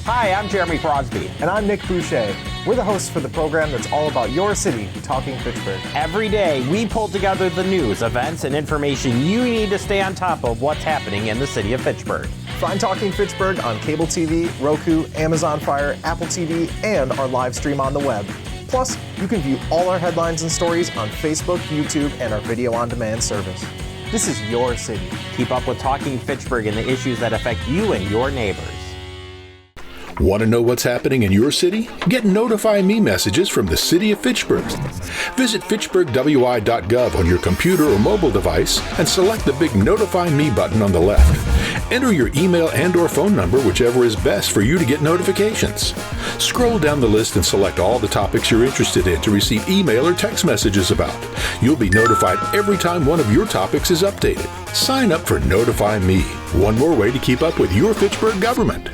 Hi, I'm Jeremy Crosby. And I'm Nick Boucher. We're the hosts for the program that's all about your city, Talking Fitchburg. Every day, we pull together the news, events, and information you need to stay on top of what's happening in the city of Fitchburg. Find Talking Fitchburg on cable TV, Roku, Amazon Fire, Apple TV, and our live stream on the web. Plus, you can view all our headlines and stories on Facebook, YouTube, and our video on demand service. This is your city. Keep up with Talking Fitchburg and the issues that affect you and your neighbors. Want to know what's happening in your city? Get Notify Me messages from the City of Fitchburg. Visit fitchburgwi.gov on your computer or mobile device and select the big Notify Me button on the left. Enter your email and/or phone number, whichever is best for you to get notifications. Scroll down the list and select all the topics you're interested in to receive email or text messages about. You'll be notified every time one of your topics is updated. Sign up for Notify Me, one more way to keep up with your Fitchburg government.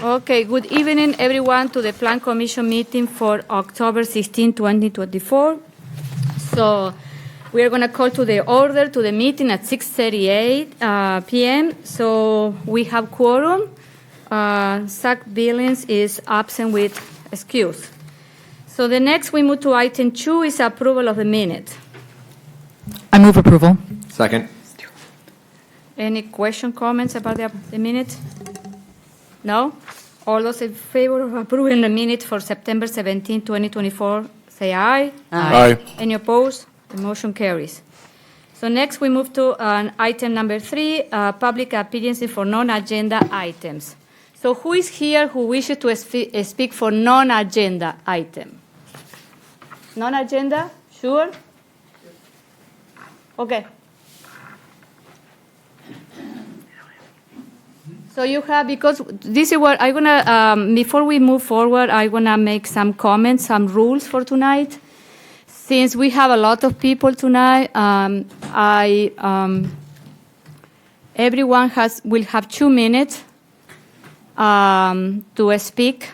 Okay, good evening, everyone, to the Plan Commission meeting for October 16, 2024. So we are going to call to the order to the meeting at 6:38 p.m. So we have quorum. Zach Billings is absent with excuse. So the next we move to item 2 is approval of the minute. I move approval. Second. Any question, comments about the minute? No? All those in favor of approving the minute for September 17, 2024, say aye. Aye. Any opposed? The motion carries. So next we move to item number 3, public appearances for non-agenda items. So who is here who wishes to speak for non-agenda item? Non-agenda? Sure? Okay. So you have, because this is what I'm gonna, before we move forward, I'm gonna make some comments, some rules for tonight. Since we have a lot of people tonight, everyone will have 2 minutes to speak.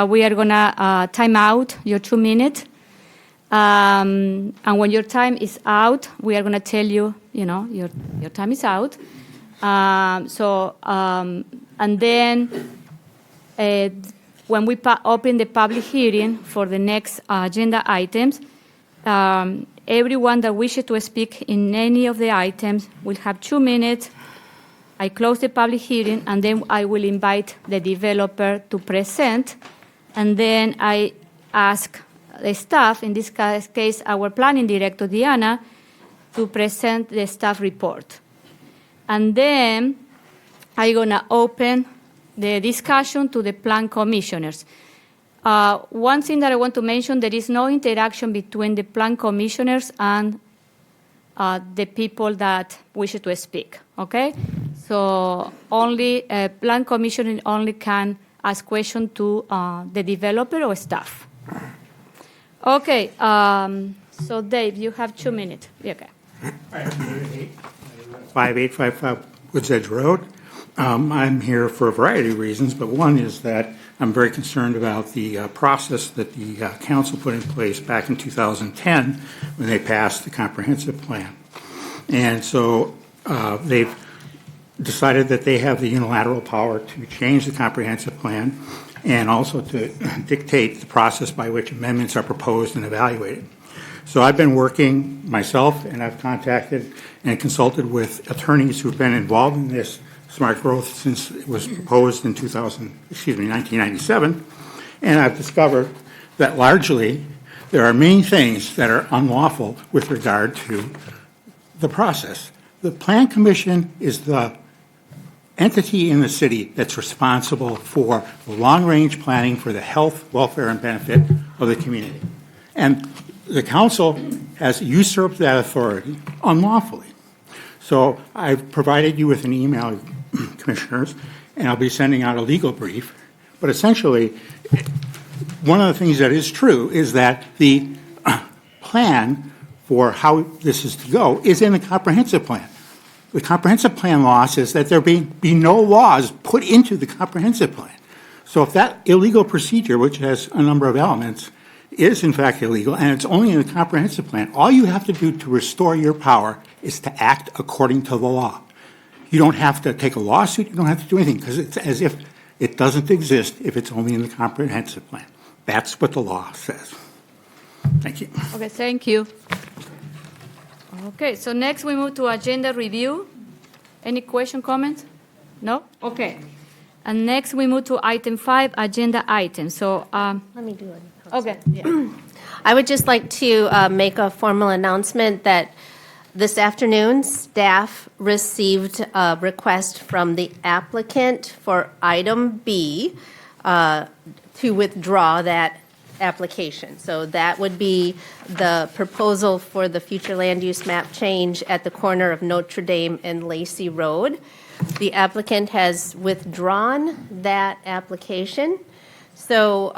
We are gonna time out your 2 minutes. And when your time is out, we are gonna tell you, your time is out. And then when we open the public hearing for the next agenda items, everyone that wishes to speak in any of the items will have 2 minutes. I close the public hearing, and then I will invite the developer to present, and then I ask the staff, in this case our planning director, Diana, to present the staff report. And then I'm going to open the discussion to the plan commissioners. One thing that I want to mention, there is no interaction between the plan commissioners and the people that wish to speak, okay? So only plan commissioner only can ask questions to the developer or staff. Okay, so Dave, you have 2 minutes. Okay. 5855 Woods Edge Road. I'm here for a variety of reasons, but one is that I'm very concerned about the process that the council put in place back in 2010 when they passed the comprehensive plan. And so they've decided that they have the unilateral power to change the comprehensive plan and also to dictate the process by which amendments are proposed and evaluated. So I've been working myself, and I've contacted and consulted with attorneys who've been involved in this smart growth since it was proposed in 1997, and I've discovered that largely there are many things that are unlawful with regard to the process. The Plan Commission is the entity in the city that's responsible for the long-range planning for the health, welfare, and benefit of the community. And the council has usurped that authority unlawfully. So I've provided you with an email, commissioners, and I'll be sending out a legal brief. But essentially, one of the things that is true is that the plan for how this is to go is in the comprehensive plan. The comprehensive plan law says that there be no laws put into the comprehensive plan. So if that illegal procedure, which has a number of elements, is in fact illegal and it's only in the comprehensive plan, all you have to do to restore your power is to act according to the law. You don't have to take a lawsuit, you don't have to do anything, because it's as if it doesn't exist if it's only in the comprehensive plan. That's what the law says. Thank you. Okay, thank you. Okay, so next we move to agenda review. Any question, comments? No? Okay. And next we move to item 5, agenda items. So, Let me do it. okay. Yeah. I would just like to make a formal announcement that this afternoon, staff received a request from the applicant for item B to withdraw that application. So that would be the proposal for the future land use map change at the corner of Notre Dame and Lacey Road. The applicant has withdrawn that application. So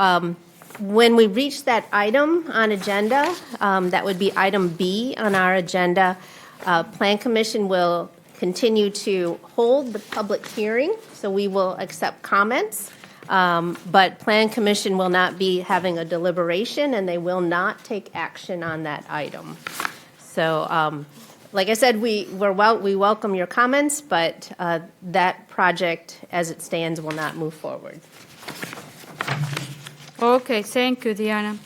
when we reach that item on agenda, that would be item B on our agenda, Plan Commission will continue to hold the public hearing, so we will accept comments. But Plan Commission will not be having a deliberation, and they will not take action on that item. So, like I said, we welcome your comments, but that project, as it stands, will not move forward. Okay, thank you, Diana.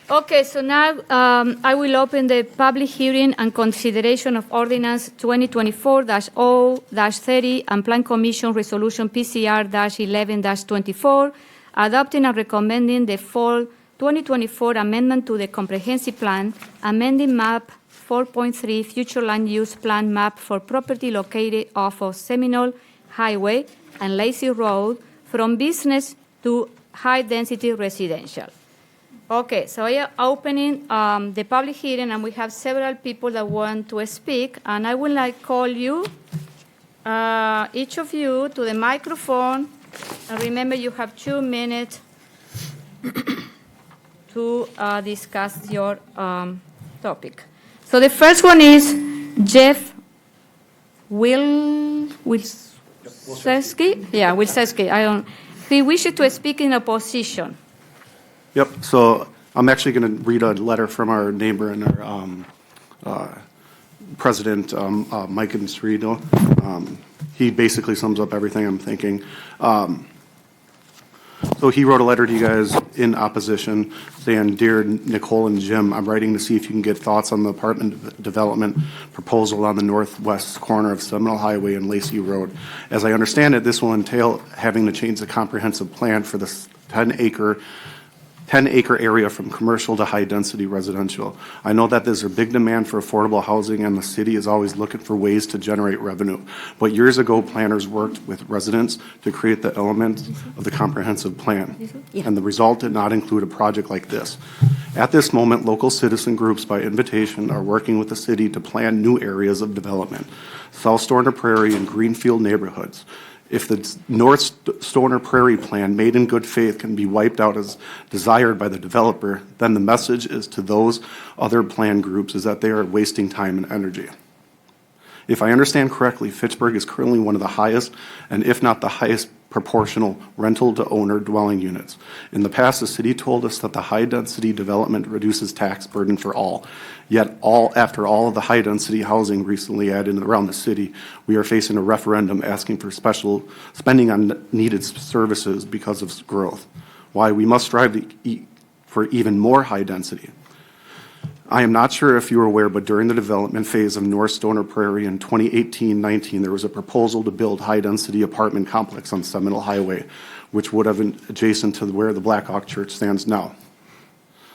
Okay, so now I will open the public hearing and consideration of Ordinance 2024-0-30 and Plan Commission Resolution PCR-11-24, adopting and recommending the fall 2024 amendment to the Comprehensive Plan, amending Map 4.3 Future Land Use Plan map for property located off of Seminole Highway and Lacey Road from business to high-density residential. Okay, so I am opening the public hearing, and we have several people that want to speak, and I would like to call you, each of you, to the microphone, and remember you have 2 minutes to discuss your topic. So the first one is Jeff Wilczewski? Yeah, Wilczewski. He wishes to speak in opposition. Yep, so I'm actually going to read a letter from our neighbor and our president, Mike Instrito. He basically sums up everything I'm thinking. So he wrote a letter to you guys in opposition saying, "Dear Nicole and Jim, I'm writing to see if you can get thoughts on the apartment development proposal on the northwest corner of Seminole Highway and Lacey Road. As I understand it, this will entail having to change the comprehensive plan for the 10-acre area from commercial to high-density residential. I know that there's a big demand for affordable housing, and the city is always looking for ways to generate revenue. But years ago, planners worked with residents to create the elements of the comprehensive plan, and the result did not include a project like this. At this moment, local citizen groups, by invitation, are working with the city to plan new areas of development, South Stoner Prairie and Greenfield neighborhoods. If the North Stoner Prairie plan, made in good faith, can be wiped out as desired by the developer, then the message is to those other plan groups is that they are wasting time and energy. If I understand correctly, Fitchburg is currently one of the highest, and if not the highest, proportional rental-to-owner dwelling units. In the past, the city told us that the high-density development reduces tax burden for all. Yet, after all of the high-density housing recently added around the city, we are facing a referendum asking for special spending on needed services because of growth. Why we must strive for even more high density. I am not sure if you are aware, but during the development phase of North Stoner Prairie in 2018-19, there was a proposal to build high-density apartment complex on Seminole Highway, which would have been adjacent to where the Black Hawk Church stands now.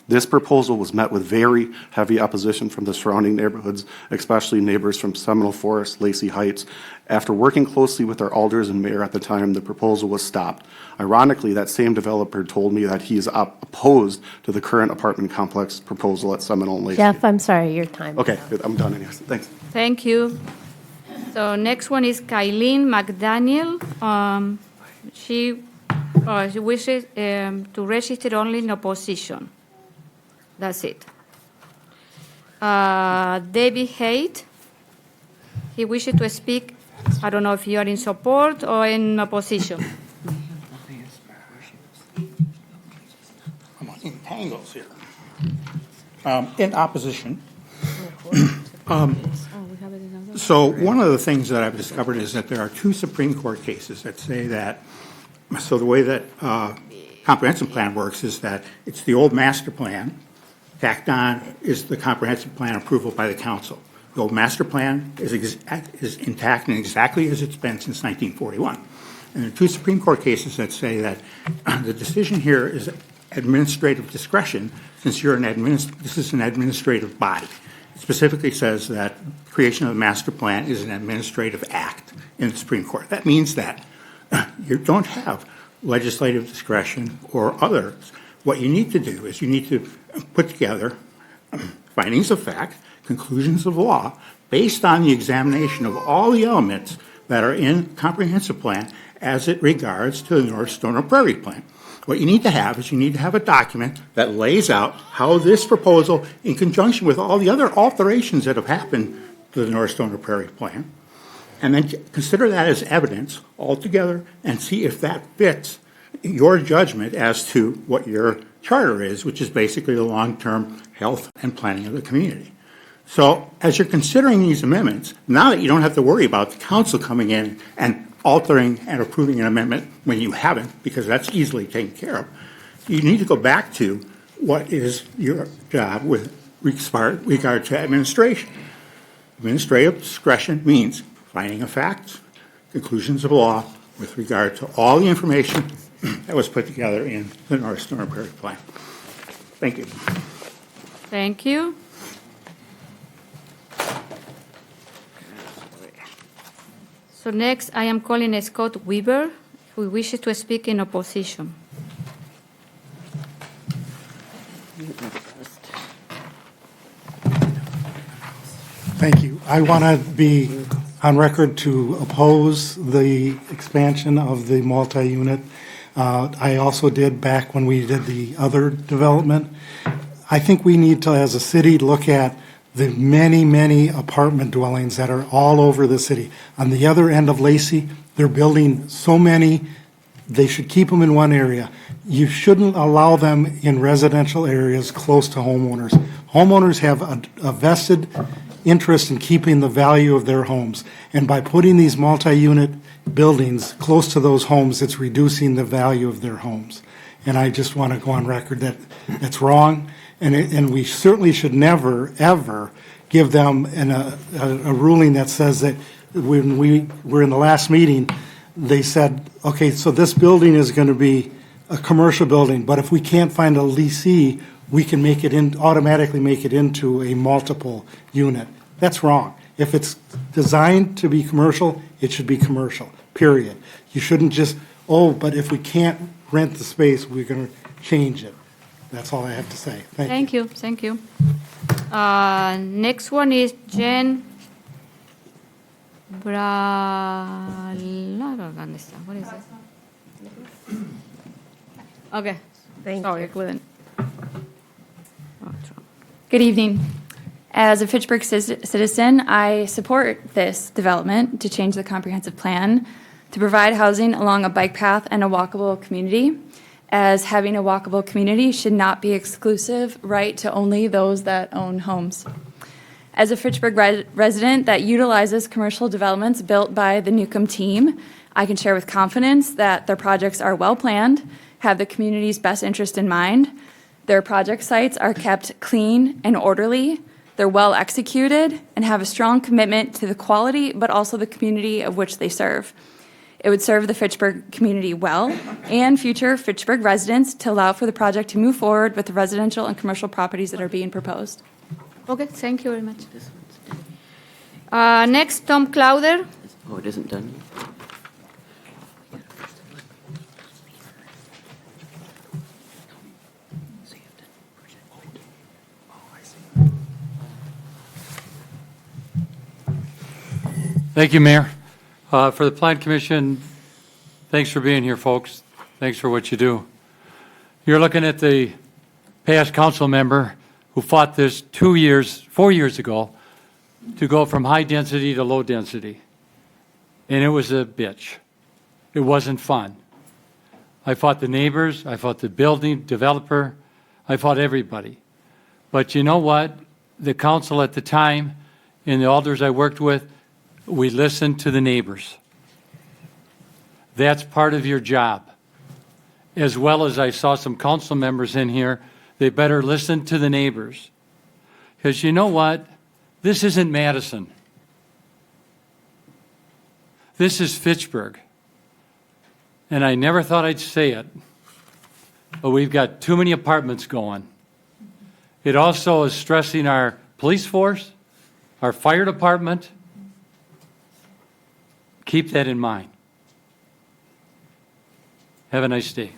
This proposal was met with very heavy opposition from the surrounding neighborhoods, especially neighbors from Seminole Forest, Lacey Heights. After working closely with our alders and mayor at the time, the proposal was stopped. Ironically, that same developer told me that he is opposed to the current apartment complex proposal at Seminole and Lacey. Jeff, I'm sorry, your time. Okay, good. I'm done anyways. Thanks. Thank you. So next one is Kylene McDaniel. She wishes to register only in opposition. That's it. David Haight. He wishes to speak. I don't know if you are in support or in opposition. I'm in tangles here. In opposition. So one of the things that I've discovered is that there are two Supreme Court cases that say that, so the way that comprehensive plan works is that it's the old master plan, tacked on is the comprehensive plan approval by the council. The old master plan is intact and exactly as it's been since 1941. And there are two Supreme Court cases that say that the decision here is administrative discretion, since this is an administrative body. It specifically says that creation of the master plan is an administrative act in the Supreme Court. That means that you don't have legislative discretion or others. What you need to do is you need to put together findings of fact, conclusions of law, based on the examination of all the elements that are in comprehensive plan as it regards to the North Stoner Prairie Plan. What you need to have is you need to have a document that lays out how this proposal, in conjunction with all the other alterations that have happened to the North Stoner Prairie Plan, and then consider that as evidence altogether and see if that fits your judgment as to what your charter is, which is basically the long-term health and planning of the community. So as you're considering these amendments, now that you don't have to worry about the council coming in and altering and approving an amendment when you haven't, because that's easily taken care of, you need to go back to what is your job with regard to administration. Administrative discretion means finding of facts, conclusions of law with regard to all the information that was put together in the North Stoner Prairie Plan. Thank you. Thank you. So next, I am calling Scott Weaver, who wishes to speak in opposition. Thank you. I want to be on record to oppose the expansion of the multi-unit. I also did back when we did the other development. I think we need to, as a city, look at the many, many apartment dwellings that are all over the city. On the other end of Lacey, they're building so many, they should keep them in one area. You shouldn't allow them in residential areas close to homeowners. Homeowners have a vested interest in keeping the value of their homes. And by putting these multi-unit buildings close to those homes, it's reducing the value of their homes. And I just want to go on record that that's wrong. And we certainly should never, ever give them a ruling that says that when we were in the last meeting, they said, okay, so this building is going to be a commercial building, but if we can't find a leasee, we can automatically make it into a multiple unit. That's wrong. If it's designed to be commercial, it should be commercial, period. You shouldn't just, but if we can't rent the space, we're going to change it. That's all I have to say. Thank you. Thank you. Next one is Jen What is it? Okay. Sorry, I couldn't. Good evening. As a Fitchburg citizen, I support this development to change the comprehensive plan to provide housing along a bike path and a walkable community, as having a walkable community should not be exclusive right to only those that own homes. As a Fitchburg resident that utilizes commercial developments built by the Newcomb team, I can share with confidence that their projects are well planned, have the community's best interest in mind. Their project sites are kept clean and orderly. They're well executed and have a strong commitment to the quality, but also the community of which they serve. It would serve the Fitchburg community well and future Fitchburg residents to allow for the project to move forward with the residential and commercial properties that are being proposed. Okay, thank you very much. Next, Tom Clowder. Oh, it isn't done. Thank you, Mayor. For the Plan Commission, thanks for being here, folks. Thanks for what you do. You're looking at the past council member who fought this 4 years ago, to go from high density to low density. And it was a bitch. It wasn't fun. I fought the neighbors, I fought the building developer, I fought everybody. But you know what? The council at the time and the alders I worked with, we listened to the neighbors. That's part of your job. As well as I saw some council members in here, they better listen to the neighbors. Because you know what? This isn't Madison. This is Fitchburg. And I never thought I'd say it, but we've got too many apartments going. It also is stressing our police force, our fire department. Keep that in mind. Have a nice day.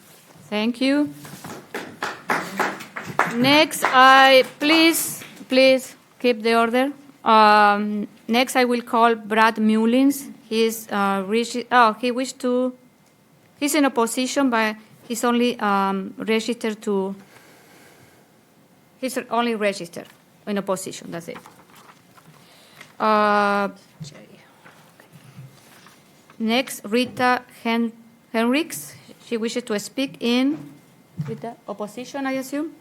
Thank you. Next, please keep the order. Next, I will call Brad Mullins. He's he's in opposition, but he's only registered to. He's only registered in opposition. That's it. Next, Rita Henricks. She wishes to speak in opposition, I assume.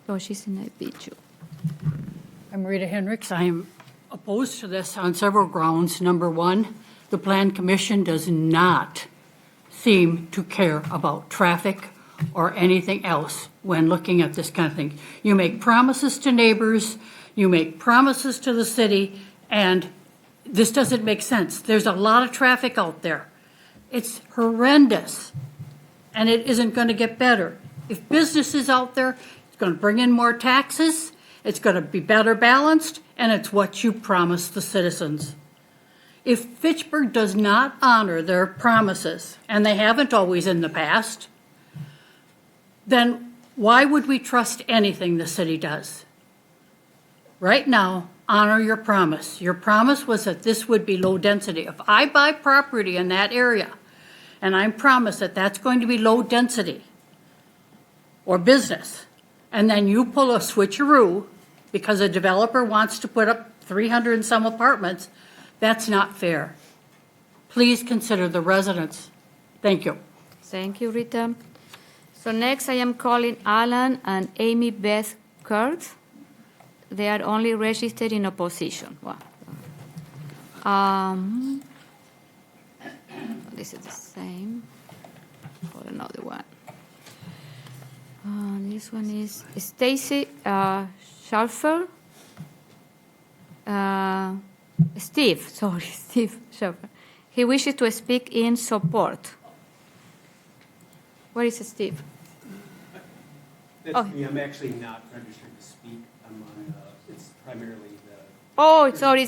Oh, she's in a picture. I'm Rita Henricks. I am opposed to this on several grounds. Number one, the Plan Commission does not seem to care about traffic or anything else when looking at this kind of thing. You make promises to neighbors, you make promises to the city, and this doesn't make sense. There's a lot of traffic out there. It's horrendous, and it isn't going to get better. If business is out there, it's going to bring in more taxes, it's going to be better balanced, and it's what you promised the citizens. If Fitchburg does not honor their promises, and they haven't always in the past, then why would we trust anything the city does? Right now, honor your promise. Your promise was that this would be low density. If I buy property in that area, and I'm promised that that's going to be low density or business, and then you pull a switcheroo because a developer wants to put up 300 and some apartments, that's not fair. Please consider the residents. Thank you. Thank you, Rita. So next I am calling Alan and Amy Beth Kurtz. They are only registered in opposition. Wow. This is the same for another one. This one is Stacy Scharfer. Steve Scharfer. He wishes to speak in support. Where is Steve? That's me. I'm actually not registered to speak. I'm on, it's primarily the... Oh, sorry.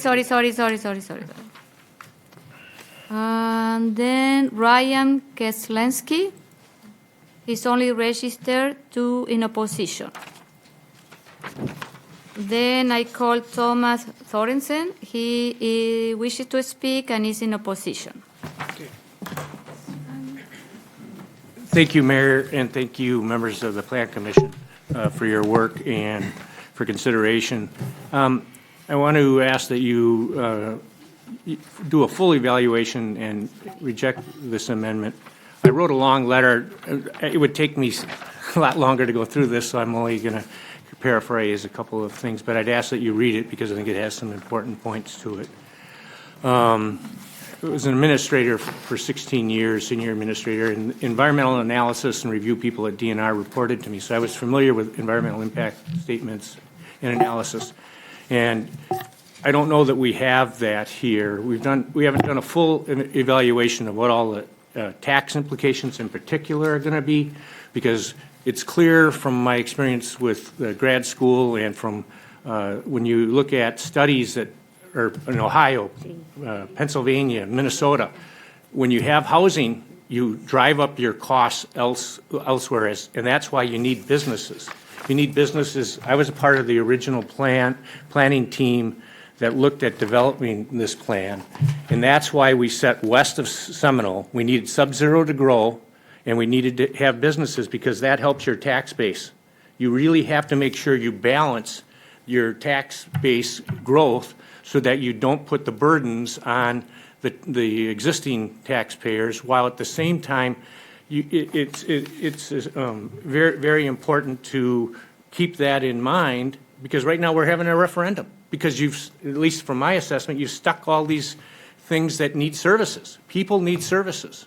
And then Ryan Keslensky. He's only registered to in opposition. Then I call Thomas Thorensen. He wishes to speak and is in opposition. Okay. Thank you, Mayor, and thank you, members of the Plan Commission, for your work and for consideration. I want to ask that you do a full evaluation and reject this amendment. I wrote a long letter. It would take me a lot longer to go through this, so I'm only going to paraphrase a couple of things, but I'd ask that you read it because I think it has some important points to it. I was an administrator for 16 years, senior administrator, and environmental analysis and review people at DNR reported to me, so I was familiar with environmental impact statements and analysis. And I don't know that we have that here. We haven't done a full evaluation of what all the tax implications in particular are going to be, because it's clear from my experience with the grad school and from when you look at studies that are in Ohio, Pennsylvania, Minnesota, when you have housing, you drive up your costs elsewhere, and that's why you need businesses. You need businesses. I was a part of the original planning team that looked at developing this plan, and that's why we set west of Seminole. We needed sub-zero to grow, and we needed to have businesses because that helps your tax base. You really have to make sure you balance your tax base growth so that you don't put the burdens on the existing taxpayers, while at the same time, it's very, very important to keep that in mind, because right now we're having a referendum, because at least from my assessment, you've stuck all these things that need services. People need services.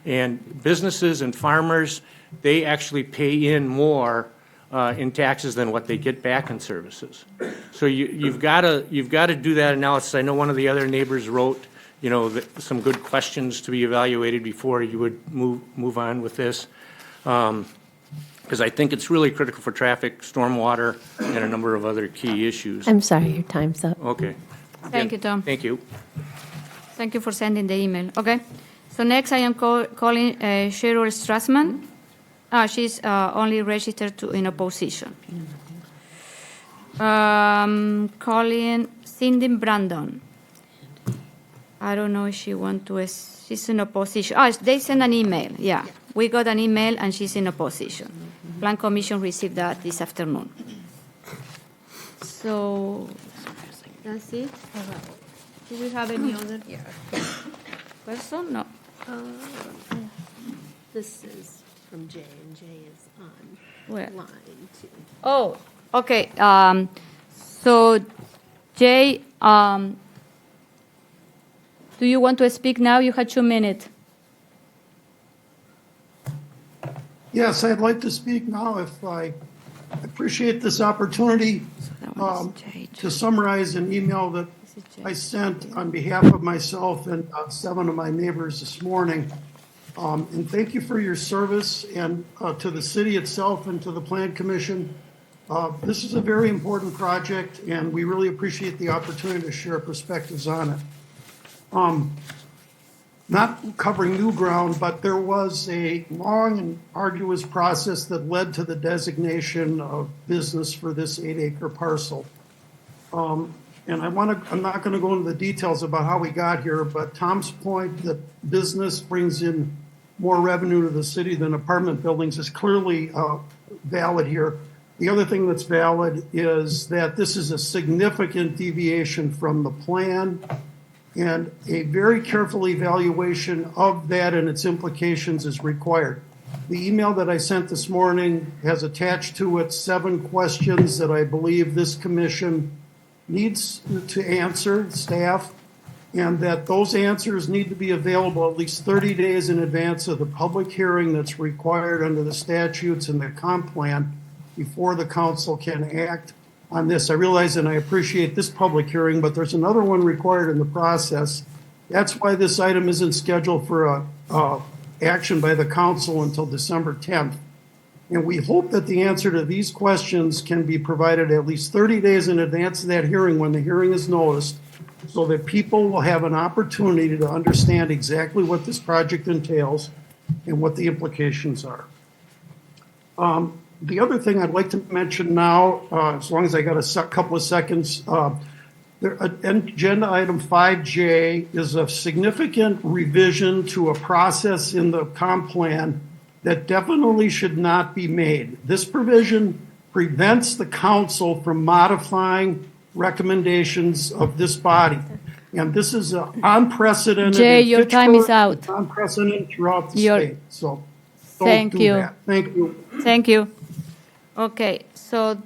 And businesses and farmers, they actually pay in more in taxes than what they get back in services. So you've got to do that analysis. I know one of the other neighbors wrote, some good questions to be evaluated before you would move on with this. Because I think it's really critical for traffic, stormwater, and a number of other key issues. I'm sorry, your time's up. Okay. Thank you, Tom. Thank you. Thank you for sending the email. Okay. So next I am calling Cheryl Strassman. She's only registered in opposition. Calling Cindy Brandon. I don't know if she wants to, she's in opposition. They sent an email, yeah. We got an email and she's in opposition. Plan Commission received that this afternoon. So, that's it. Do we have any other person? No. This is from Jay, and Jay is on Where? line 2. Oh, okay. So, Jay, do you want to speak now? You had 2 minutes. Yes, I'd like to speak now if I appreciate this opportunity to summarize an email that I sent on behalf of myself and 7 of my neighbors this morning. And thank you for your service and to the city itself and to the Plan Commission. This is a very important project, and we really appreciate the opportunity to share perspectives on it. Not covering new ground, but there was a long and arduous process that led to the designation of business for this 8-acre parcel. And I'm not going to go into the details about how we got here, but Tom's point that business brings in more revenue to the city than apartment buildings is clearly valid here. The other thing that's valid is that this is a significant deviation from the plan, and a very careful evaluation of that and its implications is required. The email that I sent this morning has attached to it 7 questions that I believe this commission needs to answer, staff, and that those answers need to be available at least 30 days in advance of the public hearing that's required under the statutes and the comp plan before the council can act on this. I realize and I appreciate this public hearing, but there's another one required in the process. That's why this item isn't scheduled for action by the council until December 10th. And we hope that the answer to these questions can be provided at least 30 days in advance of that hearing when the hearing is noticed, so that people will have an opportunity to understand exactly what this project entails and what the implications are. The other thing I'd like to mention now, as long as I got a couple of seconds, agenda item 5J is a significant revision to a process in the comp plan that definitely should not be made. This provision prevents the council from modifying recommendations of this body. And this is unprecedented. Jay, your time is out. Unprecedented throughout the state. So don't do that. Thank you. Thank you. Okay, so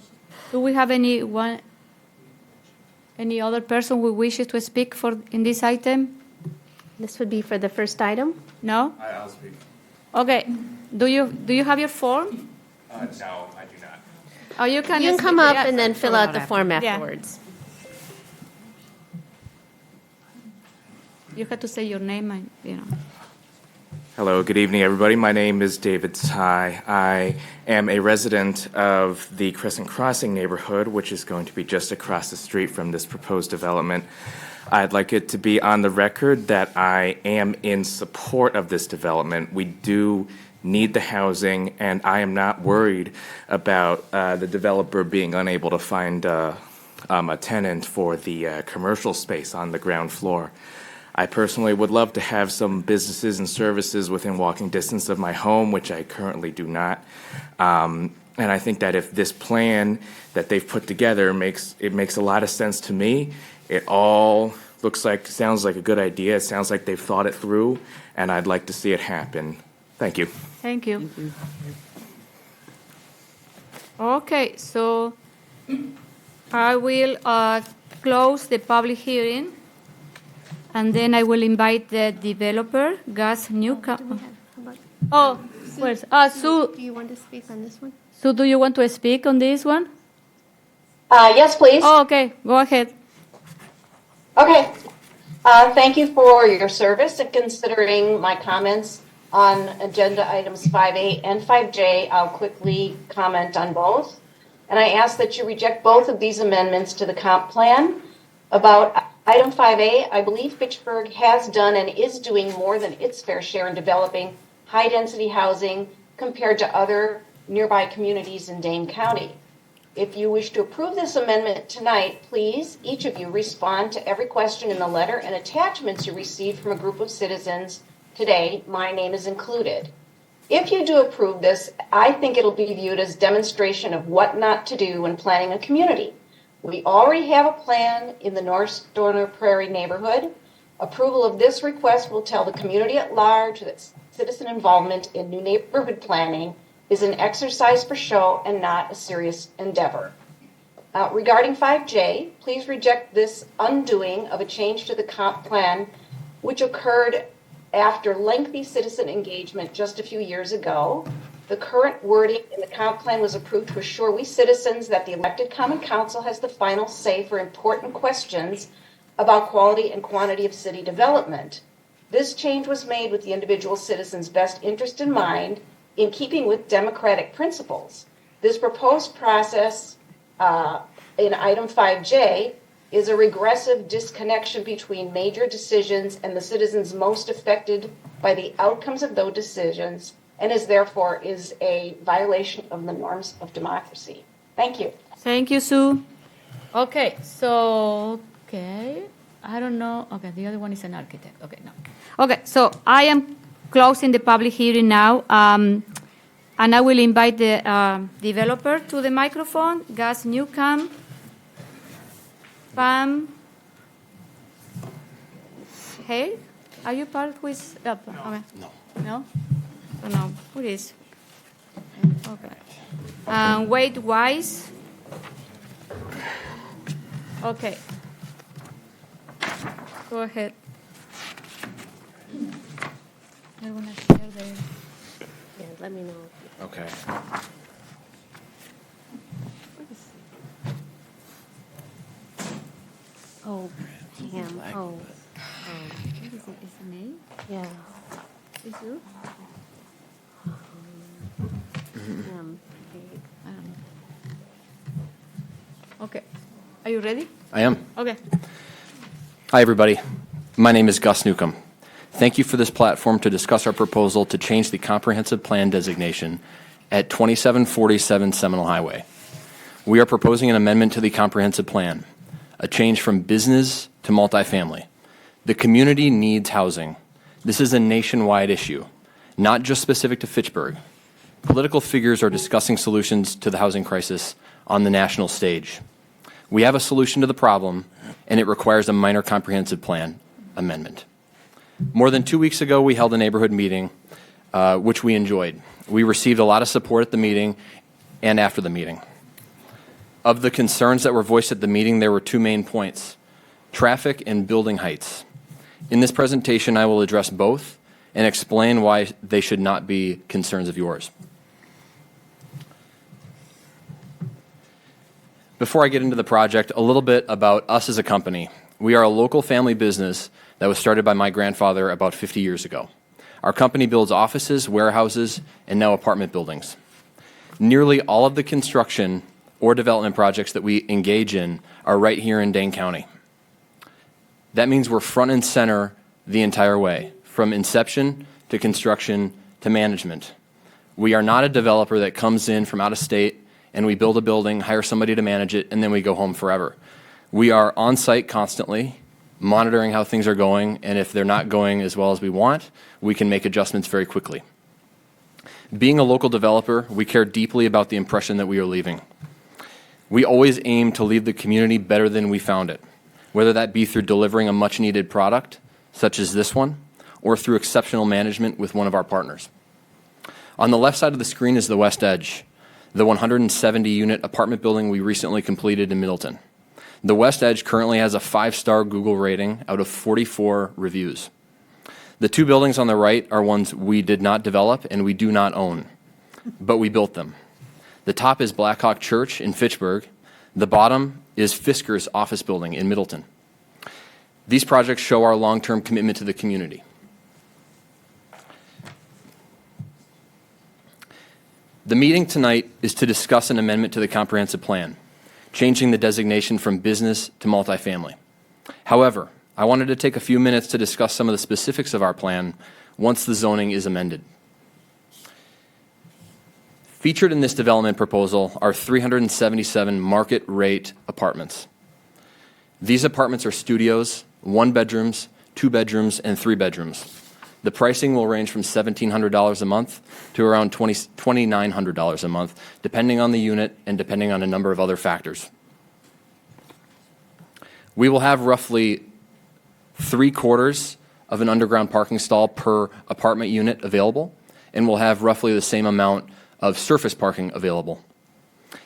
do we have any other person who wishes to speak in this item? This would be for the first item? No? I'll speak. Okay. Do you have your form? No, I do not. Oh, you can come up and then fill out the form afterwards. You have to say your name and, Hello, good evening, everybody. My name is David Tsai. I am a resident of the Crescent Crossing neighborhood, which is going to be just across the street from this proposed development. I'd like it to be on the record that I am in support of this development. We do need the housing, and I am not worried about the developer being unable to find a tenant for the commercial space on the ground floor. I personally would love to have some businesses and services within walking distance of my home, which I currently do not. And I think that if this plan that they've put together makes a lot of sense to me. It all sounds like a good idea. It sounds like they've thought it through, and I'd like to see it happen. Thank you. Thank you. Okay, so I will close the public hearing, and then I will invite the developer, Gus Newcomb. Oh, where's Sue? Do you want to speak on this one? Sue, do you want to speak on this one? Yes, please. Oh, okay, go ahead. Okay. Thank you for your service and considering my comments on agenda items 5A and 5J. I'll quickly comment on both. And I ask that you reject both of these amendments to the comp plan. About item 5A, I believe Fitchburg has done and is doing more than its fair share in developing high-density housing compared to other nearby communities in Dane County. If you wish to approve this amendment tonight, please, each of you, respond to every question in the letter and attachments you received from a group of citizens today. My name is included. If you do approve this, I think it'll be viewed as demonstration of what not to do when planning a community. We already have a plan in the North Stoner Prairie neighborhood. Approval of this request will tell the community at large that citizen involvement in new neighborhood planning is an exercise for show and not a serious endeavor. Regarding 5J, please reject this undoing of a change to the comp plan, which occurred after lengthy citizen engagement just a few years ago. The current wording in the comp plan was approved to assure we citizens that the elected common council has the final say for important questions about quality and quantity of city development. This change was made with the individual citizen's best interest in mind, in keeping with democratic principles. This proposed process in item 5J is a regressive disconnection between major decisions and the citizens most affected by the outcomes of those decisions, and is therefore a violation of the norms of democracy. Thank you. Thank you, Sue. Okay, so, I don't know. Okay, the other one is an architect. Okay, no. Okay, so I am closing the public hearing now, and I will invite the developer to the microphone, Gus Newcomb. Pam, hey, are you part with? Okay. No. No? Oh, no. Who is? Okay. Wade Wise. Okay. Go ahead. I want to share the. Yeah, let me know. Okay. Oh, Pam. Oh. What is it? Is it me? Yeah. Is you? I don't know. Okay. Are you ready? I am. Okay. Hi, everybody. My name is Gus Newcomb. Thank you for this platform to discuss our proposal to change the comprehensive plan designation at 2747 Seminole Highway. We are proposing an amendment to the comprehensive plan, a change from business to multifamily. The community needs housing. This is a nationwide issue, not just specific to Fitchburg. Political figures are discussing solutions to the housing crisis on the national stage. We have a solution to the problem, and it requires a minor comprehensive plan amendment. More than 2 weeks ago, we held a neighborhood meeting, which we enjoyed. We received a lot of support at the meeting and after the meeting. Of the concerns that were voiced at the meeting, there were two main points: traffic and building heights. In this presentation, I will address both and explain why they should not be concerns of yours. Before I get into the project, a little bit about us as a company. We are a local family business that was started by my grandfather about 50 years ago. Our company builds offices, warehouses, and now apartment buildings. Nearly all of the construction or development projects that we engage in are right here in Dane County. That means we're front and center the entire way, from inception to construction to management. We are not a developer that comes in from out of state and we build a building, hire somebody to manage it, and then we go home forever. We are on site constantly. monitoring how things are going, and if they're not going as well as we want, we can make adjustments very quickly. Being a local developer, we care deeply about the impression that we are leaving. We always aim to leave the community better than we found it, whether that be through delivering a much-needed product, such as this one, or through exceptional management with one of our partners. On the left side of the screen is the West Edge, the 170-unit apartment building we recently completed in Middleton. The West Edge currently has a 5-star Google rating out of 44 reviews. The two buildings on the right are ones we did not develop and we do not own, but we built them. The top is Blackhawk Church in Fitchburg. The bottom is Fisker's office building in Middleton. These projects show our long-term commitment to the community. The meeting tonight is to discuss an amendment to the comprehensive plan, changing the designation from business to multifamily. However, I wanted to take a few minutes to discuss some of the specifics of our plan once the zoning is amended. Featured in this development proposal are 377 market rate apartments. These apartments are studios, 1-bedrooms, 2-bedrooms, and 3-bedrooms. The pricing will range from $1,700 a month to around $2,900 a month, depending on the unit and depending on a number of other factors. We will have roughly 3/4 of an underground parking stall per apartment unit available, and we'll have roughly the same amount of surface parking available.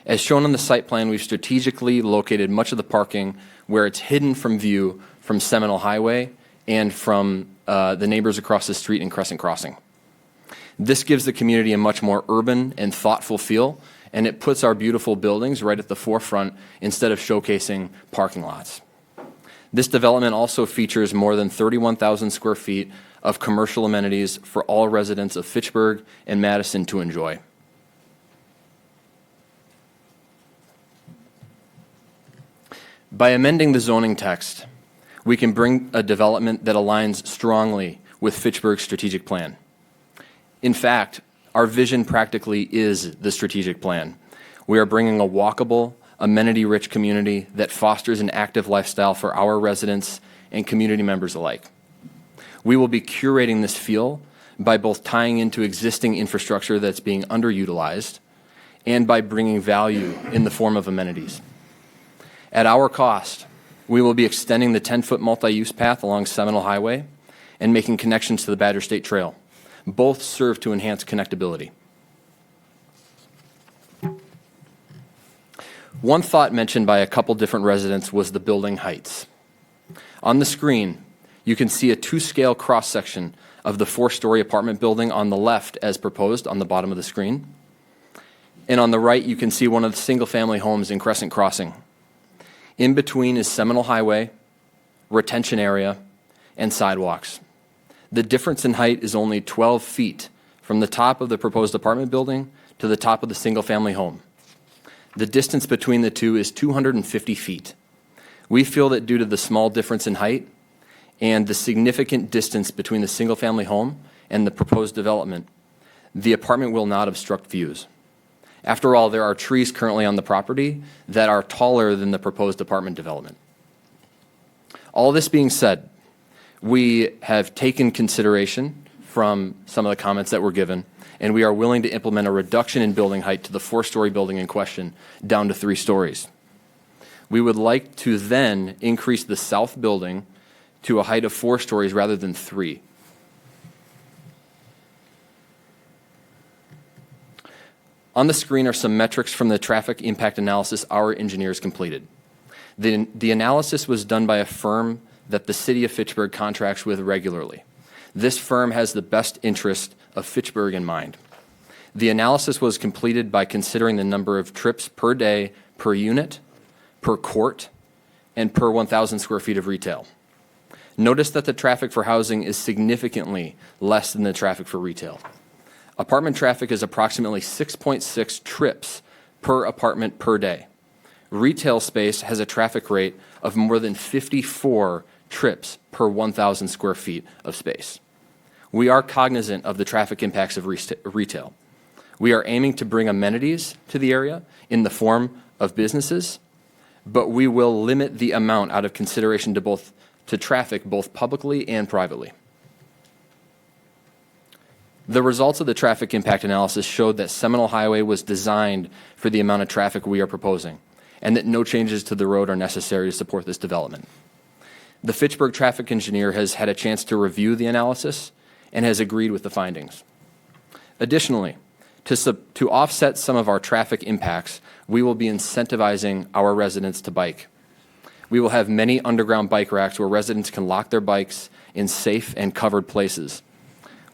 As shown on the site plan, we've strategically located much of the parking where it's hidden from view from Seminole Highway and from the neighbors across the street in Crescent Crossing. This gives the community a much more urban and thoughtful feel, and it puts our beautiful buildings right at the forefront instead of showcasing parking lots. This development also features more than 31,000 square feet of commercial amenities for all residents of Fitchburg and Madison to enjoy. By amending the zoning text, we can bring a development that aligns strongly with Fitchburg's strategic plan. In fact, our vision practically is the strategic plan. We are bringing a walkable, amenity-rich community that fosters an active lifestyle for our residents and community members alike. We will be curating this feel by both tying into existing infrastructure that's being underutilized and by bringing value in the form of amenities. At our cost, we will be extending the 10-foot multi-use path along Seminole Highway and making connections to the Badger State Trail. Both serve to enhance connectability. One thought mentioned by a couple different residents was the building heights. On the screen, you can see a 2-scale cross-section of the 4-story apartment building on the left as proposed on the bottom of the screen. And on the right, you can see one of the single-family homes in Crescent Crossing. In between is Seminole Highway, retention area, and sidewalks. The difference in height is only 12 feet from the top of the proposed apartment building to the top of the single-family home. The distance between the two is 250 feet. We feel that due to the small difference in height and the significant distance between the single-family home and the proposed development, the apartment will not obstruct views. After all, there are trees currently on the property that are taller than the proposed apartment development. All this being said, we have taken consideration from some of the comments that were given, and we are willing to implement a reduction in building height to the 4-story building in question down to 3 stories. We would like to then increase the south building to a height of 4 stories rather than 3. On the screen are some metrics from the traffic impact analysis our engineers completed. The analysis was done by a firm that the City of Fitchburg contracts with regularly. This firm has the best interest of Fitchburg in mind. The analysis was completed by considering the number of trips per day per unit, per court, and per 1,000 square feet of retail. Notice that the traffic for housing is significantly less than the traffic for retail. Apartment traffic is approximately 6.6 trips per apartment per day. Retail space has a traffic rate of more than 54 trips per 1,000 square feet of space. We are cognizant of the traffic impacts of retail. We are aiming to bring amenities to the area in the form of businesses, but we will limit the amount out of consideration to both to traffic both publicly and privately. The results of the traffic impact analysis showed that Seminole Highway was designed for the amount of traffic we are proposing, and that no changes to the road are necessary to support this development. The Fitchburg traffic engineer has had a chance to review the analysis and has agreed with the findings. Additionally, to offset some of our traffic impacts, we will be incentivizing our residents to bike. We will have many underground bike racks where residents can lock their bikes in safe and covered places.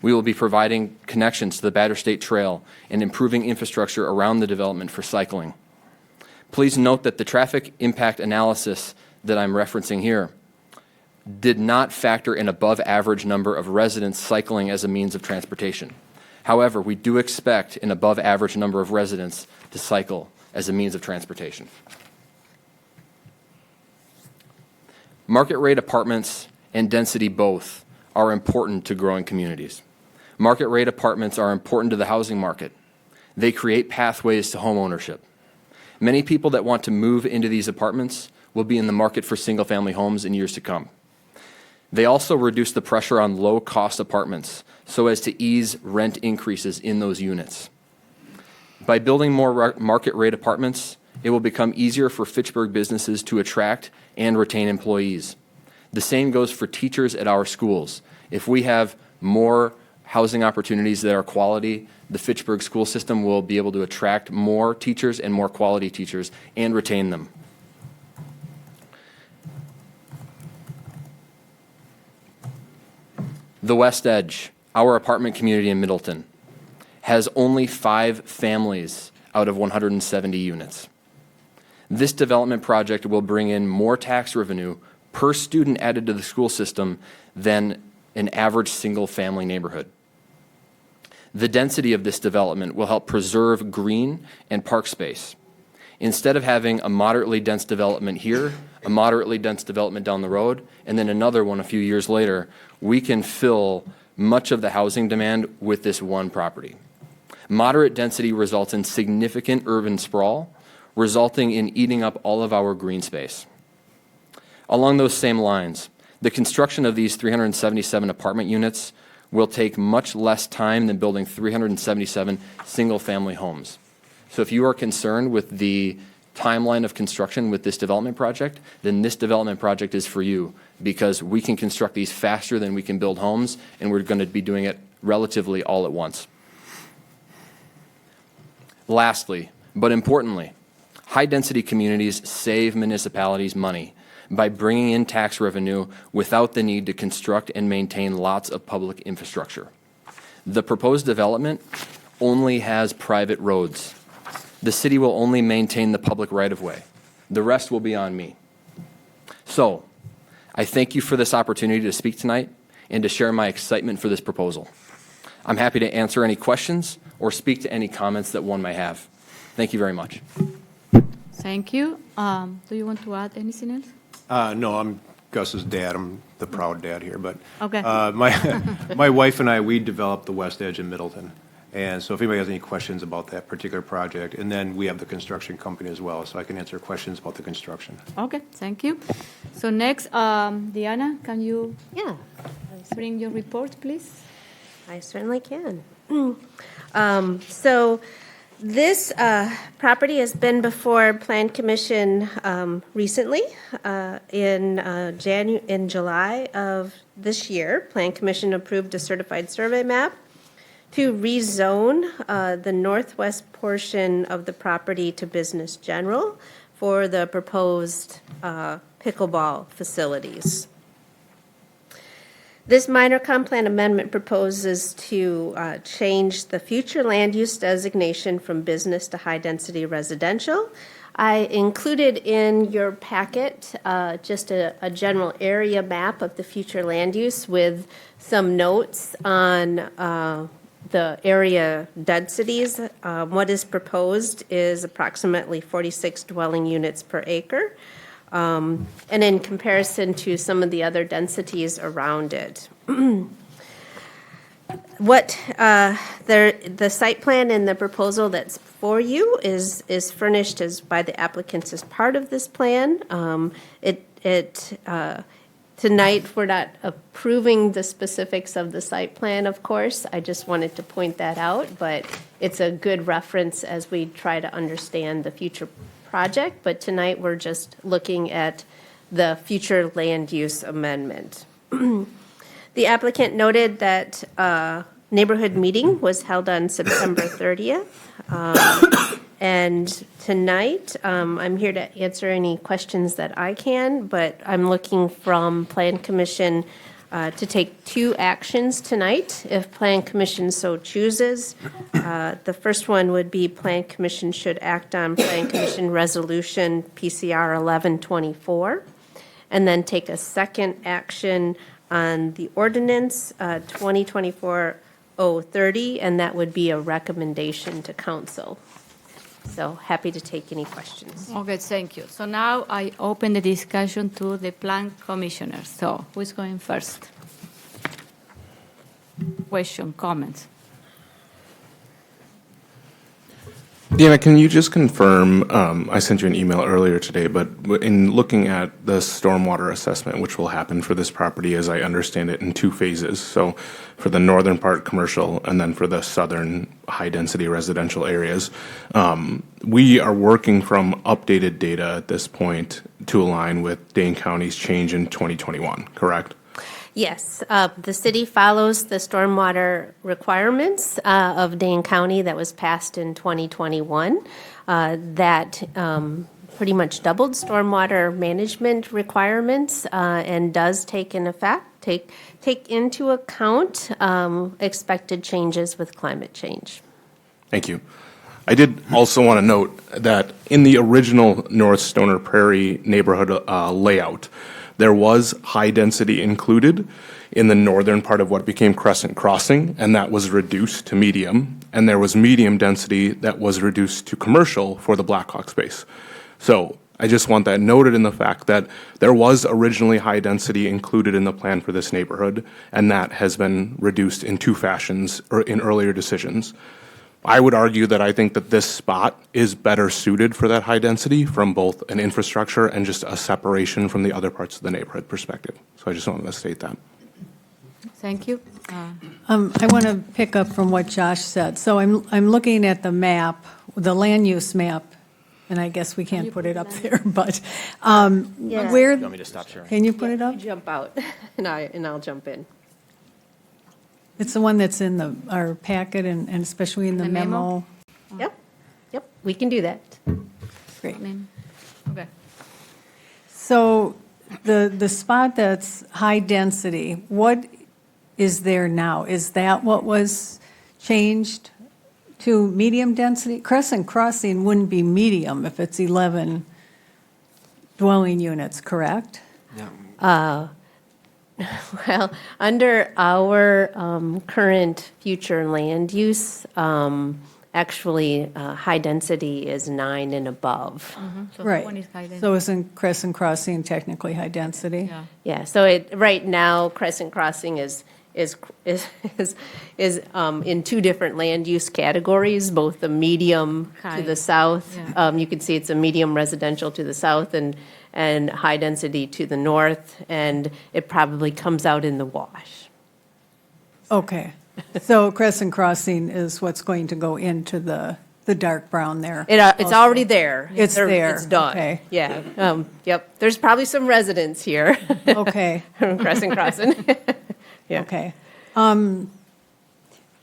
We will be providing connections to the Badger State Trail and improving infrastructure around the development for cycling. Please note that the traffic impact analysis that I'm referencing here did not factor an above average number of residents cycling as a means of transportation. However, we do expect an above average number of residents to cycle as a means of transportation. Market rate apartments and density both are important to growing communities. Market rate apartments are important to the housing market. They create pathways to home ownership. Many people that want to move into these apartments will be in the market for single-family homes in years to come. They also reduce the pressure on low-cost apartments so as to ease rent increases in those units. By building more market rate apartments, it will become easier for Fitchburg businesses to attract and retain employees. The same goes for teachers at our schools. If we have more housing opportunities that are quality, the Fitchburg school system will be able to attract more teachers and more quality teachers and retain them. The West Edge, our apartment community in Middleton, has only 5 families out of 170 units. This development project will bring in more tax revenue per student added to the school system than an average single-family neighborhood. The density of this development will help preserve green and park space. Instead of having a moderately dense development here, a moderately dense development down the road, and then another one a few years later, we can fill much of the housing demand with this one property. Moderate density results in significant urban sprawl, resulting in eating up all of our green space. Along those same lines, the construction of these 377 apartment units will take much less time than building 377 single-family homes. So if you are concerned with the timeline of construction with this development project, then this development project is for you, because we can construct these faster than we can build homes, and we're going to be doing it relatively all at once. Lastly, but importantly, high-density communities save municipalities money by bringing in tax revenue without the need to construct and maintain lots of public infrastructure. The proposed development only has private roads. The city will only maintain the public right-of-way. The rest will be on me. So, I thank you for this opportunity to speak tonight and to share my excitement for this proposal. I'm happy to answer any questions or speak to any comments that one may have. Thank you very much. Thank you. Do you want to add anything else? No, I'm Gus's dad. I'm the proud dad here. But Okay. my wife and I, we developed the West Edge in Middleton. And so if anybody has any questions about that particular project, and then we have the construction company as well, so I can answer questions about the construction. Okay, thank you. So next, Diana, can you bring your report, please? I certainly can. So this property has been before Plan Commission recently. In July of this year, Plan Commission approved a certified survey map to rezone the northwest portion of the property to business general for the proposed pickleball facilities. This minor comp plan amendment proposes to change the future land use designation from business to high-density residential. I included in your packet just a general area map of the future land use with some notes on the area densities. What is proposed is approximately 46 dwelling units per acre. And in comparison to some of the other densities around it. The site plan and the proposal that's for you is furnished by the applicants as part of this plan. It Tonight, we're not approving the specifics of the site plan, of course. I just wanted to point that out, but it's a good reference as we try to understand the future project. But tonight, we're just looking at the future land use amendment. The applicant noted that neighborhood meeting was held on September 30th. And tonight, I'm here to answer any questions that I can, but I'm looking from Plan Commission to take 2 actions tonight, if Plan Commission so chooses. The first one would be Plan Commission should act on Plan Commission Resolution PCR 1124, and then take a second action on the ordinance 2024-030, and that would be a recommendation to council. So happy to take any questions. Okay, thank you. So now I open the discussion to the plan commissioners. So who's going first? Question, comments? Deanna, can you just confirm, I sent you an email earlier today, but in looking at the stormwater assessment, which will happen for this property, as I understand it, in 2 phases. So for the northern part commercial and then for the southern high-density residential areas, we are working from updated data at this point to align with Dane County's change in 2021, correct? Yes, the city follows the stormwater requirements of Dane County that was passed in 2021. That pretty much doubled stormwater management requirements and does take into account expected changes with climate change. Thank you. I did also want to note that in the original North Stoner Prairie neighborhood layout, there was high density included in the northern part of what became Crescent Crossing, and that was reduced to medium. And there was medium density that was reduced to commercial for the Blackhawk space. So I just want that noted in the fact that there was originally high density included in the plan for this neighborhood, and that has been reduced in 2 fashions or in earlier decisions. I would argue that I think that this spot is better suited for that high density from both an infrastructure and just a separation from the other parts of the neighborhood perspective. So I just wanted to state that. Thank you. I want to pick up from what Josh said. So I'm looking at the map, the land use map, and I guess we can't put it up there, but Yeah. where? You want me to stop sharing? Can you put it up? You jump out, and I'll jump in. It's the one that's in our packet and especially in the memo. Yep, we can do that. Great. Okay. So the spot that's high density, what is there now? Is that what was changed to medium density? Crescent Crossing wouldn't be medium if it's 11 dwelling units, correct? Well, under our current future land use, actually, high density is 9 and above. So Right. one is high density. So isn't Crescent Crossing technically high density? Yeah. Yeah, so right now, Crescent Crossing is in 2 different land use categories, both the medium High. to the south. Yeah. You can see it's a medium residential to the south and high density to the north, and it probably comes out in the wash. Okay. So Crescent Crossing is what's going to go into the dark brown there? It's already there. It's there. It's done. Okay. Yeah. Yep. There's probably some residents here. Okay. From Crescent Crossing. Yeah. Okay.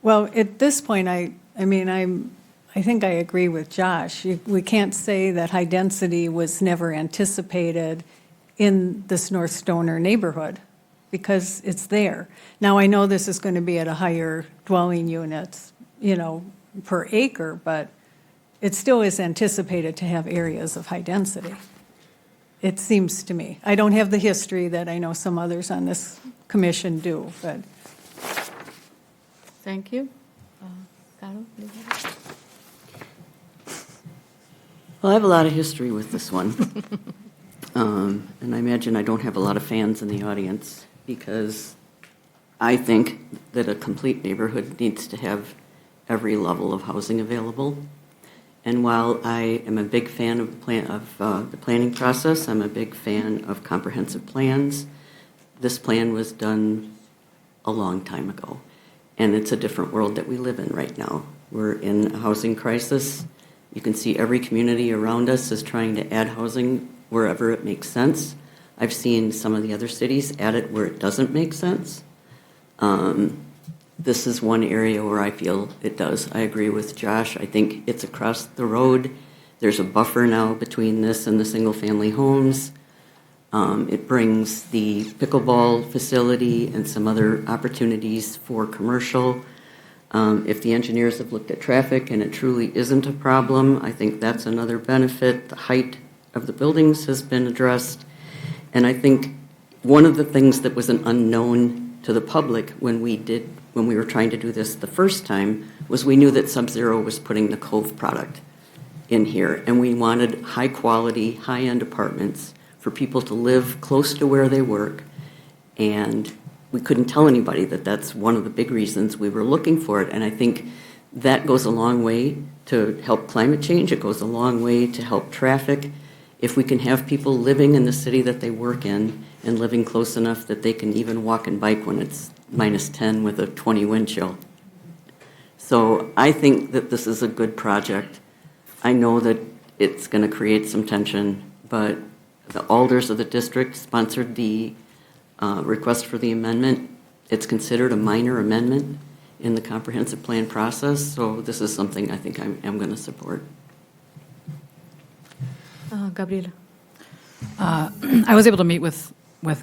Well, at this point, I think I agree with Josh. We can't say that high density was never anticipated in this North Stoner neighborhood because it's there. Now, I know this is going to be at a higher dwelling units, per acre, but it still is anticipated to have areas of high density. It seems to me. I don't have the history that I know some others on this commission do, but. Thank you. Carol, do you have it? Well, I have a lot of history with this one. And I imagine I don't have a lot of fans in the audience because I think that a complete neighborhood needs to have every level of housing available. And while I am a big fan of the planning process, I'm a big fan of comprehensive plans. this plan was done a long time ago. And it's a different world that we live in right now. We're in a housing crisis. You can see every community around us is trying to add housing wherever it makes sense. I've seen some of the other cities add it where it doesn't make sense. This is one area where I feel it does. I agree with Josh. I think it's across the road. There's a buffer now between this and the single-family homes. It brings the pickleball facility and some other opportunities for commercial. If the engineers have looked at traffic and it truly isn't a problem, I think that's another benefit. The height of the buildings has been addressed. And I think one of the things that was an unknown to the public when we were trying to do this the first time was we knew that Sub-Zero was putting the Cove product in here. And we wanted high quality, high-end apartments for people to live close to where they work. And we couldn't tell anybody that that's one of the big reasons we were looking for it. And I think that goes a long way to help climate change. It goes a long way to help traffic. If we can have people living in the city that they work in and living close enough that they can even walk and bike when it's -10 with a 20 wind chill. So I think that this is a good project. I know that it's going to create some tension, but the alders of the district sponsored the request for the amendment. It's considered a minor amendment in the comprehensive plan process, so this is something I think I'm going to support. Gabriela. I was able to meet with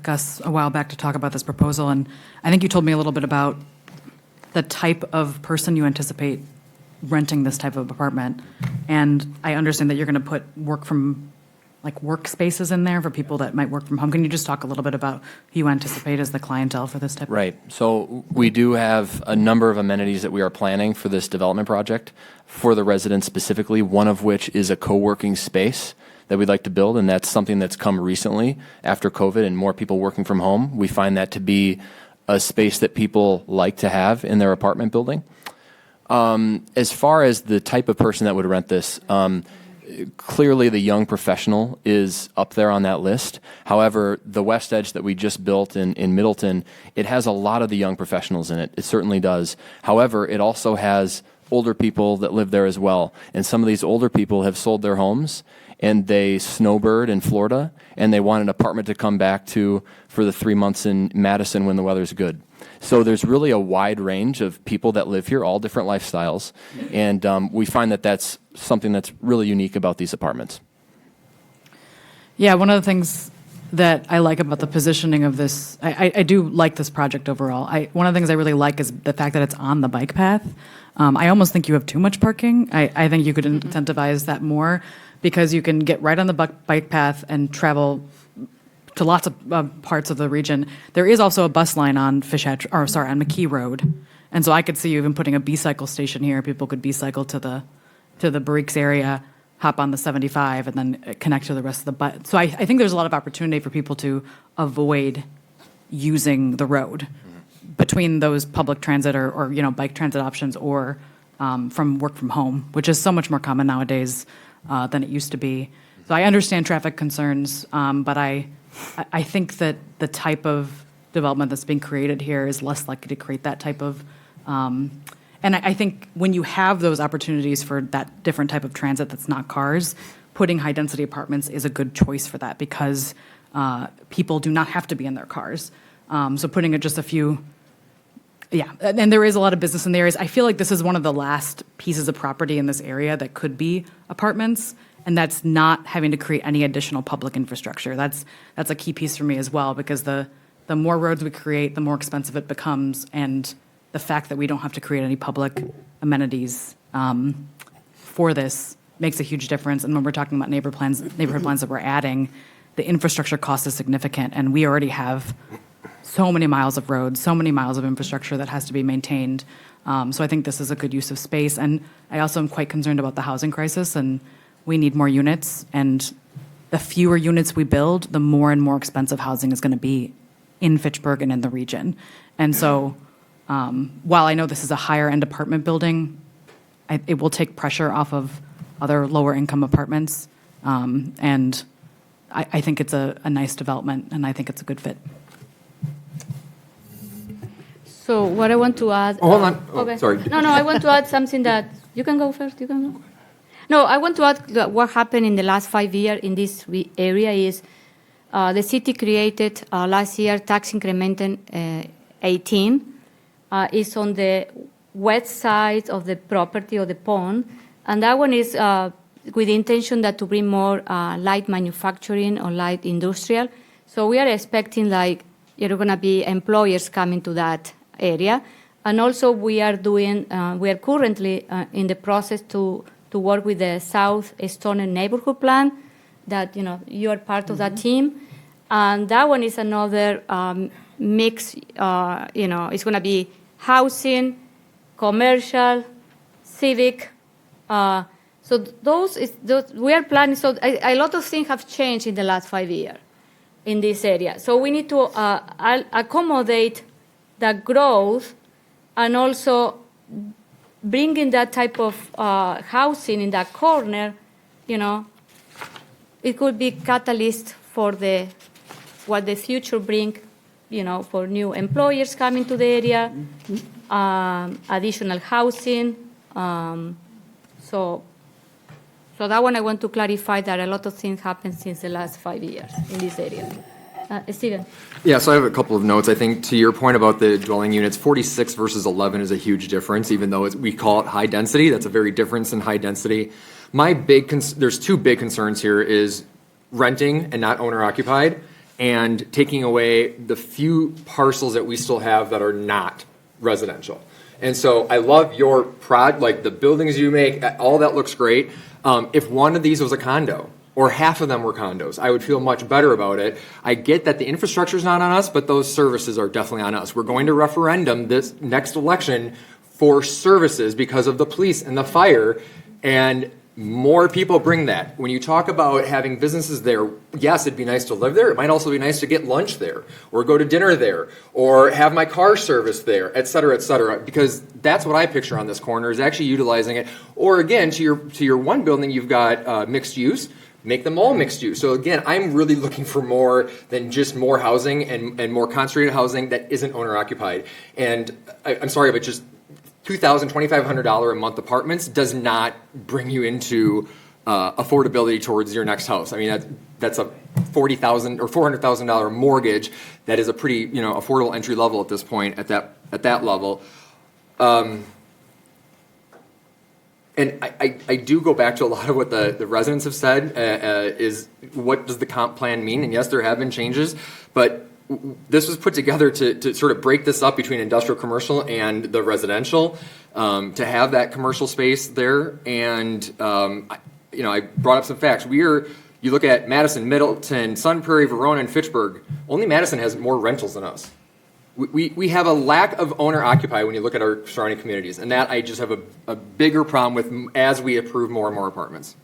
Gus a while back to talk about this proposal, and I think you told me a little bit about the type of person you anticipate renting this type of apartment. And I understand that you're going to put workspaces in there for people that might work from home. Can you just talk a little bit about who you anticipate as the clientele for this type of? Right. So we do have a number of amenities that we are planning for this development project for the residents specifically, one of which is a co-working space that we'd like to build, and that's something that's come recently after COVID and more people working from home. We find that to be a space that people like to have in their apartment building. As far as the type of person that would rent this, clearly the young professional is up there on that list. However, the West Edge that we just built in Middleton, it has a lot of the young professionals in it. It certainly does. However, it also has older people that live there as well. And some of these older people have sold their homes and they snowbird in Florida and they want an apartment to come back to for the 3 months in Madison when the weather's good. So there's really a wide range of people that live here, all different lifestyles. And we find that that's something that's really unique about these apartments. Yeah, one of the things that I like about the positioning of this, I do like this project overall. One of the things I really like is the fact that it's on the bike path. I almost think you have too much parking. I think you could incentivize that more because you can get right on the bike path and travel to lots of parts of the region. There is also a bus line on on McKee Road, and so I could see you even putting a B-cycle station here. People could B-cycle to the Barriques area, hop on the 75, and then connect to the rest of the bus. So I think there's a lot of opportunity for people to avoid using the road between those public transit or bike transit options or from work from home, which is so much more common nowadays than it used to be. So I understand traffic concerns, but I think that the type of development that's being created here is less likely to create that type of, and I think when you have those opportunities for that different type of transit that's not cars, putting high-density apartments is a good choice for that because people do not have to be in their cars. So putting just a few, and there is a lot of business in the areas. I feel like this is one of the last pieces of property in this area that could be apartments, and that's not having to create any additional public infrastructure. That's a key piece for me as well, because the more roads we create, the more expensive it becomes, and the fact that we don't have to create any public amenities for this makes a huge difference. And when we're talking about neighborhood plans that we're adding, the infrastructure cost is significant, and we already have so many miles of roads, so many miles of infrastructure that has to be maintained. So I think this is a good use of space. And I also am quite concerned about the housing crisis, and we need more units. And the fewer units we build, the more and more expensive housing is going to be in Fitchburg and in the region. And so while I know this is a higher end apartment building, it will take pressure off of other lower income apartments. And I think it's a nice development, and I think it's a good fit. So what I want to add. Oh, hold on. Oh, okay. sorry. No, I want to add something that you can go first. You can go. No, I want to add that what happened in the last 5 years in this area is the city created last year tax increment 18. Is on the west side of the property or the pond, and that one is with the intention that to bring more light manufacturing or light industrial. So we are expecting like you're going to be employers coming to that area, and also we are currently in the process to work with the South Stoner Neighborhood Plan. That you are part of that team, and that one is another mix. It's going to be housing, commercial, civic. So those we are planning. So a lot of things have changed in the last 5 years in this area. So we need to accommodate the growth and also bringing that type of housing in that corner. It could be catalyst for what the future bring. For new employers coming to the area, additional housing. So that one I want to clarify that a lot of things happened since the last 5 years in this area. Steven. Yeah, so I have a couple of notes. I think to your point about the dwelling units, 46 versus 11 is a huge difference, even though we call it high density. That's a very difference in high density. There's two big concerns here is renting and not owner occupied, and taking away the few parcels that we still have that are not residential. And so I love your like the buildings you make, all that looks great. If one of these was a condo, or half of them were condos, I would feel much better about it. I get that the infrastructure is not on us, but those services are definitely on us. We're going to referendum this next election for services because of the police and the fire, and more people bring that. When you talk about having businesses there, yes, it'd be nice to live there. It might also be nice to get lunch there, or go to dinner there, or have my car serviced there, et cetera, because that's what I picture on this corner is actually utilizing it. Or again, to your one building, you've got mixed use. Make them all mixed use. So again, I'm really looking for more than just more housing and more concentrated housing that isn't owner occupied. And I'm sorry, but just $2,000, $2,500 a month apartments does not bring you into affordability towards your next house. I mean, that's a $40,000 or $400,000 mortgage. That is a pretty affordable entry level at this point at that level. And I do go back to a lot of what the residents have said is what does the comp plan mean? And yes, there have been changes, but this was put together to sort of break this up between industrial, commercial, and the residential, to have that commercial space there. And, I brought up some facts. You look at Madison, Middleton, Sun Prairie, Verona, and Fitchburg. Only Madison has more rentals than us. We have a lack of owner-occupied when you look at our surrounding communities, and that I just have a bigger problem with as we approve more and more apartments.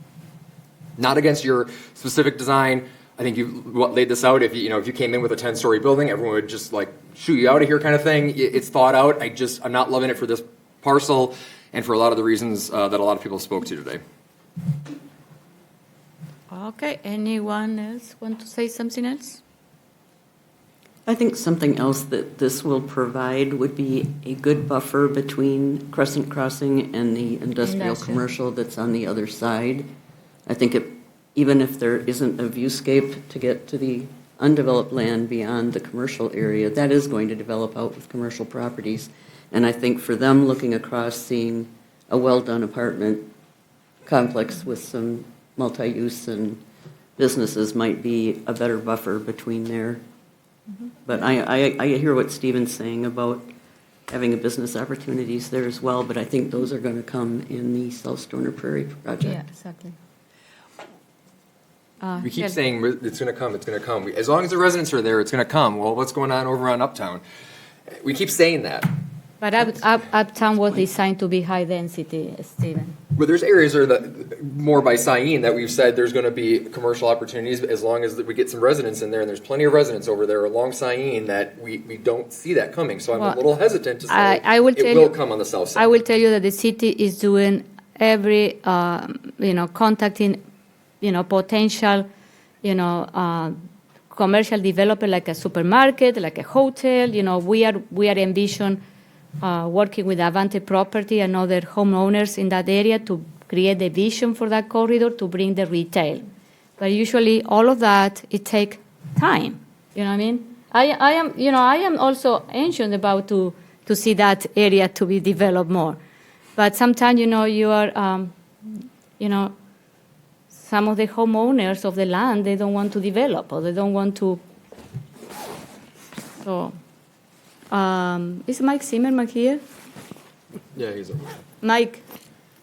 Not against your specific design. I think you laid this out. If you came in with a 10-story building, everyone would just like shoot you out of here, kind of thing. It's thought out. I'm not loving it for this parcel, and for a lot of the reasons that a lot of people spoke to today. Okay. Anyone else want to say something else? I think something else that this will provide would be a good buffer between Crescent Crossing and the industrial commercial that's on the other side. I think even if there isn't a viewscape to get to the undeveloped land beyond the commercial area, that is going to develop out with commercial properties. And I think for them looking across, seeing a well-done apartment complex with some multi-use and businesses might be a better buffer between there. But I hear what Stephen's saying about having a business opportunities there as well, but I think those are going to come in the South Stoner Prairie project. Yeah, exactly. We keep saying it's going to come, it's going to come. As long as the residents are there, it's going to come. Well, what's going on over on Uptown? We keep saying that. But Uptown was designed to be high density, Stephen. But there's areas more by Sayin that we've said there's going to be commercial opportunities as long as we get some residents in there, and there's plenty of residents over there along Sayin that we don't see that coming. So I'm a little hesitant to say it will come on the south side. I will tell you that the city is doing every, contacting, potential, commercial developer like a supermarket, like a hotel. We are envision working with Avante Property and other homeowners in that area to create the vision for that corridor to bring the retail. But usually all of that, it takes time. You know what I mean? I am also anxious about to see that area to be developed more. But sometimes, you are, some of the homeowners of the land, they don't want to develop or they don't want to. So, is Mike Zimmerman here? Yeah, he's over. Mike,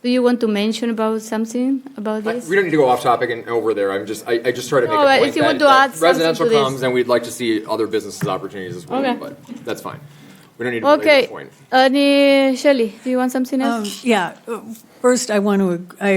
do you want to mention about something about this? We don't need to go off topic and over there. I just try to make No, a point if you want to that add something residential to this. comes and we'd like to see other businesses opportunities as well. Okay. But that's fine. We don't need to belabor the point. Shelley, do you want something else? First, I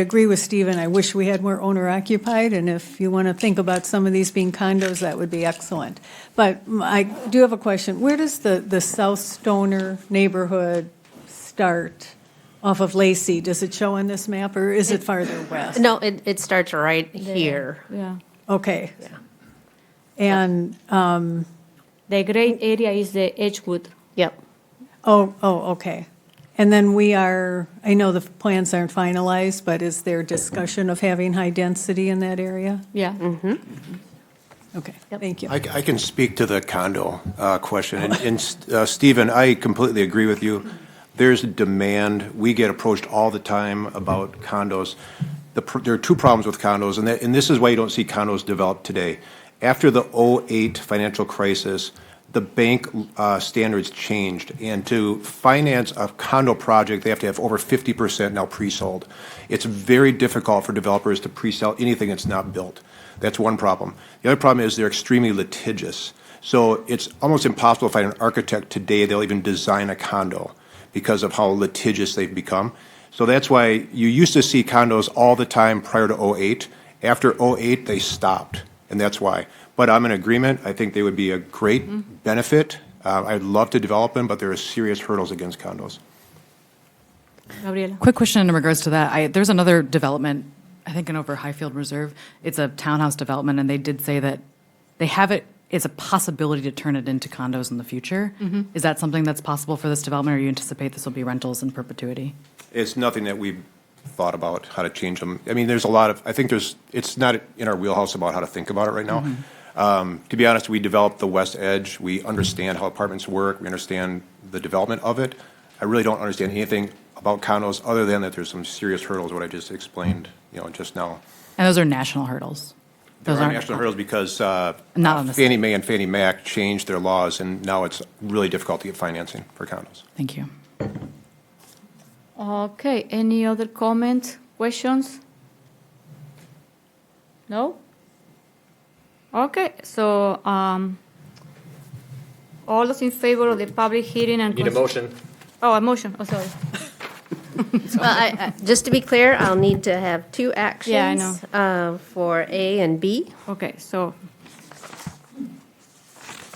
agree with Stephen. I wish we had more owner-occupied, and if you want to think about some of these being condos, that would be excellent. But I do have a question. Where does the South Stoner neighborhood start off of Lacey? Does it show on this map, or is it farther west? No, it starts right here. Yeah. Okay. Yeah. And the gray area is the Edgewood. Yep. Oh, okay. And then I know the plans aren't finalized, but is there discussion of having high density in that area? Yeah. Mm-hmm. Okay, thank you. I can speak to the condo question. And Stephen, I completely agree with you. There's demand. We get approached all the time about condos. There are two problems with condos, and this is why you don't see condos developed today. After the 2008 financial crisis, the bank standards changed, and to finance a condo project, they have to have over 50% now pre-sold. It's very difficult for developers to pre-sell anything that's not built. That's one problem. The other problem is they're extremely litigious. So it's almost impossible to find an architect today that'll even design a condo because of how litigious they've become. So that's why you used to see condos all the time prior to 2008. After 2008, they stopped, and that's why. But I'm in agreement. I think they would be a great benefit. I'd love to develop them, but there are serious hurdles against condos. Gabriela. Quick question in regards to that. There's another development, I think in over Highfield Reserve. It's a townhouse development, and they did say that they have it. It's a possibility to turn it into condos in the future. Mhm. Is that something that's possible for this development, or you anticipate this will be rentals in perpetuity? It's nothing that we've thought about how to change them. I mean, there's a lot of, it's not in our wheelhouse about how to think about it right now. To be honest, we developed the West Edge. We understand how apartments work. We understand the development of it. I really don't understand anything about condos other than that there's some serious hurdles, what I just explained, just now. And those are national hurdles. There Those are aren't national hurdles because Not on the Fannie Mae and Fannie Mac changed their laws, and now it's really difficult to get financing for condos. Thank you. Okay, any other comments, questions? No? Okay, so all those in favor of the public hearing and... Need a motion. Oh, a motion, sorry. Well, just to be clear, I'll need to have two actions. Yeah, I know. For A and B. Okay, so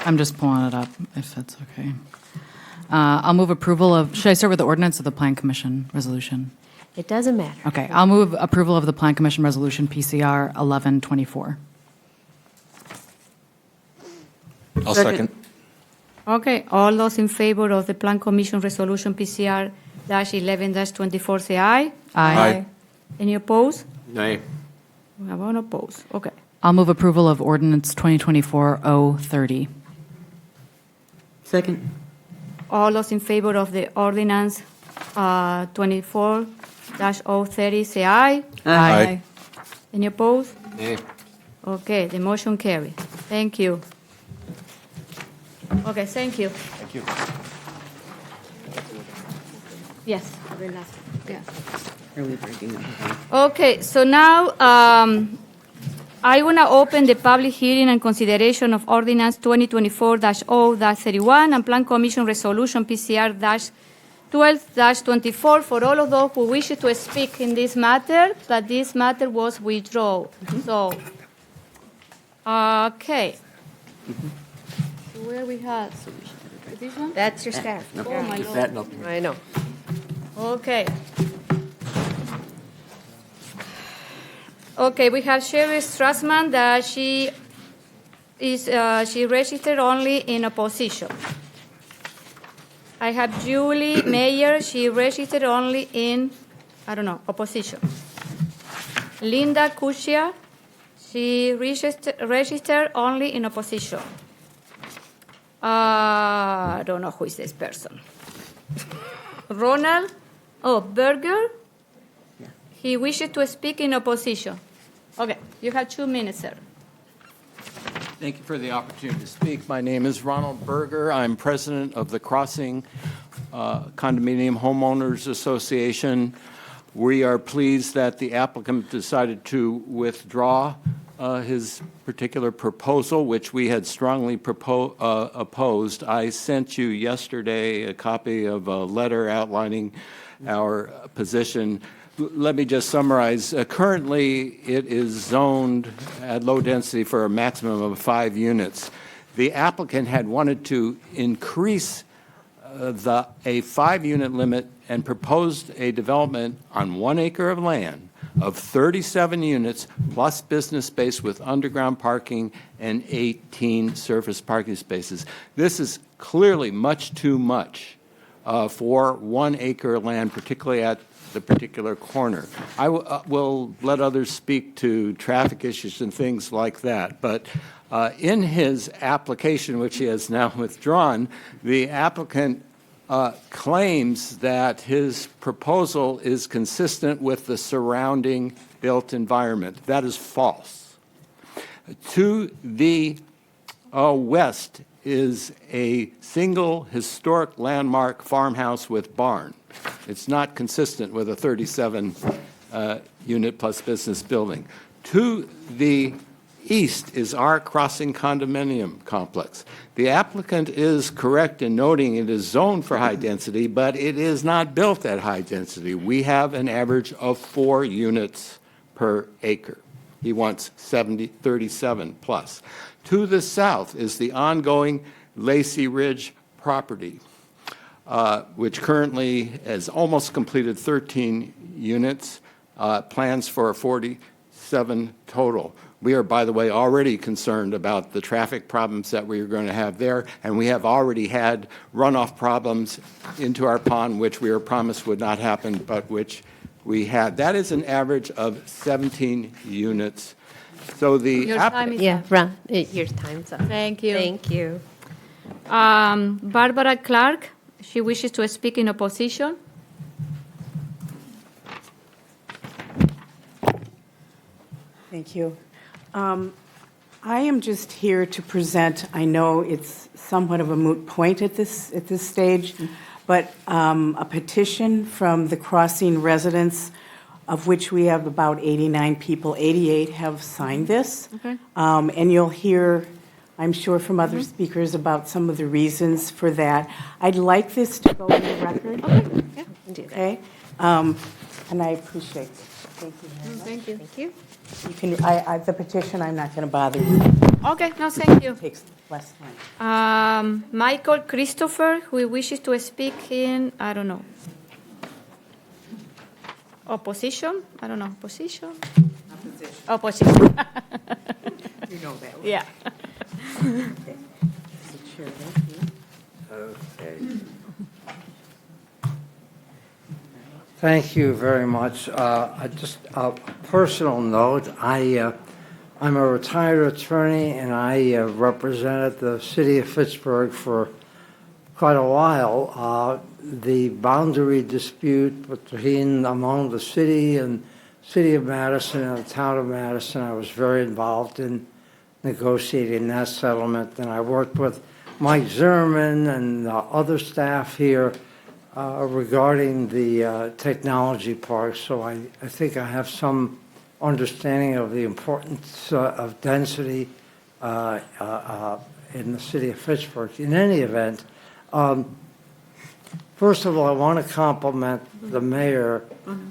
I'm just pulling it up, if that's okay. I'll move approval of, should I start with the ordinance or the Plan Commission resolution? It doesn't matter. Okay, I'll move approval of the Plan Commission resolution PCR 1124. I'll second. Okay, all those in favor of the Plan Commission Resolution PCR-11-24, say aye. Aye. Any opposed? Nay. We have one opposed. Okay. I'll move approval of ordinance 2024-030. Second. All those in favor of the ordinance 24-030, say aye. Aye. Any opposed? Nay. Okay, the motion carried. Thank you. Okay, thank you. Thank you. Yes, very last. Yeah. Are we breaking up? Okay, so now I want to open the public hearing and consideration of Ordinance 2024-0-31 and Plan Commission Resolution PCR-12-24 for all of those who wish to speak in this matter, but this matter was withdrawn. So, okay. Where we have this one? That's your staff. Oh, my Lord. That, nothing. I know. Okay. Okay, we have Sherry Strassman that she is she registered only in opposition. I have Julie Mayer. She registered only in, I don't know, opposition. Linda Cushia. She registered only in opposition. I don't know who is this person. Ronald Berger. He wishes to speak in opposition. Okay, you have 2 minutes, sir. Thank you for the opportunity to speak. My name is Ronald Berger. I'm president of the Crossing Condominium Homeowners Association. We are pleased that the applicant decided to withdraw his particular proposal, which we had strongly opposed. I sent you yesterday a copy of a letter outlining our position. Let me just summarize. Currently, it is zoned at low density for a maximum of 5 units. The applicant had wanted to increase a 5-unit limit and proposed a development on 1 acre of land of 37 units plus business space with underground parking and 18 surface parking spaces. This is clearly much too much for 1 acre land, particularly at the particular corner. I will let others speak to traffic issues and things like that, but in his application, which he has now withdrawn, the applicant claims that his proposal is consistent with the surrounding built environment. That is false. To the west is a single historic landmark farmhouse with barn. It's not consistent with a 37 unit plus business building. To the east is our Crossing condominium complex. The applicant is correct in noting it is zoned for high density, but it is not built at high density. We have an average of 4 units per acre. He wants 37 plus. To the south is the ongoing Lacey Ridge property, which currently has almost completed 13 units, plans for 47 total. We are, by the way, already concerned about the traffic problems that we are going to have there, and we have already had runoff problems into our pond, which we were promised would not happen, but which we had. That is an average of 17 units. So the Your time is up. Ron, your time's up. Thank you. Thank you. Barbara Clark, she wishes to speak in opposition. Thank you. I am just here to present, I know it's somewhat of a moot point at this stage, but a petition from the Crossing residents, of which we have about 89 people. 88 have signed this. Okay. And you'll hear, I'm sure, from other speakers about some of the reasons for that. I'd like this to go in the record. Okay, yeah, we can do that. Okay? And I appreciate it. Thank you very much. Thank you. Thank you. You can, the petition, I'm not going to bother you. Okay, no, thank you. It takes less time. Michael Christopher, who wishes to speak in, I don't know, opposition? I don't know, position? Opposition. You know that. Yeah. Okay. Thank you very much. Just a personal note, I'm a retired attorney, and I represented the city of Fitchburg for quite a while. The boundary dispute among the city and city of Madison and the town of Madison, I was very involved in negotiating that settlement, and I worked with Mike Zimmerman and other staff here regarding the technology park, so I think I have some understanding of the importance of density in the city of Fitchburg. In any event, first of all, I want to compliment the mayor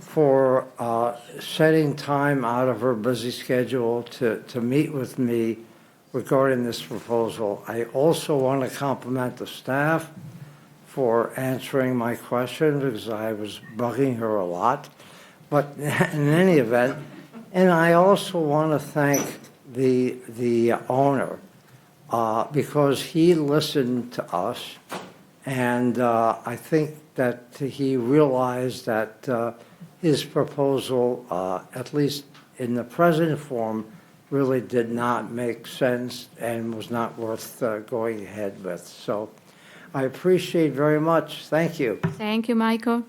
for setting time out of her busy schedule to meet with me regarding this proposal. I also want to compliment the staff for answering my questions, because I was bugging her a lot. But in any event, and I also want to thank the owner because he listened to us, and I think that he realized that his proposal, at least in the present form, really did not make sense and was not worth going ahead with. So I appreciate very much. Thank you. Thank you, Michael.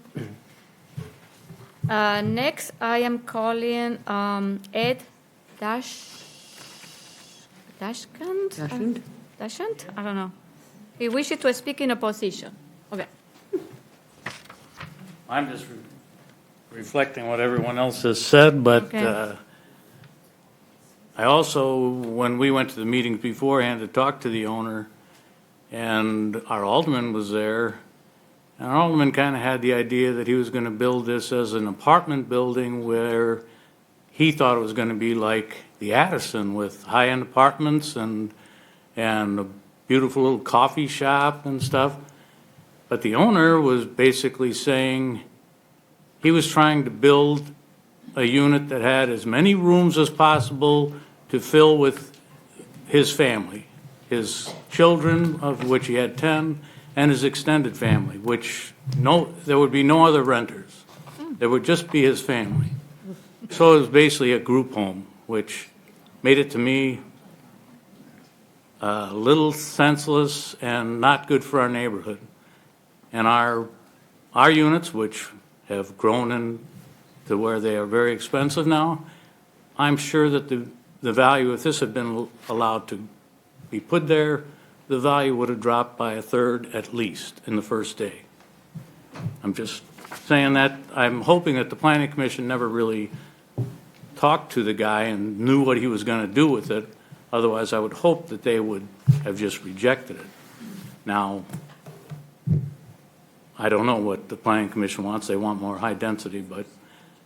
Next, I am calling Ed Dashkant? Dashant? I don't know. He wishes to speak in opposition. Okay. I'm just reflecting what everyone else has said, but Okay. I also, when we went to the meetings beforehand to talk to the owner, and our alderman was there, and our alderman kind of had the idea that he was going to build this as an apartment building where he thought it was going to be like the Addison with high-end apartments and a beautiful little coffee shop and stuff. But the owner was basically saying he was trying to build a unit that had as many rooms as possible to fill with his family, his children, of which he had 10, and his extended family, which there would be no other renters. There would just be his family. So it was basically a group home, which made it to me a little senseless and not good for our neighborhood. And our units, which have grown to where they are very expensive now, I'm sure that the value, if this had been allowed to be put there, the value would have dropped by a third at least in the first day. I'm just saying that. I'm hoping that the Planning Commission never really talked to the guy and knew what he was going to do with it. Otherwise, I would hope that they would have just rejected it. Now, I don't know what the Planning Commission wants. They want more high density, but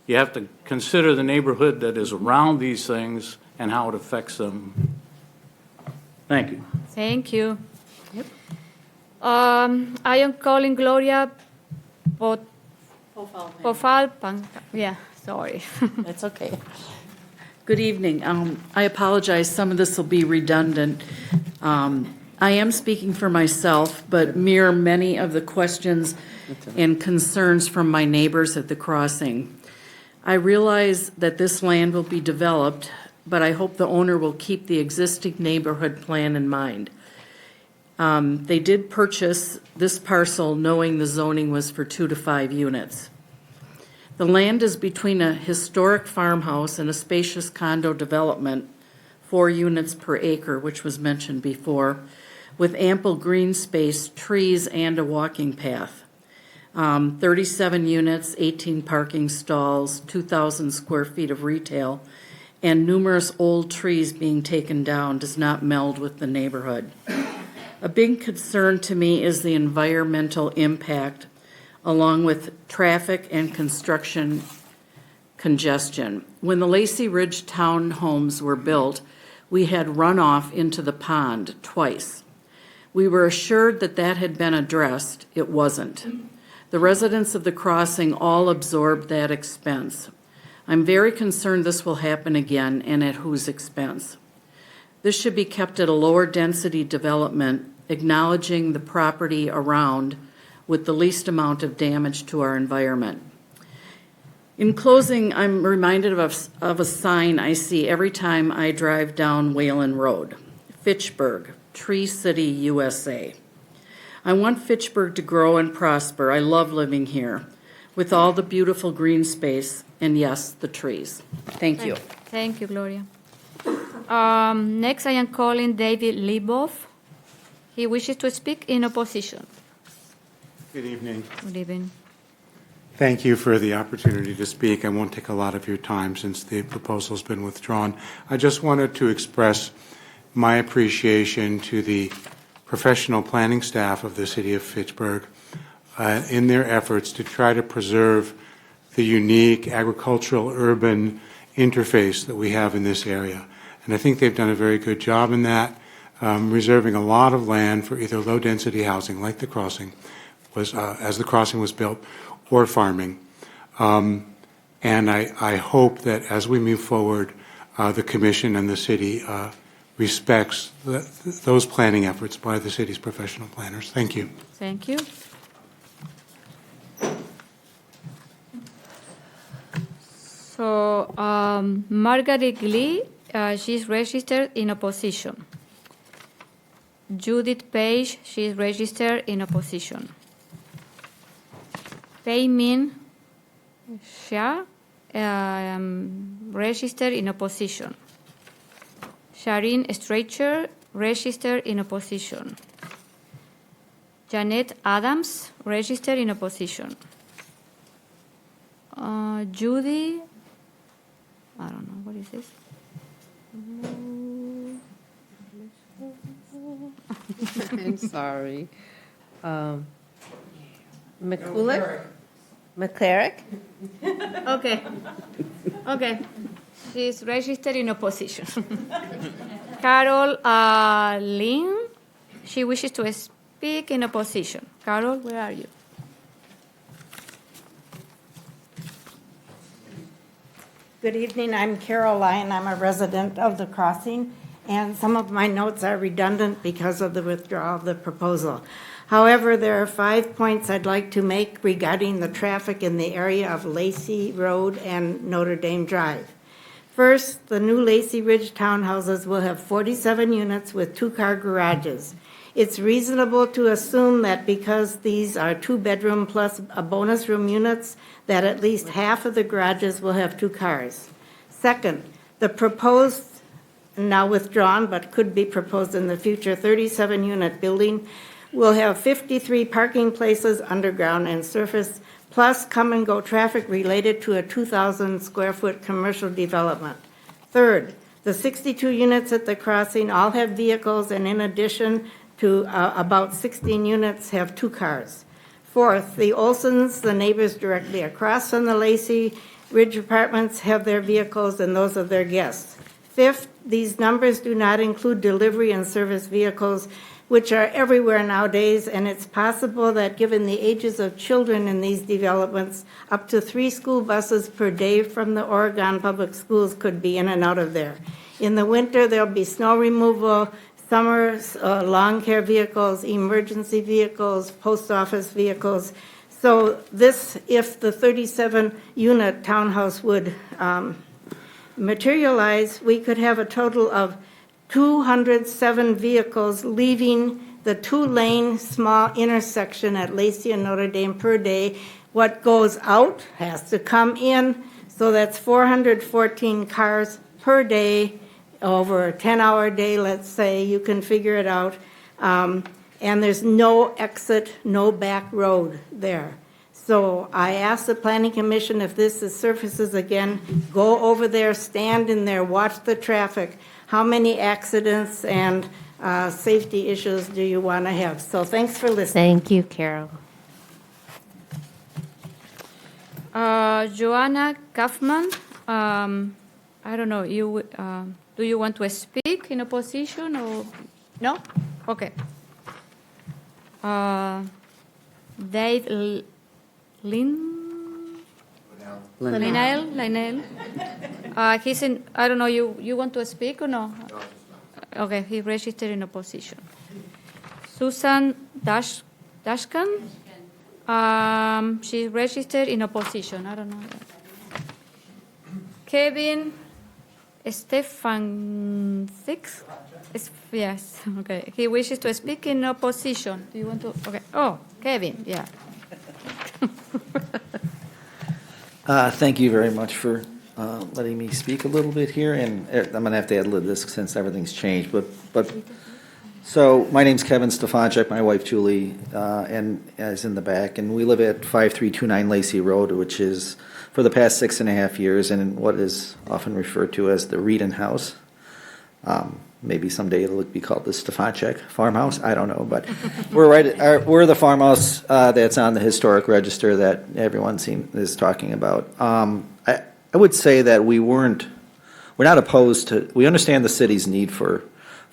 you have to consider the neighborhood that is around these things and how it affects them. Thank you. Thank you. Yep. I am calling Gloria Pofal. Yeah, sorry. That's okay. Good evening. I apologize, some of this will be redundant. I am speaking for myself, but mirror many of the questions and concerns from my neighbors at the crossing. I realize that this land will be developed, but I hope the owner will keep the existing neighborhood plan in mind. They did purchase this parcel knowing the zoning was for 2 to 5 units. The land is between a historic farmhouse and a spacious condo development, 4 units per acre, which was mentioned before, with ample green space, trees, and a walking path. 37 units, 18 parking stalls, 2,000 square feet of retail, and numerous old trees being taken down does not meld with the neighborhood. A big concern to me is the environmental impact, along with traffic and construction congestion. When the Lacey Ridge townhomes were built, we had runoff into the pond twice. We were assured that that had been addressed. It wasn't. The residents of the crossing all absorbed that expense. I'm very concerned this will happen again, and at whose expense. This should be kept at a lower density development, acknowledging the property around with the least amount of damage to our environment. In closing, I'm reminded of a sign I see every time I drive down Whalen Road. Fitchburg, Tree City, USA. I want Fitchburg to grow and prosper. I love living here with all the beautiful green space and, yes, the trees. Thank you. Thank you, Gloria. Next, I am calling David Leboff. He wishes to speak in opposition. Good evening. Good evening. Thank you for the opportunity to speak. I won't take a lot of your time since the proposal's been withdrawn. I just wanted to express my appreciation to the professional planning staff of the city of Fitchburg in their efforts to try to preserve the unique agricultural urban interface that we have in this area. And I think they've done a very good job in that, reserving a lot of land for either low density housing like the crossing was, as the crossing was built, or farming. And I hope that as we move forward, the commission and the city respects those planning efforts by the city's professional planners. Thank you. Thank you. So, Margaret Lee, she's registered in opposition. Judith Page, she's registered in opposition. Pei Min Xia, registered in opposition. Shireen Streicher, registered in opposition. Janet Adams, registered in opposition. Judy, I don't know, what is this? I'm sorry. McCulloch? McClarick? Okay. Okay. She's registered in opposition. Carol Lynn, she wishes to speak in opposition. Carol, where are you? Good evening. I'm Carol Lyon. I'm a resident of the crossing, and some of my notes are redundant because of the withdrawal of the proposal. However, there are 5 points I'd like to make regarding the traffic in the area of Lacey Road and Notre Dame Drive. First, the new Lacey Ridge townhouses will have 47 units with 2-car garages. It's reasonable to assume that because these are 2-bedroom plus a bonus room units, that at least half of the garages will have 2 cars. Second, the proposed, now withdrawn but could be proposed in the future, 37-unit building will have 53 parking places underground and surface, plus come-and-go traffic related to a 2,000-square-foot commercial development. Third, the 62 units at the crossing all have vehicles, and in addition to about 16 units have 2 cars. Fourth, the Olsons, the neighbors directly across from the Lacey Ridge apartments, have their vehicles and those of their guests. Fifth, these numbers do not include delivery and service vehicles, which are everywhere nowadays, and it's possible that given the ages of children in these developments, up to 3 school buses per day from the Oregon Public Schools could be in and out of there. In the winter, there'll be snow removal, summer lawn care vehicles, emergency vehicles, post office vehicles. So this, if the 37-unit townhouse would materialize, we could have a total of 207 vehicles leaving the 2-lane small intersection at Lacey and Notre Dame per day. What goes out has to come in, so that's 414 cars per day over a 10-hour day, let's say. You can figure it out. And there's no exit, no back road there. So I asked the Planning Commission, if this surfaces again, go over there, stand in there, watch the traffic. How many accidents and safety issues do you want to have? So thanks for listening. Thank you, Carol. Joanna Kaufman, I don't know, do you want to speak in opposition or no? Okay. Dave Linnell. He's in, I don't know, you want to speak or no? Okay, he registered in opposition. Susan Dashkan, she registered in opposition. I don't know. Kevin Stefan Six? Yes, okay. He wishes to speak in opposition. Do you want to? Okay. Oh, Kevin, yeah. Thank you very much for letting me speak a little bit here, and I'm going to have to ad-lib this since everything's changed. But so my name's Kevin Stefanchuk, my wife Julie, and is in the back, and we live at 5329 Lacey Road, which is for the past 6.5 years in what is often referred to as the Reedon House. Maybe someday it'll be called the Stefanchuk Farmhouse. I don't know, but we're the farmhouse that's on the historic register that everyone is talking about. I would say that we're not opposed to. We understand the city's need for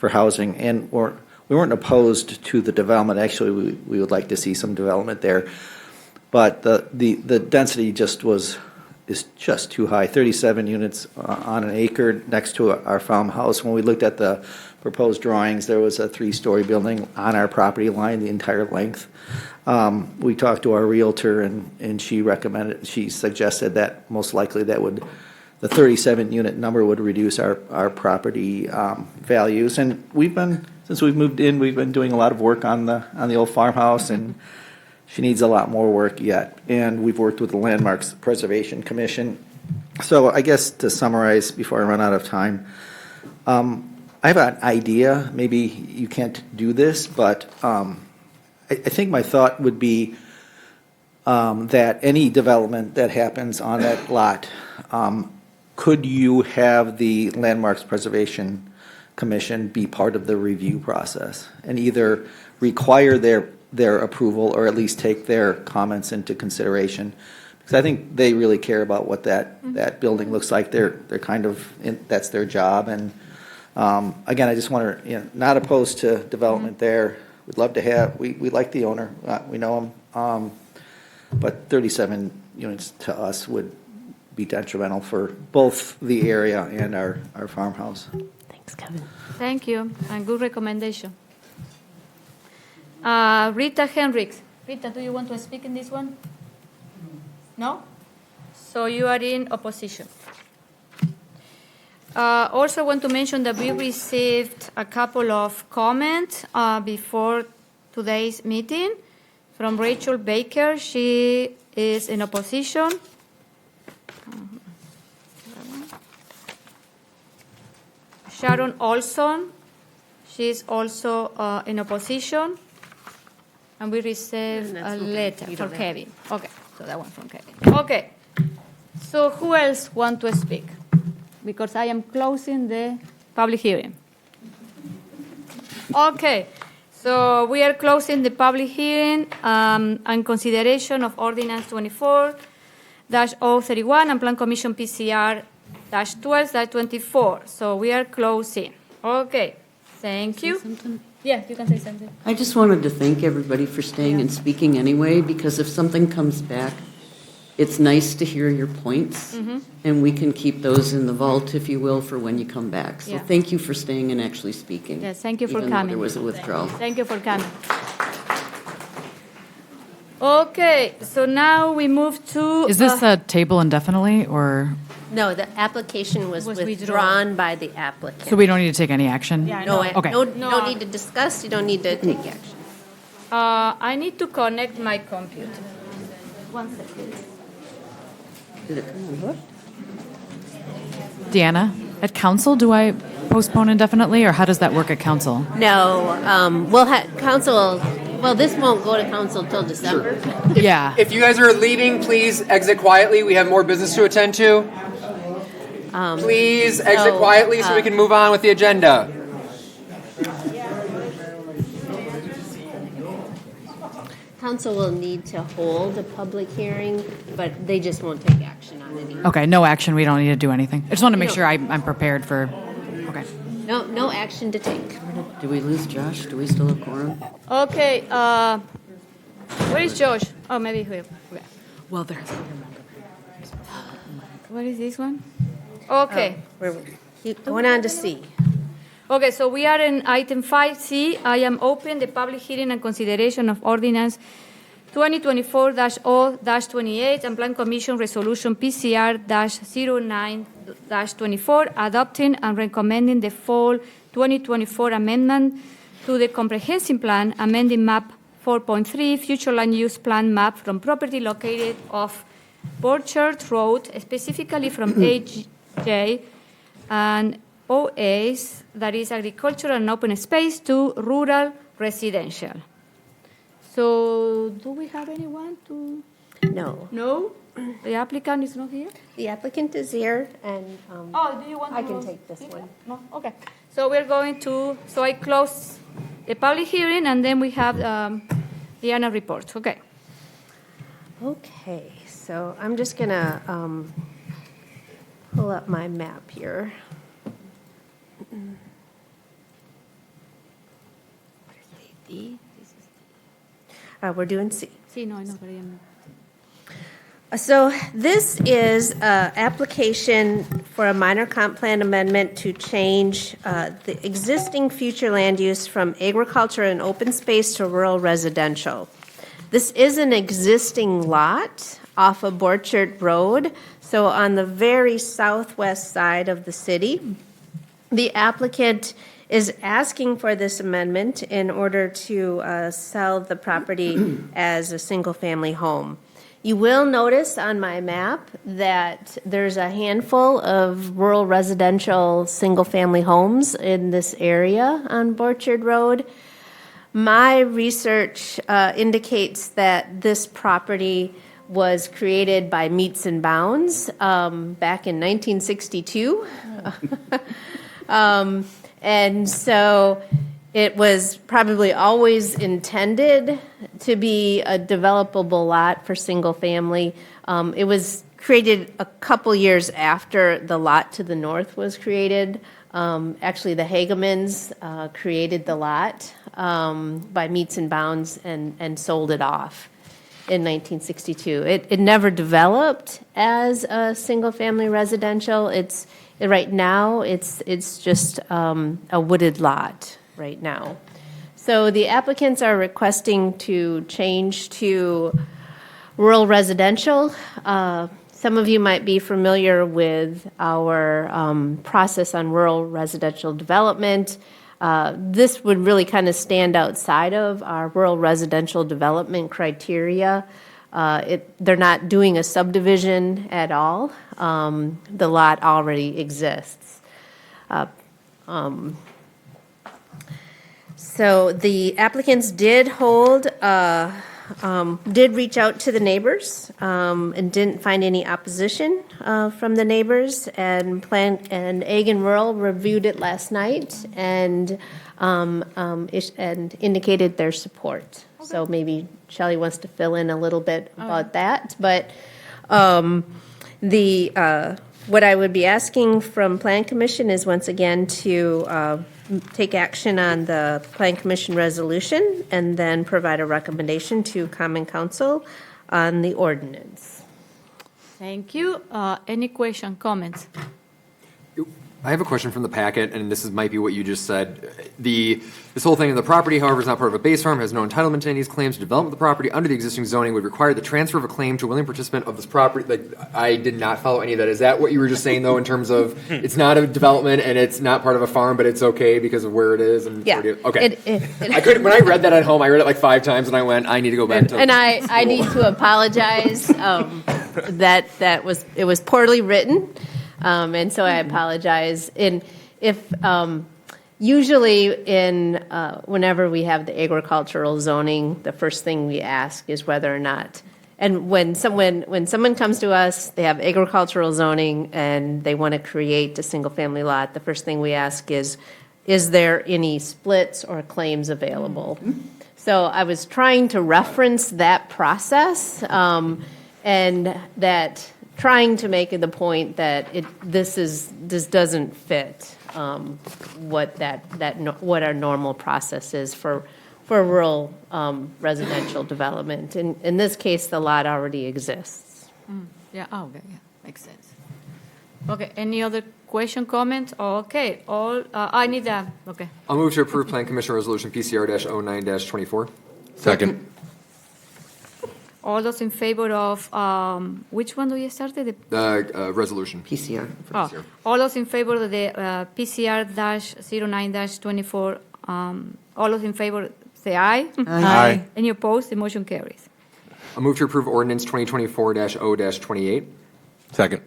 housing, and we weren't opposed to the development. Actually, we would like to see some development there, but the density is just too high. 37 units on an acre next to our farmhouse. When we looked at the proposed drawings, there was a 3-story building on our property line, the entire length. We talked to our realtor, and she suggested that most likely the 37-unit number would reduce our property values. And since we've moved in, we've been doing a lot of work on the old farmhouse, and she needs a lot more work yet. And we've worked with the Landmarks Preservation Commission. So I guess to summarize before I run out of time, I have an idea. Maybe you can't do this, but I think my thought would be that any development that happens on that lot, could you have the Landmarks Preservation Commission be part of the review process and either require their approval or at least take their comments into consideration? Because I think they really care about what that building looks like. They're kind of that's their job. And again, I just want to, not opposed to development there. We'd love to have. We like the owner. We know him. But 37 units to us would be detrimental for both the area and our farmhouse. Thanks, Kevin. Thank you, and good recommendation. Rita Henricks. Rita, do you want to speak in this one? No? So you are in opposition. Also want to mention that we received a couple of comments before today's meeting from Rachel Baker. She is in opposition. Sharon Olson, she is also in opposition. And we received a letter from Kevin. Okay, so that one from Kevin. Okay, so who else want to speak? Because I am closing the public hearing. Okay, so we are closing the public hearing on consideration of Ordinance 24-031 and Plan Commission PCR-12-24. So we are closing. Okay, thank you. Yeah, you can say something. I just wanted to thank everybody for staying and speaking anyway, because if something comes back, it's nice to hear your points, and we can keep those in the vault, if you will, for when you come back. So thank you for staying and actually speaking. Yes, thank you for even though coming. there was a withdrawal. Thank you for coming. Okay, so now we move to... Is this a table indefinitely, or? No, the application was Was withdrawn by the applicant. So we don't need to take any action? Okay. You don't need to discuss, you don't need to take action. I need to connect my computer. One second. Did it come on hook? Deanna, at council, do I postpone indefinitely, or how does that work at council? No, we'll have council, well, this won't go to council till December. Yeah. If you guys are leaving, please exit quietly. We have more business to attend to. Please exit quietly so we can move on with the agenda. Council will need to hold a public hearing, but they just won't take action on it. Okay, no action, we don't need to do anything. I just want to make sure I'm prepared for, okay. No action to take. Did we lose Josh? Do we still have quorum? Okay, where is Josh? Oh, maybe here. Okay. Well, there's. What is this one? Okay. Keep going on to C. Okay, so we are in item 5C. I am open the public hearing and consideration of Ordinance 2024-0-28 and Plan Commission Resolution PCR-09-24, adopting and recommending the fall 2024 amendment to the Comprehensive Plan, amending Map 4.3, Future Land Use Plan map from property located off Borchard Road, specifically from AJ and OAs, that is agricultural and open space, to rural residential. So, do we have anyone to? No. No? The applicant is not here? The applicant is here, and do you want I to? can take this one. No? Okay. So we're going to, so I close the public hearing, and then we have the annual report. Okay. Okay, so I'm just going to pull up my map here. D. We're doing C. C, no, I know, but I am. So this is an application for a minor comp plan amendment to change the existing future land use from agriculture and open space to rural residential. This is an existing lot off of Borchert Road, so on the very southwest side of the city. The applicant is asking for this amendment in order to sell the property as a single-family home. You will notice on my map that there's a handful of rural residential single-family homes in this area on Borchard Road. My research indicates that this property was created by Meets and Bounds back in 1962. And so it was probably always intended to be a developable lot for single family. It was created a couple years after the lot to the north was created. Actually, the Hagemans created the lot by Meets and Bounds and sold it off in 1962. It never developed as a single-family residential. Right now, it's just a wooded lot right now. So the applicants are requesting to change to rural residential. Some of you might be familiar with our process on rural residential development. This would really kind of stand outside of our rural residential development criteria. They're not doing a subdivision at all. The lot already exists. So the applicants did reach out to the neighbors and didn't find any opposition from the neighbors. And Ag and Rural reviewed it last night and indicated their support. Okay. So maybe Shelley wants to fill in a little bit about that. But what I would be asking from Plan Commission is once again to take action on the Plan Commission resolution and then provide a recommendation to Common Council on the ordinance. Thank you. Any question, comments? I have a question from the packet, and this might be what you just said. This whole thing, the property, however, is not part of a base farm, has no entitlement to any of these claims. To develop the property under the existing zoning would require the transfer of a claim to a willing participant of this property. Like, I did not follow any of that. Is that what you were just saying, though, in terms of it's not a development and it's not part of a farm, but it's okay because of where it is? And yeah. Okay. I couldn't. When I read that at home, I read it like 5 times, and I went, I need to go back to. And I need to apologize. It was poorly written, and so I apologize. Usually whenever we have the agricultural zoning, the first thing we ask is whether or not, and when someone comes to us, they have agricultural zoning and they want to create a single-family lot, the first thing we ask is there any splits or claims available? Mm-hmm. So I was trying to reference that process, and that trying to make the point that this doesn't fit what our normal process is for rural residential development. In this case, the lot already exists. Yeah. Oh, okay. Yeah, makes sense. Okay. Any other question, comment? Okay. I need that. Okay. I'll move to approve Plan Commission Resolution PCR-09-24. Second. All those in favor of, which one do you start? The resolution. PCR. All those in favor of the PCR-09-24, all those in favor say aye. Aye. Any opposed? The motion carries. I'll move to approve Ordinance 2024-0-28. Second.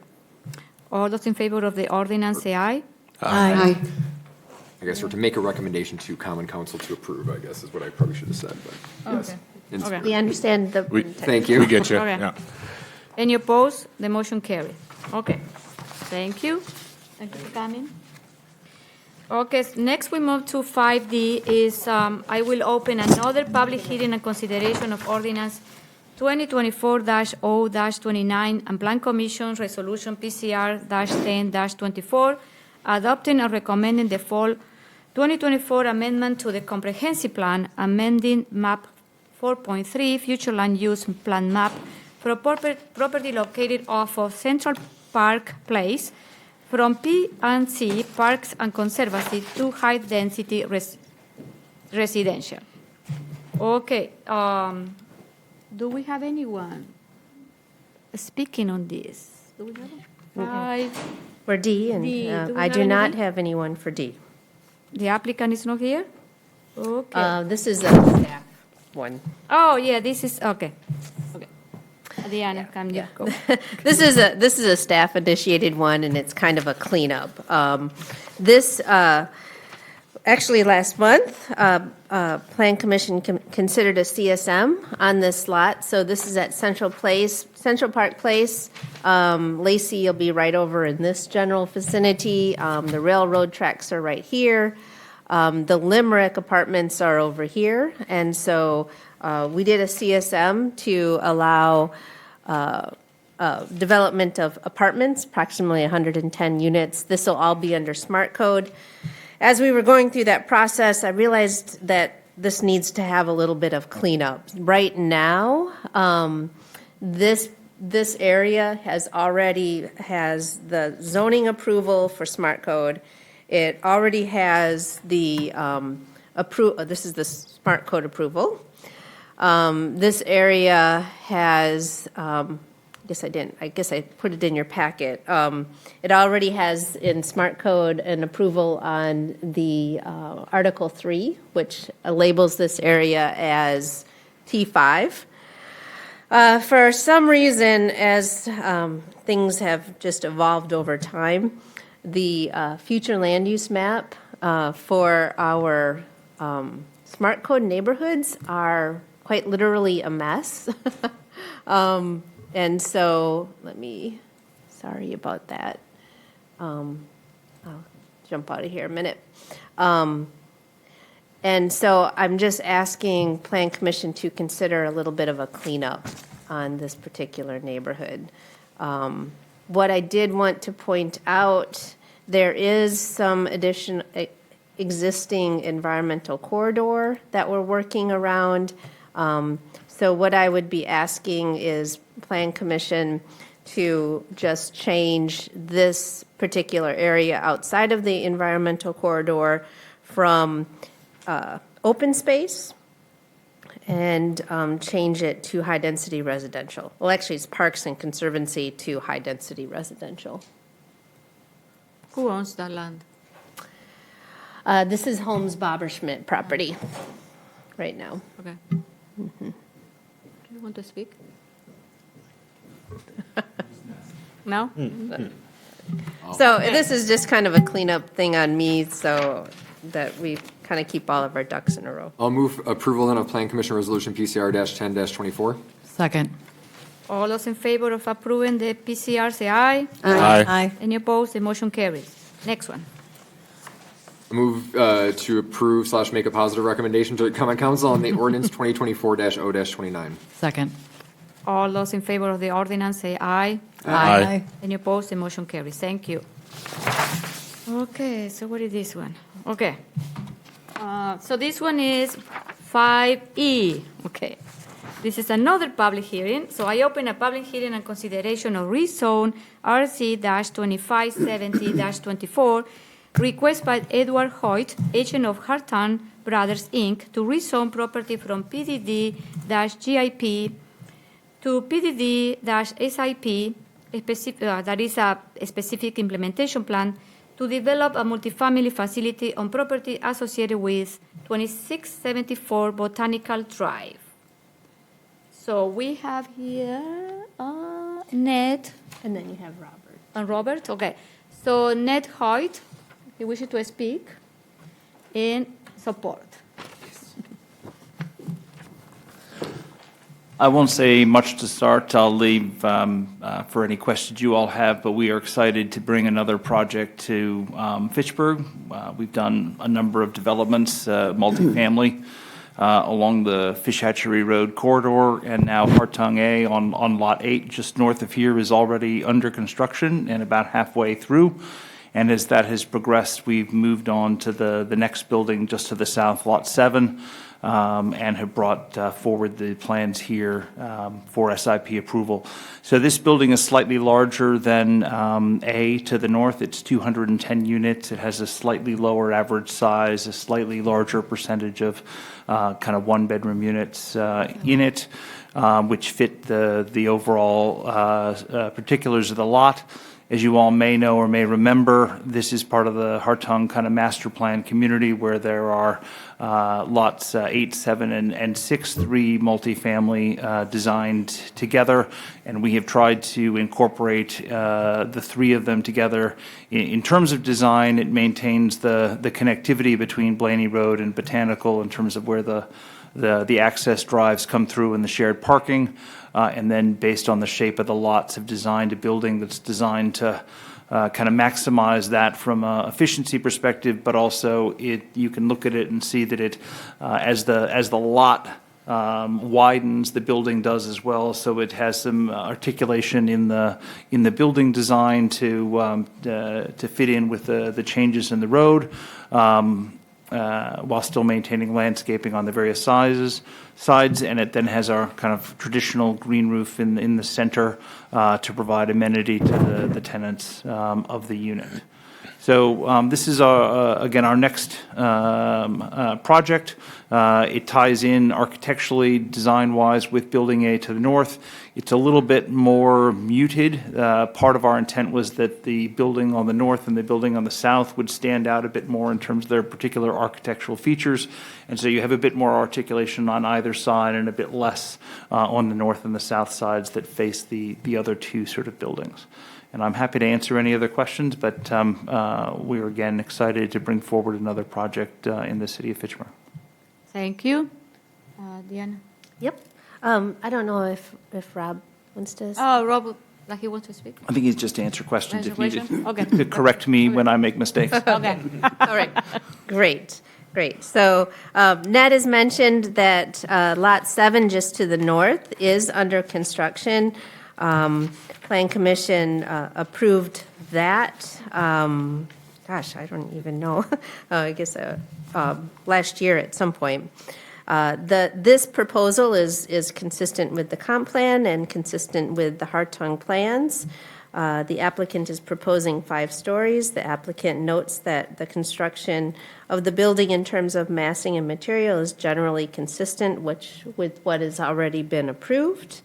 All those in favor of the ordinance say aye. Aye. I guess, or to make a recommendation to Common Council to approve, I guess, is what I probably should have said. But yes. Okay. We understand the thank you. We get you. Okay. Yeah. Any opposed? The motion carries. Okay. Thank you. Thank you for coming. Okay, next we move to 5D is I will open another public hearing and consideration of ordinance 2024-0-29 and Plan Commission Resolution PCR-10-24 adopting and recommending the fall 2024 amendment to the Comprehensive Plan, amending Map 4.3 Future Land Use Plan Map for property located off of Central Park Place from P&C Parks and Conservancy to high-density residential. Okay, do we have anyone speaking on this? Do we have five? For D, and D. Do we I have do not anything? have anyone for D. The applicant is not here? Okay. This is a staff one. Oh, yeah, this is, okay. Okay. Diana, can you go? This is a staff-initiated one, and it's kind of a cleanup. Actually, last month, Plan Commission considered a CSM on this lot. So this is at Central Park Place. Lacey, you'll be right over in this general vicinity. The railroad tracks are right here. The Limerick apartments are over here. And so we did a CSM to allow development of apartments, approximately 110 units. This will all be under smart code. As we were going through that process, I realized that this needs to have a little bit of cleanup. Right now, this area has the zoning approval for smart code. It already has the this is the smart code approval. This area has, I guess I put it in your packet. It already has in smart code an approval on the Article 3, which labels this area as T5. For some reason, as things have just evolved over time, the future land use map for our smart code neighborhoods are quite literally a mess. And so, sorry about that. I'll jump out of here a minute. And so I'm just asking Plan Commission to consider a little bit of a cleanup on this particular neighborhood. What I did want to point out, there is some additional existing environmental corridor that we're working around. So what I would be asking is Plan Commission to just change this particular area outside of the environmental corridor from open space and change it to high-density residential. Well, actually, it's Parks and Conservancy to high-density residential. Who owns that land? This is Holmes Bobberschmidt property right now. Okay. Mm-hmm. Do you want to speak? No? So this is just kind of a cleanup thing on me so that we kind of keep all of our ducks in a row. I'll move approval then of Plan Commission Resolution PCR-10-24. Second. All those in favor of approving the PCR, say aye. Aye. Aye. Any opposed? The motion carries. Next one. Move to approve / make a positive recommendation to the Common Council on the ordinance 2024-0-29. Second. All those in favor of the ordinance, say aye. Aye. Aye. Any opposed? The motion carries. Thank you. Okay, so what is this one? Okay. So this one is 5E. Okay. This is another public hearing. So I open a public hearing and consideration of rezone RC-2570-24, request by Edward Hoyt, agent of Hartan Brothers, Inc., to rezone property from PDD-GIP to PDD-SIP, that is a specific implementation plan, to develop a multifamily facility on property associated with 2674 Botanical Drive. So we have here Ned. And then you have Robert. And Robert, okay. So Ned Hoyt, he wishes to speak in support. I won't say much to start. I'll leave for any questions you all have, but we are excited to bring another project to Fitchburg. We've done a number of developments, multifamily, along the Fish Hatchery Road corridor, and now Hartung A on Lot 8, just north of here, is already under construction and about halfway through. And as that has progressed, we've moved on to the next building just to the south, Lot 7. and have brought forward the plans here for SIP approval. So this building is slightly larger than A to the north. It's 210 units. It has a slightly lower average size, a slightly larger percentage of kind of one-bedroom units in it, which fit the overall particulars of the lot. As you all may know or may remember, this is part of the Hartung kind of master plan community where there are lots 8, 7, and 6, 3 multifamily designed together, and we have tried to incorporate the 3 of them together. In terms of design, it maintains the connectivity between Blaney Road and Botanical in terms of where the access drives come through and the shared parking. And then based on the shape of the lots, have designed a building that's designed to kind of maximize that from an efficiency perspective, but also you can look at it and see that it, as the lot widens, the building does as well. So it has some articulation in the building design to fit in with the changes in the road, while still maintaining landscaping on the various sides, and it then has our kind of traditional green roof in the center to provide amenity to the tenants of the unit. So this is, again, our next project. It ties in architecturally, design-wise, with Building A to the north. It's a little bit more muted. Part of our intent was that the building on the north and the building on the south would stand out a bit more in terms of their particular architectural features. And so you have a bit more articulation on either side and a bit less on the north and the south sides that face the other 2 sort of buildings. And I'm happy to answer any other questions, but we're again excited to bring forward another project in the city of Fitchburg. Thank you. Diana? Yep. I don't know if Rob wants to. Oh, Rob, like he wants to speak? I think he's just to answer questions if needed. Okay. To correct me when I make mistakes. Okay. All right. Great. So Ned has mentioned that Lot 7, just to the north, is under construction. Plan Commission approved that. Gosh, I don't even know. I guess last year at some point. This proposal is consistent with the comp plan and consistent with the Hartung plans. The applicant is proposing 5 stories. The applicant notes that the construction of the building in terms of massing and material is generally consistent with what has already been approved.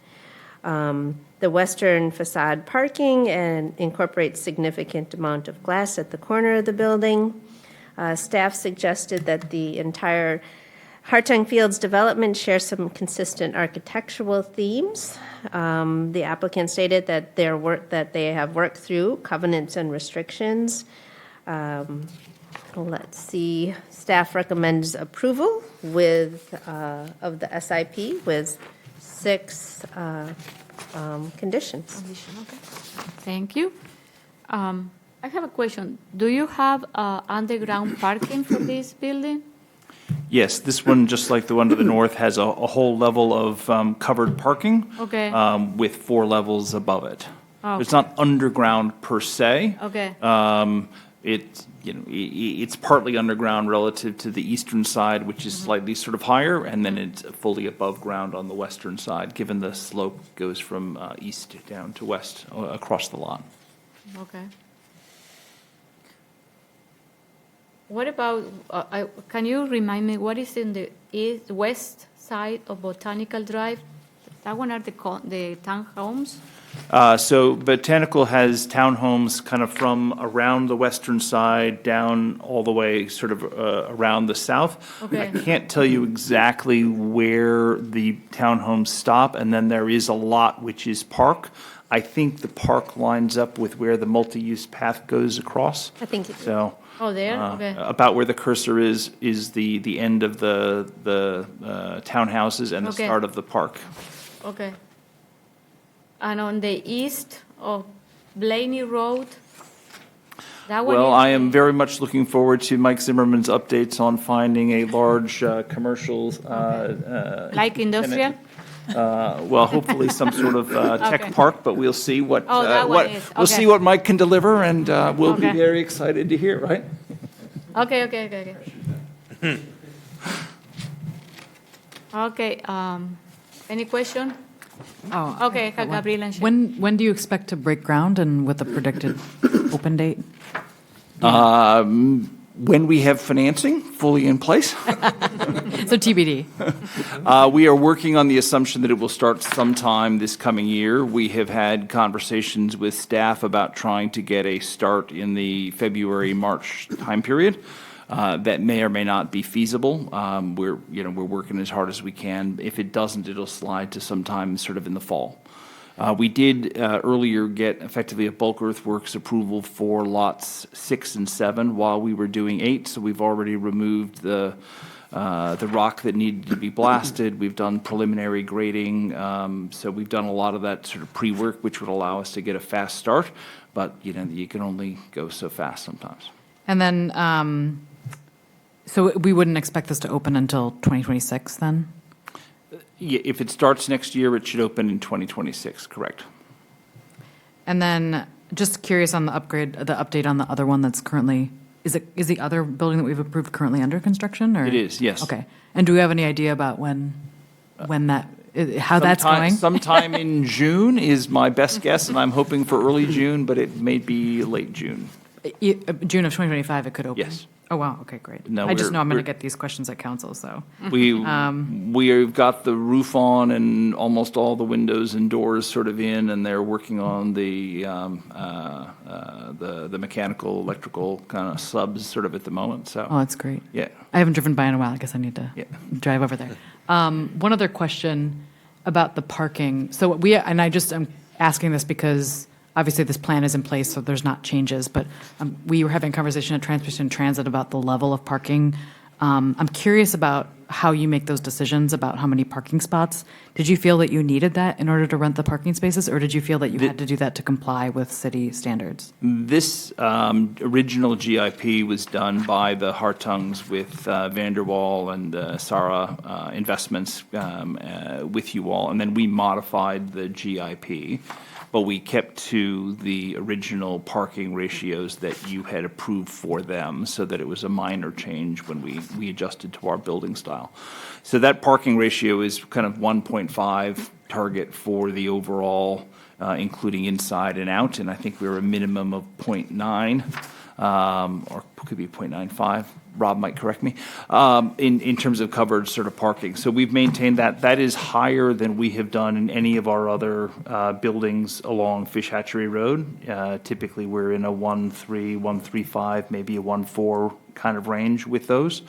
The western facade parking and incorporates significant amount of glass at the corner of the building. Staff suggested that the entire Hartung Fields development shares some consistent architectural themes. The applicant stated that they have worked through covenants and restrictions. Let's see. Staff recommends approval of the SIP with 6 conditions. Okay. Thank you. I have a question. Do you have underground parking for this building? Yes, this one, just like the one to the north, has a whole level of covered parking with 4 levels above it. Oh, It's not underground per se. Okay. It's partly underground relative to the eastern side, which is slightly sort of higher, and then it's fully above ground on the western side, given the slope goes from east down to west across the lot. Okay. What about, can you remind me, what is in the west side of Botanical Drive? That one are the townhomes? So Botanical has townhomes kind of from around the western side down all the way sort of around the south. Okay. I can't tell you exactly where the townhomes stop, and then there is a lot which is park. I think the park lines up with where the multi-use path goes across. I think so. Oh, there? Okay. About where the cursor is the end of the townhouses and the Okay. start of the park. Okay. And on the east of Blaney Road, that one Well, is I am very much looking forward to Mike Zimmerman's updates on finding a large commercial. like industrial? Well, hopefully some sort of tech Okay. park, but we'll see what That one is. we'll see what Mike can deliver, and we'll be Okay. very excited to hear. Right? Okay. Okay, any question? Oh, Okay, Gabriela and Shane. When do you expect to break ground and with a predicted open date? When we have financing fully in place. So TBD. We are working on the assumption that it will start sometime this coming year. We have had conversations with staff about trying to get a start in the February, March time period. That may or may not be feasible. We're working as hard as we can. If it doesn't, it'll slide to sometime sort of in the fall. We did earlier get effectively a bulk earthworks approval for lots 6 and 7 while we were doing 8. So we've already removed the rock that needed to be blasted. We've done preliminary grading. So we've done a lot of that sort of pre-work, which would allow us to get a fast start. But you can only go so fast sometimes. And then, so we wouldn't expect this to open until 2026 then? Yeah, if it starts next year, it should open in 2026, correct. And then, just curious on the update on the other one that's currently, is the other building that we've approved currently under construction, or? It is, yes. Okay. And do we have any idea about how that's going? Sometime in June is my best guess, and I'm hoping for early June, but it may be late June. June of 2025, it could open? Yes. Oh, wow, okay, great. No, I just know I'm going to get these questions at council, so. We've got the roof on and almost all the windows and doors sort of in, and they're working on the mechanical, electrical kind of subs sort of at the moment, so. Oh, that's great. Yeah. I haven't driven by in a while. I guess I need to drive over there. One other question about the parking. So I'm asking this because obviously this plan is in place, so there's not changes, but we were having a conversation at Transportation Transit about the level of parking. I'm curious about how you make those decisions about how many parking spots. Did you feel that you needed that in order to rent the parking spaces, or did you feel that you had to do that to comply with city standards? This original GIP was done by the Hartungs with Vanderwall and Sarah Investments with you all, and then we modified the GIP. But we kept to the original parking ratios that you had approved for them, so that it was a minor change when we adjusted to our building style. So that parking ratio is kind of 1.5 target for the overall, including inside and out, and I think we're a minimum of 0.9, or could be 0.95. Rob might correct me, in terms of covered sort of parking. So we've maintained that. That is higher than we have done in any of our other buildings along Fish Hatchery Road. Typically, we're in a 1.3, 1.35, maybe a 1.4 kind of range with those.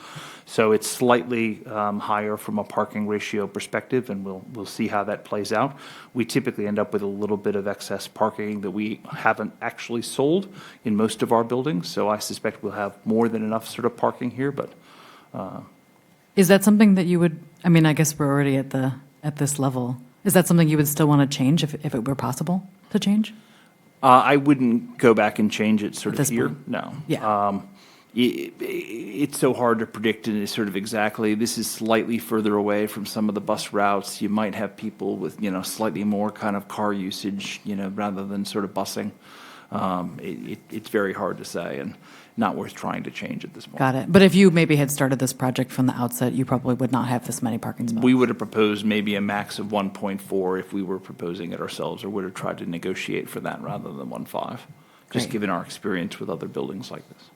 So it's slightly higher from a parking ratio perspective, and we'll see how that plays out. We typically end up with a little bit of excess parking that we haven't actually sold in most of our buildings, so I suspect we'll have more than enough sort of parking here, but... Is that something that you would, I mean, I guess we're already at this level. Is that something you would still want to change if it were possible to change? I wouldn't go back and change it sort of here, point? no. Yeah. It's so hard to predict it sort of exactly. This is slightly further away from some of the bus routes. You might have people with, slightly more kind of car usage, rather than sort of busing. It's very hard to say and not worth trying to change at this point. Got it. But if you maybe had started this project from the outset, you probably would not have this many parking spots. We would have proposed maybe a max of 1.4 if we were proposing it ourselves, or would have tried to negotiate for that rather than 1.5, just given our experience with other buildings like this.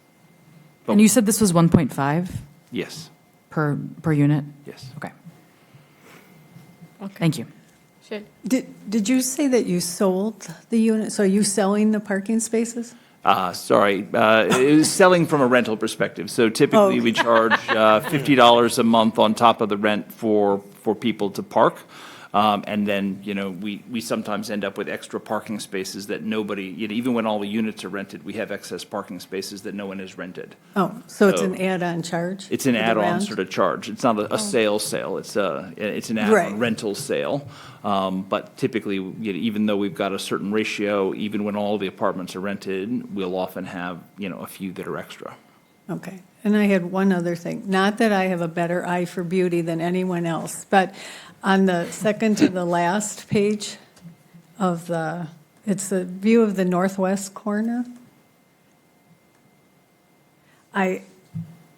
And you said this was 1.5? Yes. Per unit? Yes. Okay. Thank you. Sure. Did you say that you sold the unit? So are you selling the parking spaces? Sorry, it was selling from a rental perspective. So typically we charge $50 a month on top of the rent for people to park. And then, we sometimes end up with extra parking spaces that nobody, even when all the units are rented, we have excess parking spaces that no one has rented. Oh, so it's an add-on charge? It's an for the add-on rent? sort of charge. It's not a sale. It's an add-on rental sale. But typically, even though we've got a certain ratio, even when all the apartments are rented, we'll often have, a few that are extra. Okay. And I had one other thing. Not that I have a better eye for beauty than anyone else, but on the second to the last page of it's the view of the northwest corner.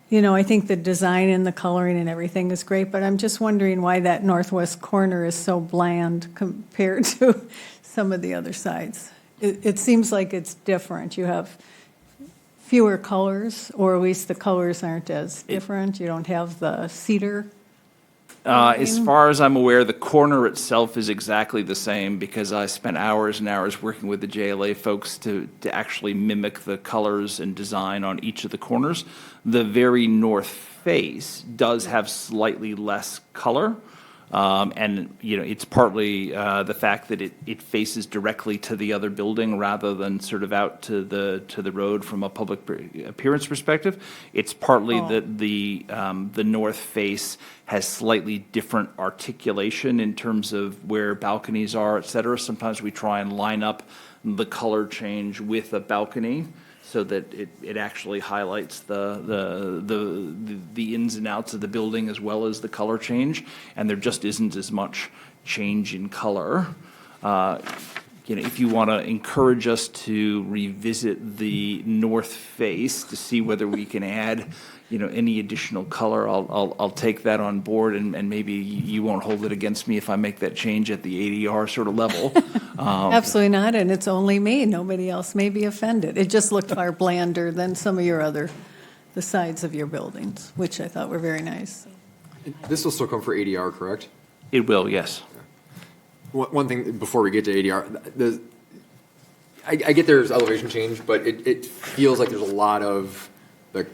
you know, I think the design and the coloring and everything is great, but I'm just wondering why that northwest corner is so bland compared to some of the other sides. It seems like it's different. You have fewer colors, or at least the colors aren't as different. You don't have the cedar. As far as I'm aware, the corner itself is exactly the same because I spent hours and hours working with the JLA folks to actually mimic the colors and design on each of the corners. The very north face does have slightly less color. And, you know, it's partly the fact that it faces directly to the other building rather than sort of out to the road from a public appearance perspective. It's partly that the north face has slightly different articulation in terms of where balconies are, et cetera. Sometimes we try and line up the color change with a balcony so that it actually highlights the ins and outs of the building as well as the color change, and there just isn't as much change in color. You know, if you want to encourage us to revisit the north face to see whether we can add, you know, any additional color, I'll take that on board, and maybe you won't hold it against me if I make that change at the ADR sort of level. Absolutely not, and it's only me. Nobody else may be offended. It just looked far blander than some of the sides of your buildings, which I thought were very nice. This will still come for ADR, correct? It will, yes. One thing before we get to ADR, I get there's elevation change, but it feels like there's a lot of the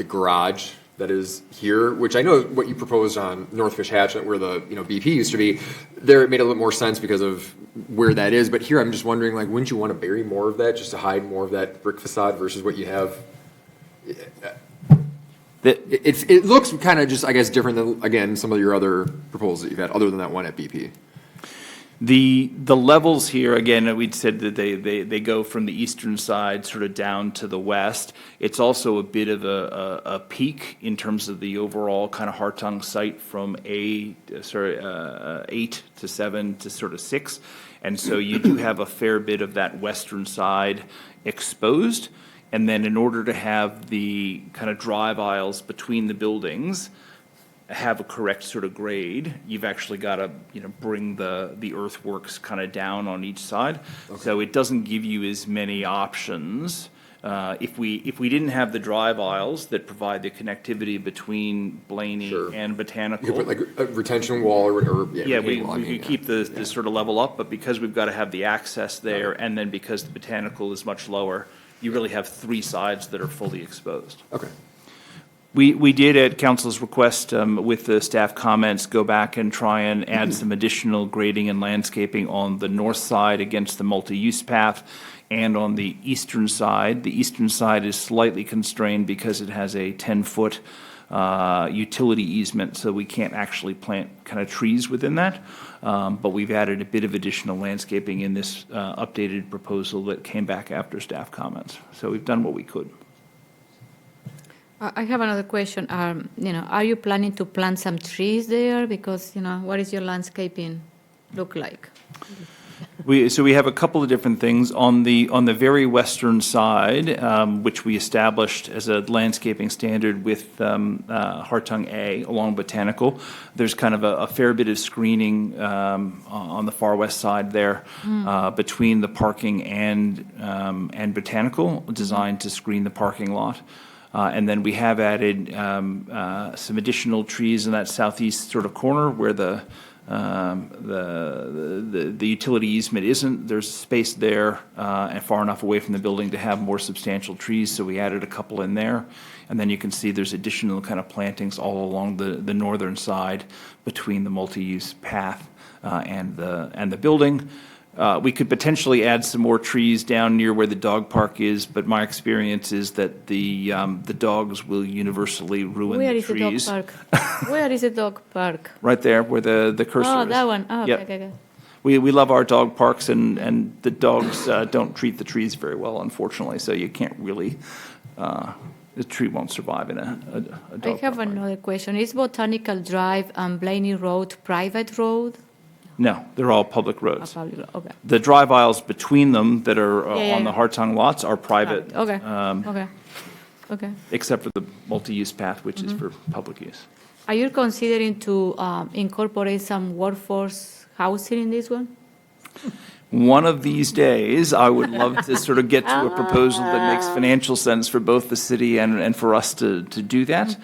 garage that is here, which I know what you proposed on North Fish Hatchet, where the BP used to be. There, it made a little more sense because of where that is. But here, I'm just wondering, like, wouldn't you want to bury more of that just to hide more of that brick facade versus what you have? It looks kind of just, I guess, different than, again, some of your other proposals that you've had, other than that one at BP. The levels here, again, we'd said that they go from the eastern side sort of down to the west. It's also a bit of a peak in terms of the overall kind of Hartung site from 8 to 7 to sort of 6. And so you do have a fair bit of that western side exposed. And then in order to have the kind of drive aisles between the buildings have a correct sort of grade, you've actually got to, you know, bring the earthworks kind of down on each side. Okay. So it doesn't give you as many options. If we didn't have the drive aisles that provide the connectivity between Blaney and Botanical, you could put like a retention wall or we keep the sort of level up. But because we've got to have the access there, and then because the Botanical is much lower, you really have 3 sides that are fully exposed. Okay. We did, at council's request, with the staff comments, go back and try and add some additional grading and landscaping on the north side against the multi-use path and on the eastern side. The eastern side is slightly constrained because it has a 10-foot utility easement, so we can't actually plant kind of trees within that. But we've added a bit of additional landscaping in this updated proposal that came back after staff comments. So we've done what we could. I have another question. You know, are you planning to plant some trees there? Because, you know, what is your landscaping look like? We have a couple of different things on the very western side, which we established as a landscaping standard with Hartung A along Botanical. There's kind of a fair bit of screening on the far west side there between the parking and Botanical, designed to screen the parking lot. And then we have added some additional trees in that southeast sort of corner where the utility easement isn't. There's space there and far enough away from the building to have more substantial trees, so we added a couple in there. And then you can see there's additional kind of plantings all along the northern side between the multi-use path and the building. We could potentially add some more trees down near where the dog park is, but my experience is that the dogs will universally ruin the trees. Where is the dog park? Where is the dog park? Right there, where the cursor is. Oh, that one. Oh, yep. okay. We love our dog parks, and the dogs don't treat the trees very well, unfortunately, so you can't really, the tree won't survive in a dog park. I have another question. Is Botanical Drive and Blaney Road private road? No, they're all public roads. Okay. The drive aisles between them that are on the Hartung lots are private. Okay. Okay. Okay. except for the multi-use path, which is for public use. Are you considering to incorporate some workforce housing in this one? One of these days, I would love to sort of get to a proposal that makes financial sense for both the city and for us to do that.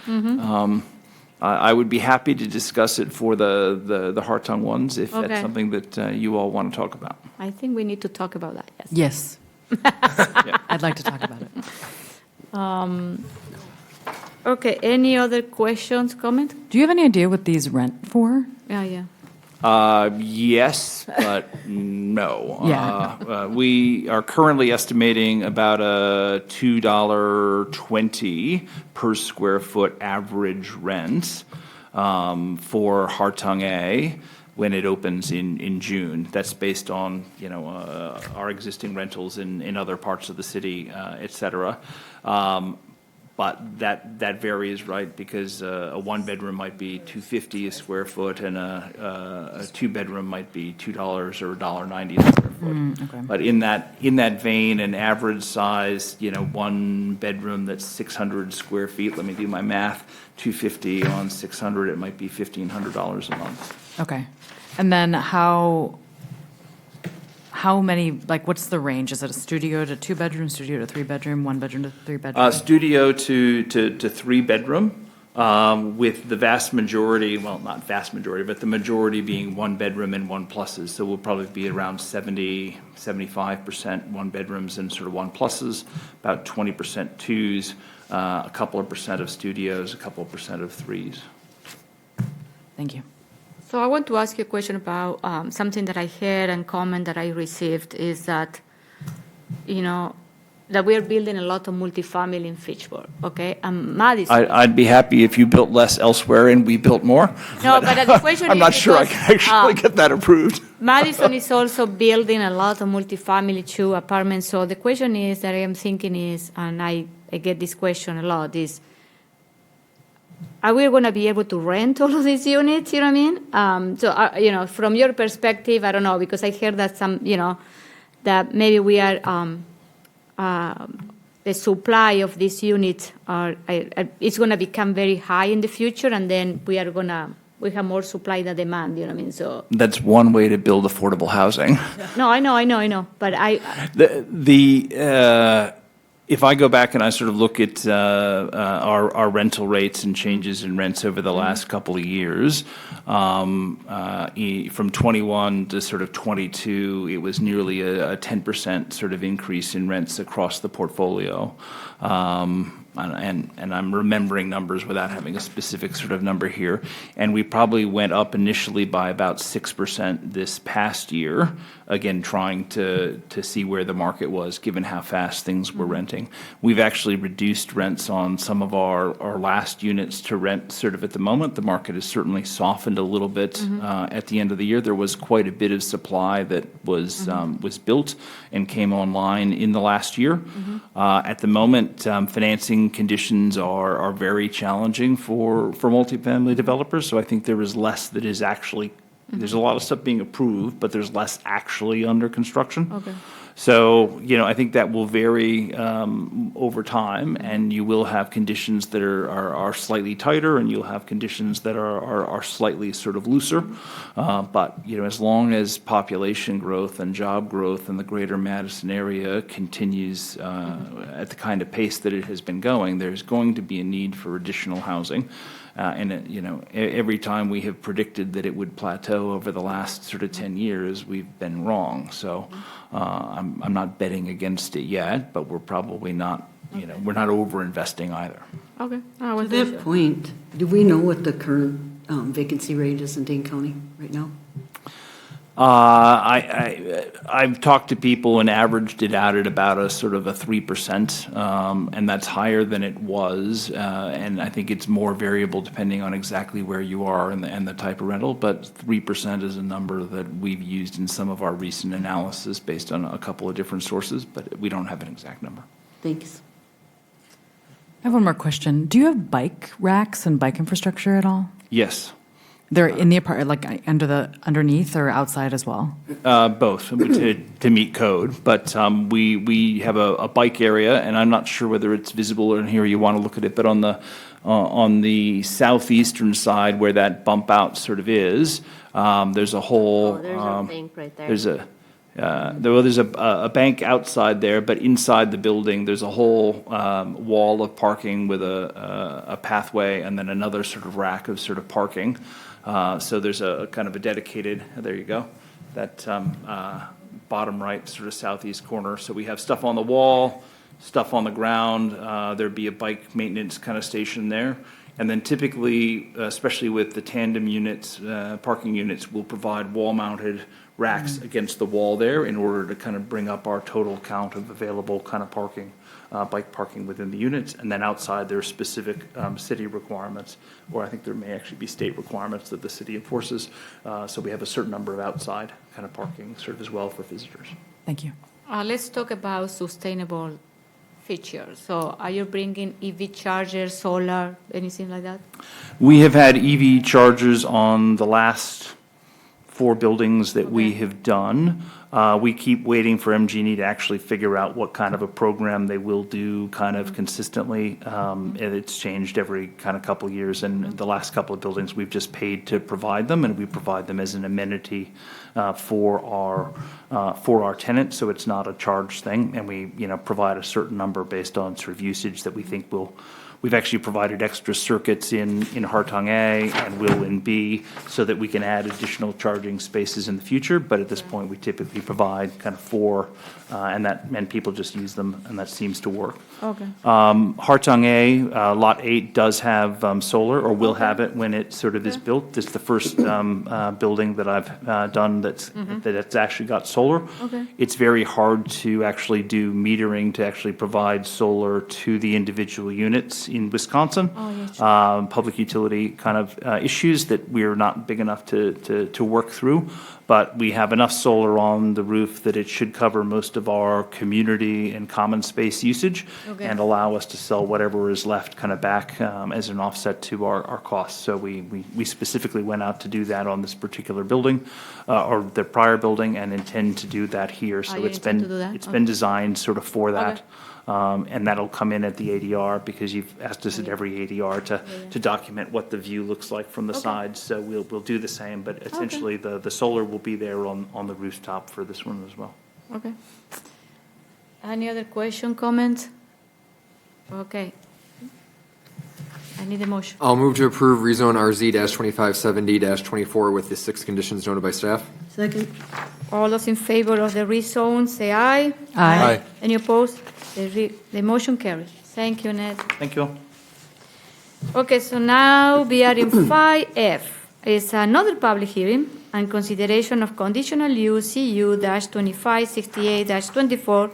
I would be happy to discuss it for the Hartung ones if Okay. that's something that you all want to talk about. I think we need to talk about that, yes. Yes. I'd like to talk about it. Okay, any other questions, comment? Do you have any idea what these rent for? Yeah. Yes, but no. Yeah. We are currently estimating about a $2.20 per square foot average rent for Hartung A when it opens in June. That's based on, our existing rentals in other parts of the city, et cetera. But that varies, right? Because a one-bedroom might be $2.50 a square foot, and a two-bedroom might be $2 or $1.90 a square foot. Okay. But in that vein, an average size, one bedroom that's 600 square feet. Let me do my math. $2.50 on 600, it might be $1,500 a month. Okay. And then how many, what's the range? Is it a studio to two-bedroom, studio to three-bedroom, one-bedroom to three-bedroom? Studio to three-bedroom, with the vast majority, well, not vast majority, but the majority being one-bedroom and one-pluses. So we'll probably be around 75% one-bedrooms and sort of one-pluses, about 20% twos, a couple of percent of studios, a couple of percent of threes. Thank you. So I want to ask you a question about something that I heard and comment that I received is that, that we are building a lot of multifamily in Fitchburg, okay? And Madison. I'd be happy if you built less elsewhere and we built more. No, but the question I'm is not sure I because, can actually get that approved. Madison is also building a lot of multifamily too, apartments. So the question is that I am thinking is, and I get this question a lot, is, are we going to be able to rent all of these units? You know what I mean? So, from your perspective, I don't know, because I heard that that maybe we are, the supply of these units it's going to become very high in the future, and then we have more supply than demand. You know what I mean? So That's one way to build affordable housing. no, I know, but If I go back and I sort of look at our rental rates and changes in rents over the last couple of years, from 21 to sort of 22, it was nearly a 10% sort of increase in rents across the portfolio. And I'm remembering numbers without having a specific sort of number here. And we probably went up initially by about 6% this past year, again, trying to see where the market was, given how fast things were renting. We've actually reduced rents on some of our last units to rent sort of at the moment. The market has certainly softened a little bit at the end of the year. There was quite a bit of supply that was built and came online in the last year. At the moment, financing conditions are very challenging for multifamily developers. So I think there is less that is actually, there's a lot of stuff being approved, but there's less actually under construction. Okay. So, I think that will vary over time, and you will have conditions that are slightly tighter, and you'll have conditions that are slightly sort of looser. But, as long as population growth and job growth in the greater Madison area continues at the kind of pace that it has been going, there's going to be a need for additional housing. Every time we have predicted that it would plateau over the last sort of 10 years, we've been wrong. So I'm not betting against it yet, but we're probably not, we're not over-investing either. Okay. To that point, do we know what the current vacancy rate is in Dane County right now? I've talked to people and averaged it out at about a sort of a 3%, and that's higher than it was. And I think it's more variable depending on exactly where you are and the type of rental. But 3% is a number that we've used in some of our recent analysis based on a couple of different sources, but we don't have an exact number. Thanks. I have one more question. Do you have bike racks and bike infrastructure at all? Yes. They're in the apartment, like underneath or outside as well? Both, to meet code. But we have a bike area, and I'm not sure whether it's visible in here, you want to look at it, but on the southeastern side where that bump out sort of is, there's a whole... There's a bank right there. There's a bank outside there, but inside the building, there's a whole wall of parking with a pathway and then another sort of rack of sort of parking. So there's a kind of a dedicated, there you go, that bottom right sort of southeast corner. So we have stuff on the wall, stuff on the ground. There'd be a bike maintenance kind of station there. And then typically, especially with the tandem units, parking units, we'll provide wall-mounted racks against the wall there in order to kind of bring up our total count of available kind of parking, bike parking within the units. And then outside, there are specific city requirements, or I think there may actually be state requirements that the city enforces. So we have a certain number of outside kind of parking sort of as well for visitors. Thank you. Let's talk about sustainable features. So are you bringing EV chargers, solar, anything like that? We have had EV chargers on the last 4 buildings that we have done. We keep waiting for MG&E to actually figure out what kind of a program they will do kind of consistently. And it's changed every kind of couple of years. And the last couple of buildings, we've just paid to provide them, and we provide them as an amenity for our tenants. So it's not a charge thing, and we provide a certain number based on sort of usage that we think will. We've actually provided extra circuits in Hartung A and will in B so that we can add additional charging spaces in the future. But at this point, we typically provide kind of 4, and people just use them, and that seems to work. Okay. Hartung A, Lot 8 does have solar, or will have it when it sort of is built. It's the first building that I've done that's actually got solar. Okay. It's very hard to actually do metering to actually provide solar to the individual units in Wisconsin. Public utility kind of issues that we're not big enough to work through. But we have enough solar on the roof that it should cover most of our community and common space usage and allow us to sell whatever is left kind of back as an offset to our costs. So we specifically went out to do that on this particular building or the prior building and intend to do that here. So it's been designed sort of for that. And that'll come in at the ADR because you've asked us at every ADR to document what the view looks like from the sides. So we'll do the same, but essentially the solar will be there on the rooftop for this one as well. Okay. Any other question, comments? Okay. I need a motion. I'll move to approve rezone RZ-2570-24 with the 6 conditions noted by staff. Second. All those in favor of the rezone, say aye. Aye. Any opposed? The motion carries. Thank you, Ned. Thank you. Okay, so now we are in 5F. It's another public hearing and consideration of conditional use CU-2568-24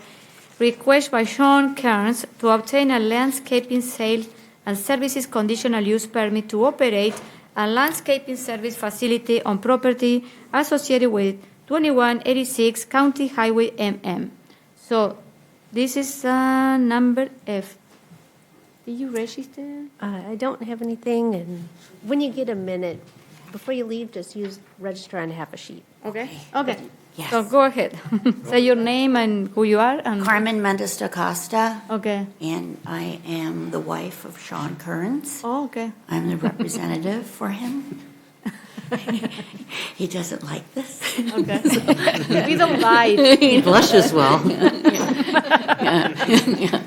request by Sean Kearns to obtain a landscaping sale and services conditional use permit to operate a landscaping service facility on property associated with 2186 County Highway MM. So this is number F. Did you register? I don't have anything, and when you get a minute, before you leave, just register on half a sheet. Okay. Okay. Yes. So go ahead. Say your name and who you are. And Carmen Mendes da Costa. Okay. And I am the wife of Sean Kearns. Oh, okay. I'm the representative for him. He doesn't like this. Okay. We don't bite. He blushes well. Yeah.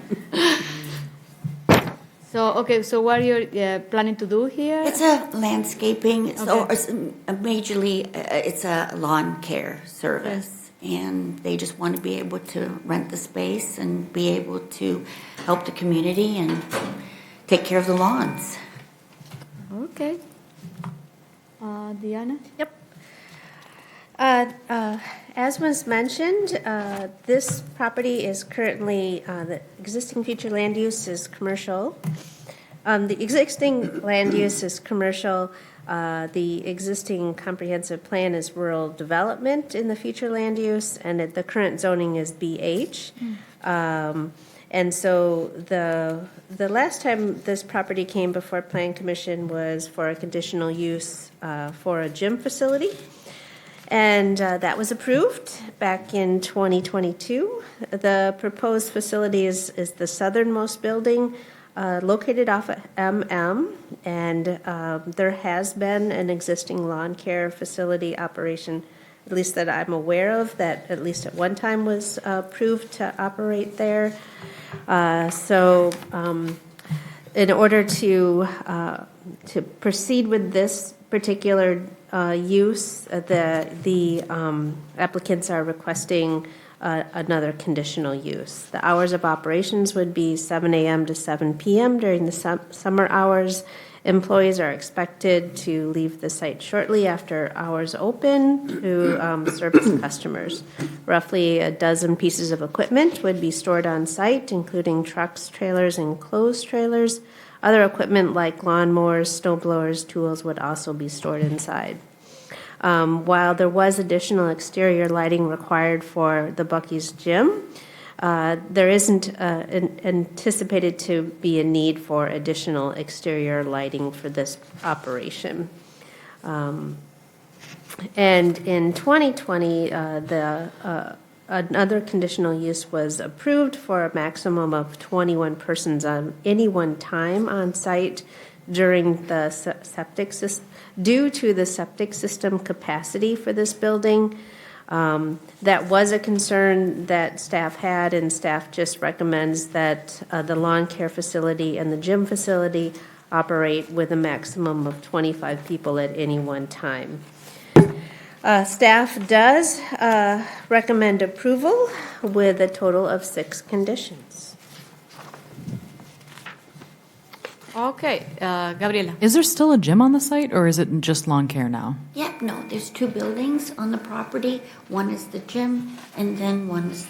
So, okay, so what are you planning to do here? It's a landscaping, so it's majorly, it's a lawn care service. And they just want to be able to rent the space and be able to help the community and take care of the lawns. Okay. Diana? Yep. As was mentioned, this property is currently, the existing future land use is commercial. The existing land use is commercial. The existing comprehensive plan is rural development in the future land use, and the current zoning is BH. And so the last time this property came before Plan Commission was for a conditional use for a gym facility. And that was approved back in 2022. The proposed facility is the southernmost building located off of MM, and there has been an existing lawn care facility operation, at least that I'm aware of, that at least at one time was approved to operate there. So in order to proceed with this particular use, the applicants are requesting another conditional use. The hours of operations would be 7 a.m. to 7 p.m. during the summer hours. Employees are expected to leave the site shortly after hours open to service customers. Roughly a dozen pieces of equipment would be stored on site, including trucks, trailers, and closed trailers. Other equipment like lawnmowers, snow blowers, tools would also be stored inside. While there was additional exterior lighting required for the Buc-ee's gym, there isn't anticipated to be a need for additional exterior lighting for this operation. And in 2020, another conditional use was approved for a maximum of 21 persons on any one time on site during the septic system. Due to the septic system capacity for this building, that was a concern that staff had, and staff just recommends that the lawn care facility and the gym facility operate with a maximum of 25 people at any one time. Staff does recommend approval with a total of 6 conditions. Okay, Gabriela. Is there still a gym on the site, or is it just lawn care now? Yeah, no, there's 2 buildings on the property. One is the gym, and then one is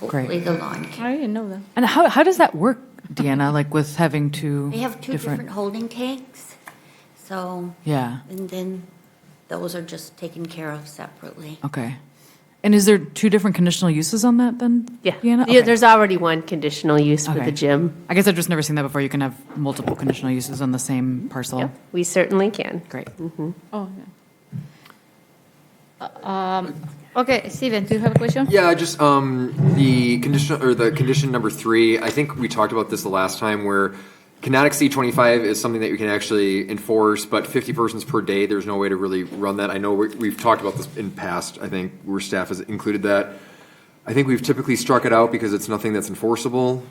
hopefully the lawn care. I didn't know that. And how does that work, Deanna, like with having two They have 2 different holding tanks, so. Yeah. And then those are just taken care of separately. Okay. And is there 2 different conditional uses on that then? Yeah. Deanna? Yeah, there's already one conditional use for the gym. I guess I've just never seen that before. You can have multiple conditional uses on the same parcel. Yep, we certainly can. Great. Oh, okay, Steven, do you have a question? Yeah, just the condition number 3. I think we talked about this the last time, where cannot exceed 25 is something that you can actually enforce, but 50 persons per day, there's no way to really run that. I know we've talked about this in past, I think, where staff has included that. I think we've typically struck it out because it's nothing that's enforceable.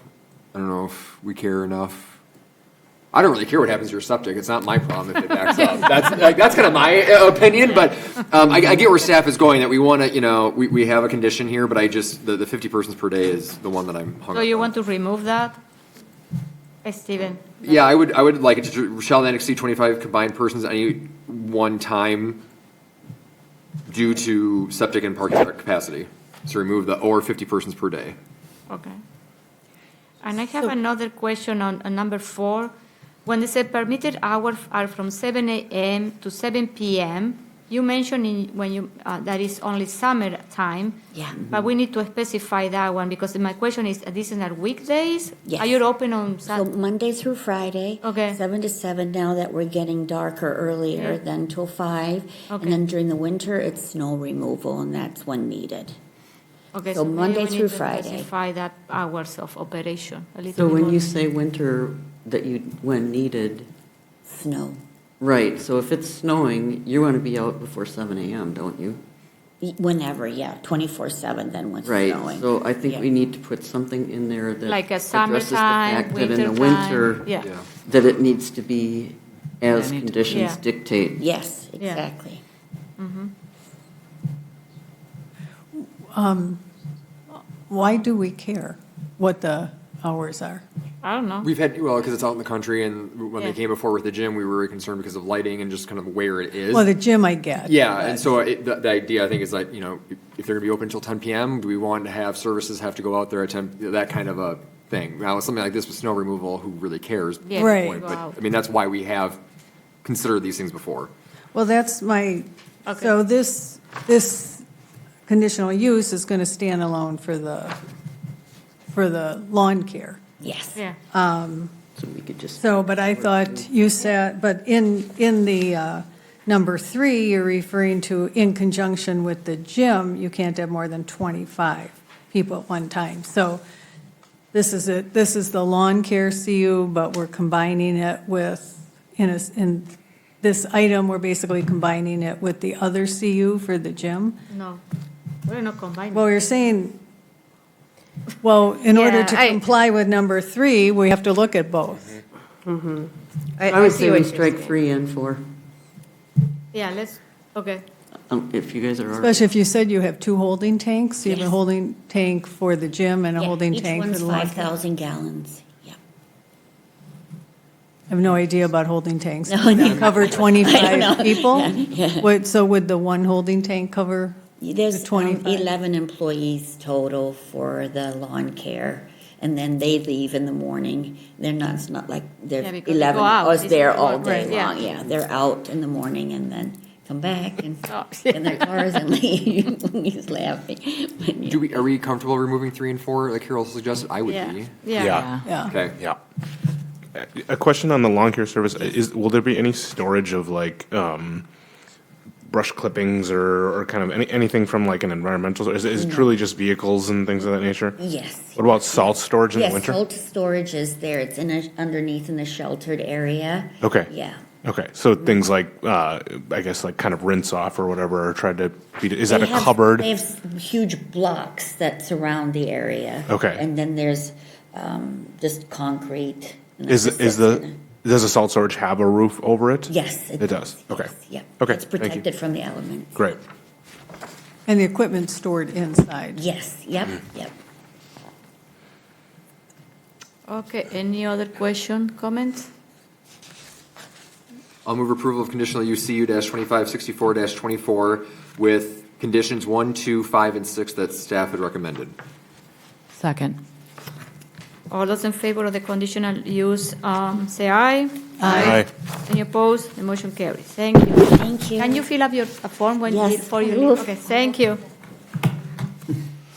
I don't know if we care enough. I don't really care what happens to your septic. It's not my problem if it backs up. That's kind of my opinion, but I get where staff is going, that we want to, we have a condition here, but I just, the 50 persons per day is the one that I'm hung up So you on. want to remove that? Steven? Yeah, I would like it to shall not exceed 25 combined persons at any one time due to septic and parking capacity. So remove the or 50 persons per day. Okay. And I have another question on number 4. When they say permitted hours are from 7 a.m. to 7 p.m., you mentioned that is only summer time. Yeah. But we need to specify that one, because my question is, these are weekdays? Yes. Are you open on So Monday through Friday, 7 to 7, now that we're getting darker earlier than till 5. Okay. And then during the winter, it's snow removal, and that's when needed. Okay, So maybe Monday we through need to Friday. specify that hours of operation a little So bit when more. you say winter, when needed. Snow. Right, so if it's snowing, you want to be out before 7 a.m., don't you? Whenever, yeah, 24/7 then when it's Right, snowing. so I think Yeah. we need to put something in there that Like a addresses the summertime, fact that in the wintertime, winter, yeah. that it needs to be as Yeah. conditions Yeah. dictate. Yes, Yeah. exactly. Why do we care what the hours are? I don't know. We've had, because it's out in the country, and when Yeah. they came before with the gym, we were very concerned because of lighting and just kind of where it is. Well, the gym I get. Yeah, but- and so the idea, I think, is that, if they're going to be open until 10 p.m., do we want to have services have to go out there at 10, that kind of a thing. Now, something like this with snow removal, who really cares? Yeah. Right. Point, Wow. But, that's why we have considered these things before. Well, that's my, Okay. so this conditional use is going to stand alone for for the lawn care. Yes. Yeah. So we could just. So, but I thought you said, but in the number 3, you're referring to in conjunction with the gym, you can't have more than 25 people at one time. So this is the lawn care CU, but we're combining it with, in this item, we're basically combining it with the other CU for the gym. No, we're not combining. Well, you're saying, well, in order to comply with number 3, we have to look at both. Mm-hmm. I would say we strike 3 and 4. Yeah, let's, okay. If you guys are. Especially if you said you have 2 holding tanks, you have a holding tank for the gym and a holding tank for the lawn. Each one's 5,000 gallons. Yeah. I have no idea about holding tanks. No, Does that neither. cover I don't 25 know. people? Yeah. So would the one holding tank cover There's the 25? 11 employees total for the lawn care, and then they leave in the morning. They're not, it's not like Yeah, they're because they 11 go out. hours They there go all out, day right, yeah. long. Yeah, they're out in the morning and then come back and in their cars and leave. He's laughing. But, yeah. Are we comfortable removing 3 and 4, like Carol suggested? I would be. Yeah. Okay. Yeah. A question on the lawn care service will there be any storage of like brush clippings or kind of anything from like an environmental, is it truly just vehicles and things of that nature? Yes. What about salt storage in the winter? Yes, salt storage is there. It's underneath in the sheltered area. Okay. Yeah. Okay, so things like, I guess like kind of rinse off or whatever, or try to be, is that They a have- cupboard? They have huge blocks that surround the area. Okay. And then there's just concrete. and that just Does sits in it. the salt storage have a roof over it? Yes, It does, okay. Yep. Okay, It's thank you. protected from the elements. Great. And the equipment's stored inside? Yes, yep, yep. Okay, any other question, comments? I'll move approval of conditional use CU-2564-24 with conditions 1, 2, 5, and 6 that staff had recommended. Second. All those in favor of the conditional use, say aye. Aye. Any opposed? The motion carries. Thank you. Thank you. Can you fill up your form Yes, before you I leave? will. Okay, thank you.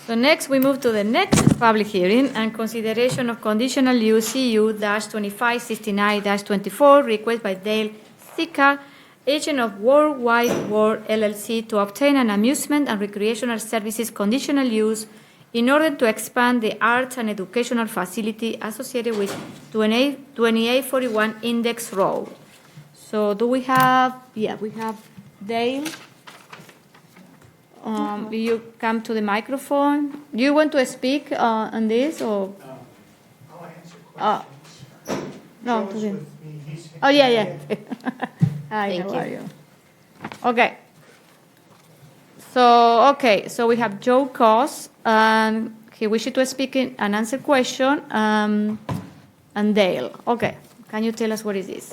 So next, we move to the next public hearing and consideration of conditional use CU-2569-24, request by Dale Sika, agent of Worldwide World LLC, to obtain an amusement and recreational services conditional use in order to expand the arts and educational facility associated with 2841 Index Road. So do we have, we have Dale. Will you come to the microphone? Do you want to speak on this or? I'll answer questions. No. Joe's with me. He's- Oh, yeah. Hi, Thank how you. are you? Okay. So we have Joe Koss, and he wishes to speak and answer question, and Dale. Okay, can you tell us what is this?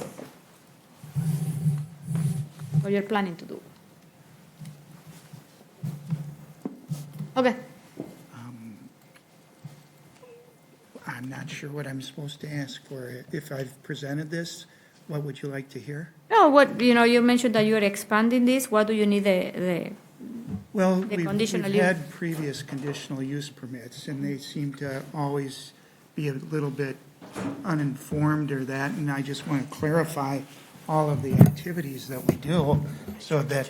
What you're planning to do? Okay. I'm not sure what I'm supposed to ask for. If I've presented this, what would you like to hear? No, you mentioned that you are expanding this. What do you need Well, the we've conditional use? had previous conditional use permits, and they seem to always be a little bit uninformed or that, and I just want to clarify all of the activities that we do so that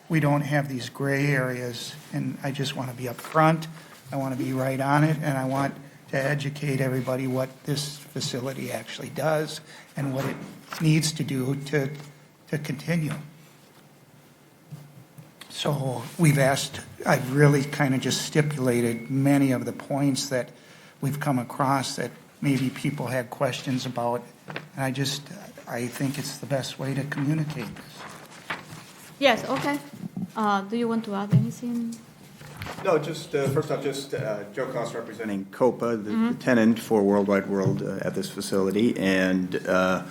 we don't have these gray areas, and I just want to be upfront. I want to be right on it, and I want to educate everybody what this facility actually does and what it needs to do to continue. So I've really kind of just stipulated many of the points that we've come across that maybe people had questions about, and I think it's the best way to communicate this. Yes. Okay. Do you want to add anything? No, just first off, Joe Koss representing COPA, the tenant for Worldwide World at this facility. And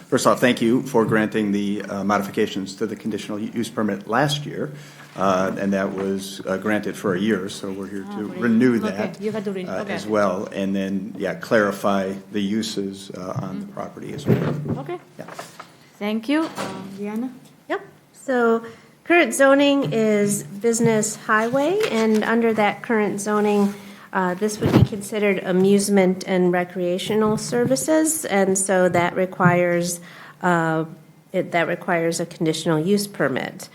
first off, thank you for granting the modifications to the conditional use permit last year. And that was granted for a year, so we're here to renew that You had to renew. Okay. as well. And then, clarify the uses on the property as well. Okay. Thank you. Diana? Yep. So current zoning is business highway, and under that current zoning, This would be considered amusement and recreational services, and so that requires a conditional use permit.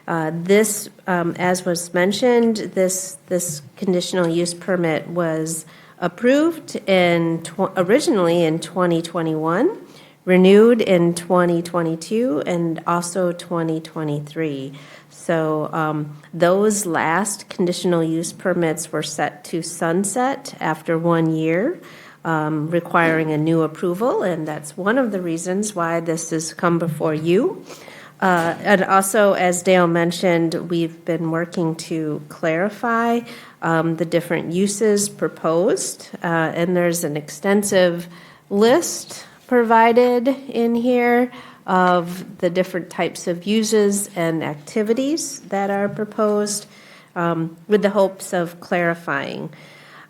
This, as was mentioned, this conditional use permit was approved originally in 2021, renewed in 2022, and also 2023. So those last conditional use permits were set to sunset after 1 year, requiring a new approval, and that's one of the reasons why this has come before you. And also, as Dale mentioned, we've been working to clarify the different uses proposed, and there's an extensive list provided in here of the different types of uses and activities that are proposed, with the hopes of clarifying.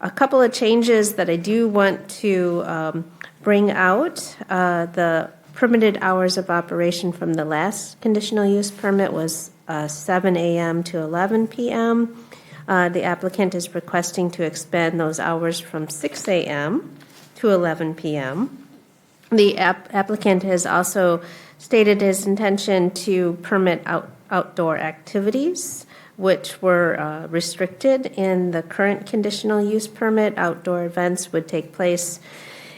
A couple of changes that I do want to bring out. The permitted hours of operation from the last conditional use permit was 7 a.m. to 11 p.m. The applicant is requesting to expand those hours from 6 a.m. to 11 p.m. The applicant has also stated his intention to permit outdoor activities, which were restricted in the current conditional use permit. Outdoor events would take place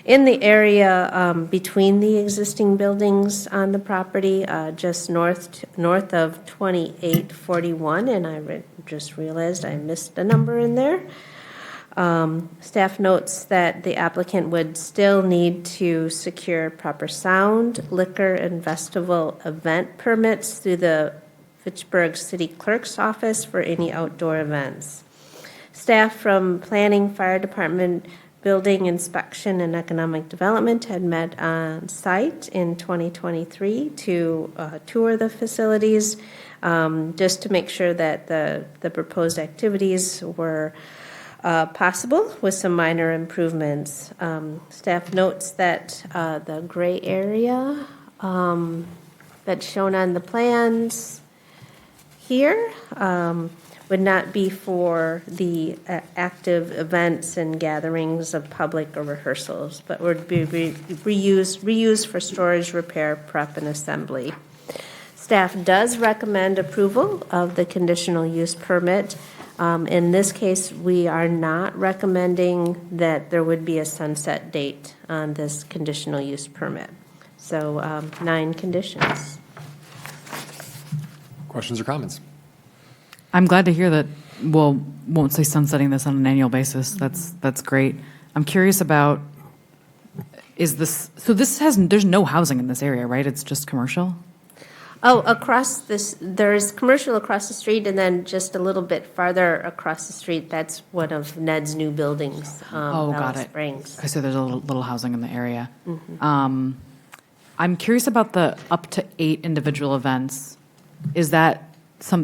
in the area between the existing buildings on the property, just north of 2841, and I just realized I missed a number in there. Staff notes that the applicant would still need to secure proper sound, liquor, and festival event permits through the Fitchburg City Clerk's Office for any outdoor events. Staff from Planning, Fire Department, Building Inspection, and Economic Development had met on site in 2023 to tour the facilities, just to make sure that the proposed activities were possible with some minor improvements. Staff notes that the gray area that's shown on the plans here would not be for the active events and gatherings of public or rehearsals, but would be reused for storage, repair, prep, and assembly. Staff does recommend approval of the conditional use permit. In this case, we are not recommending that there would be a sunset date on this conditional use permit. So 9 conditions. Questions or comments? I'm glad to hear that we'll won't say sunsetting this on an annual basis. That's great. I'm curious about, there's no housing in this area, right? It's just commercial? Oh, there's commercial across the street, and then just a little bit farther across the street, that's one of Ned's new buildings. Got it. Springs. Okay, so there's a little housing in the area. Mm-hmm. I'm curious about the up to 8 individual events. Is that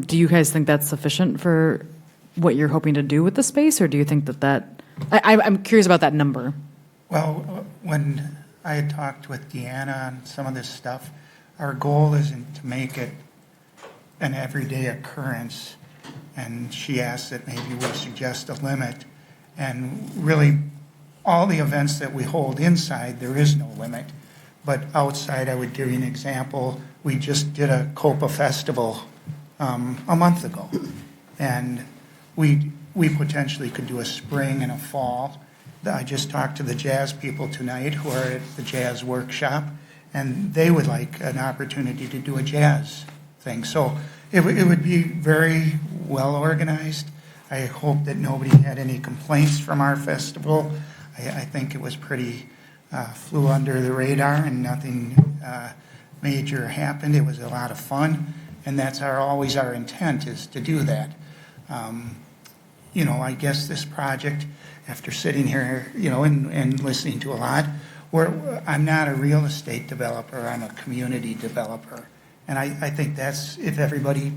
do you guys think that's sufficient for what you're hoping to do with the space, or do you think I'm curious about that number? Well, when I had talked with Deanna on some of this stuff, our goal isn't to make it an everyday occurrence, and she asked that maybe we suggest a limit. And really, all the events that we hold inside, there is no limit. But outside, I would give you an example. We just did a Copa Festival a month ago, and we potentially could do a spring and a fall. I just talked to the jazz people tonight who are at the jazz workshop, and they would like an opportunity to do a jazz thing. So it would be very well organized. I hope that nobody had any complaints from our festival. I think it was pretty, flew under the radar, and nothing major happened. It was a lot of fun, and that's always our intent, is to do that. I guess this project, after sitting here, and listening to a lot, I'm not a real estate developer, I'm a community developer. And I think that's, if everybody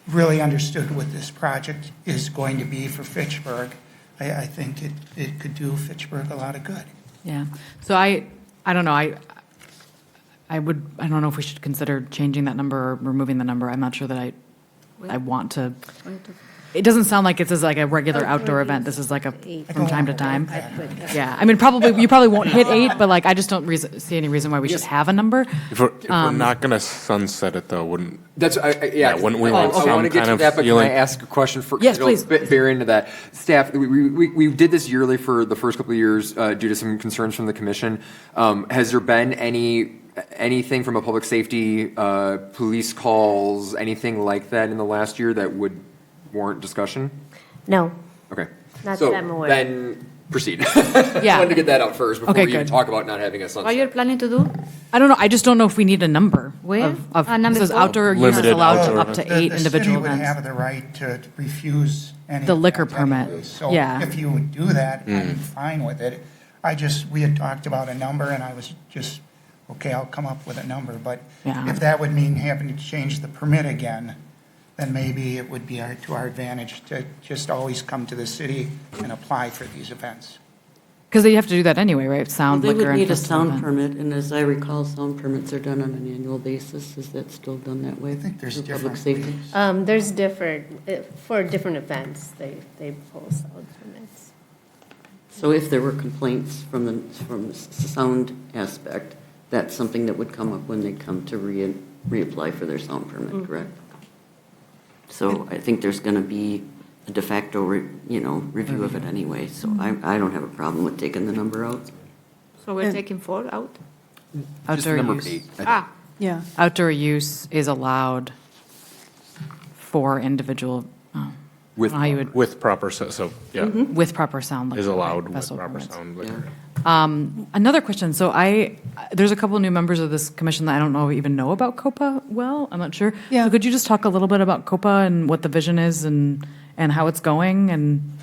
really understood what this project is going to be for Fitchburg, I think it could do Fitchburg a lot of good. Yeah. So I don't know. I don't know if we should consider changing that number or removing the number. I'm not sure that I want to. it doesn't sound like it's as like a regular outdoor event. This is like a from time to time. Yeah, I mean, you probably won't hit 8, but like, I just don't see any reason why we should have a number. If we're not going to sunset it, though, wouldn't... wouldn't we want I some want to get kind to of that, but can feeling? I ask a question for? Yes, it'll please. Bear into that. Staff, we did this yearly for the first couple of years due to some concerns from the commission. Has there been anything from a public safety, police calls, anything like that in the last year that would warrant discussion? No. Okay. Not So that I'm aware. then proceed. Yeah. Wanted to get that out first before Okay, we even good. talk about not having a What sunset. you're planning to do? I don't know. I just don't know if we need a number. Where? It says 4? outdoor use is Limited allowed outdoor up to events. 8 individual The city would events. have the right to refuse any. The liquor event permit, anyway. So yeah. if you would do that, I'm fine with it. We had talked about a number, and I was just, okay, I'll come up with a number. But Yeah. if that would mean having to change the permit again, then maybe it would be to our advantage to just always come to the city and apply for these events. Because they have to do that anyway, right? Well, Sound, they liquor, would and need a festival sound event. permit, and as I recall, sound permits are done on an annual basis. Is that still done that way? I think there's public different safety. There's different, for different events, they pull sound permits. So if there were complaints from the sound aspect, that's something that would come up when they come to reapply for their sound permit, correct? So I think there's going to be a de facto, review of it anyway. So I don't have a problem with taking the number out. So we're taking 4 out? Just Outdoor number use. 8. Ah, Yeah. Outdoor use is allowed for individual, With how you would, With proper, yeah, with proper sound. liquor, is allowed with festival proper permits. sound liquor. Another question. So there's a couple new members of this commission that I don't even know about COPA well. I'm not sure. Yeah. So could you just talk a little bit about COPA and what the vision is and how it's going? And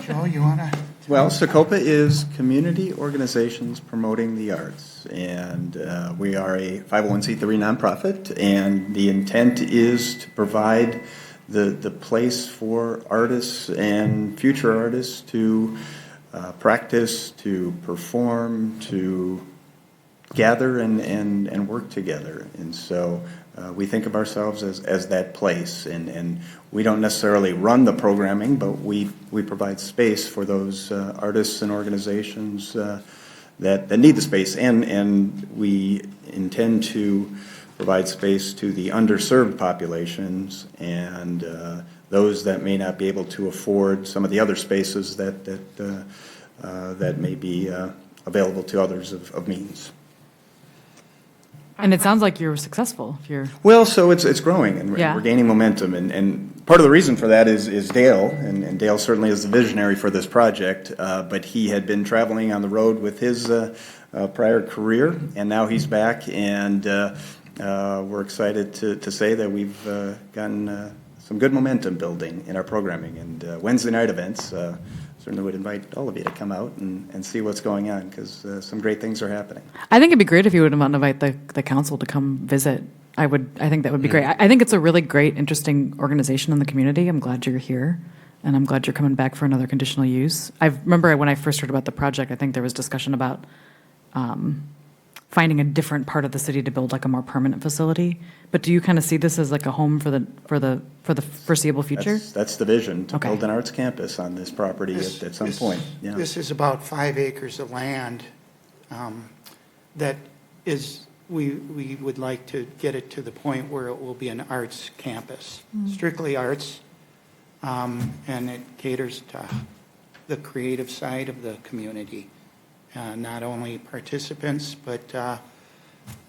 Joe, you want to? Well, SOCOPA is Community Organizations Promoting the Arts, and we are a 501c3 nonprofit, and the intent is to provide the place for artists and future artists to practice, to perform, to gather and work together. And so we think of ourselves as that place, and we don't necessarily run the programming, but we provide space for those artists and organizations that need the space, and we intend to provide space to the underserved populations and those that may not be able to afford some of the other spaces that may be available to others of means. And it sounds like you're successful. If you're Well, so it's growing, and Yeah. we're gaining momentum, and part of the reason for that is Dale, and Dale certainly is the visionary for this project, but he had been traveling on the road with his prior career, and now he's back, and we're excited to say that we've gotten some good momentum building in our programming, and Wednesday night events, certainly would invite all of you to come out and see what's going on, because some great things are happening. I think it'd be great if you would invite the council to come visit. I think that would be great. I think it's a really great, interesting organization in the community. I'm glad you're here, and I'm glad you're coming back for another conditional use. I remember when I first heard about the project, I think there was discussion about finding a different part of the city to build like a more permanent facility. But do you kind of see this as like a home for the foreseeable future? That's the vision, to Okay. build an arts campus on this property at some point. Yeah. This is about 5 acres of land that is, we would like to get it to the point where it will be an arts campus, strictly arts, and it caters to the creative side of the community, not only participants, but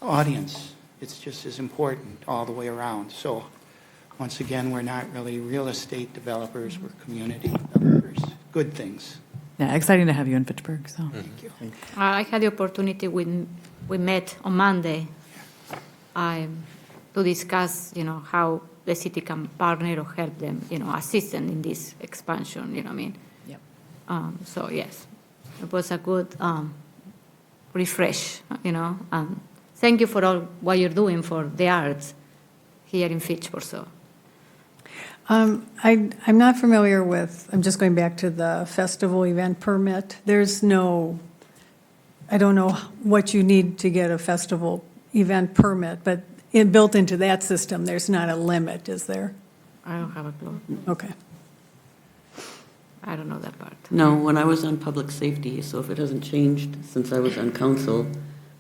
audience. It's just as important all the way around. So once again, we're not really real estate developers, we're community developers. Good things. Yeah, exciting to have you in Fitchburg. So Thank you. I had the opportunity when we met on Monday to discuss, how the city can partner or help them, assist them in this expansion, what I mean? Yep. So yes, it was a good refresh, and thank you for all what you're doing for the arts here in Fitchburg. So. I'm not familiar with, I'm just going back to the festival event permit. There's no, I don't know what you need to get a festival event permit, but built into that system, there's not a limit, is there? I don't have a clue. Okay. I don't know that part. No, when I was on public safety, so if it hasn't changed since I was on council,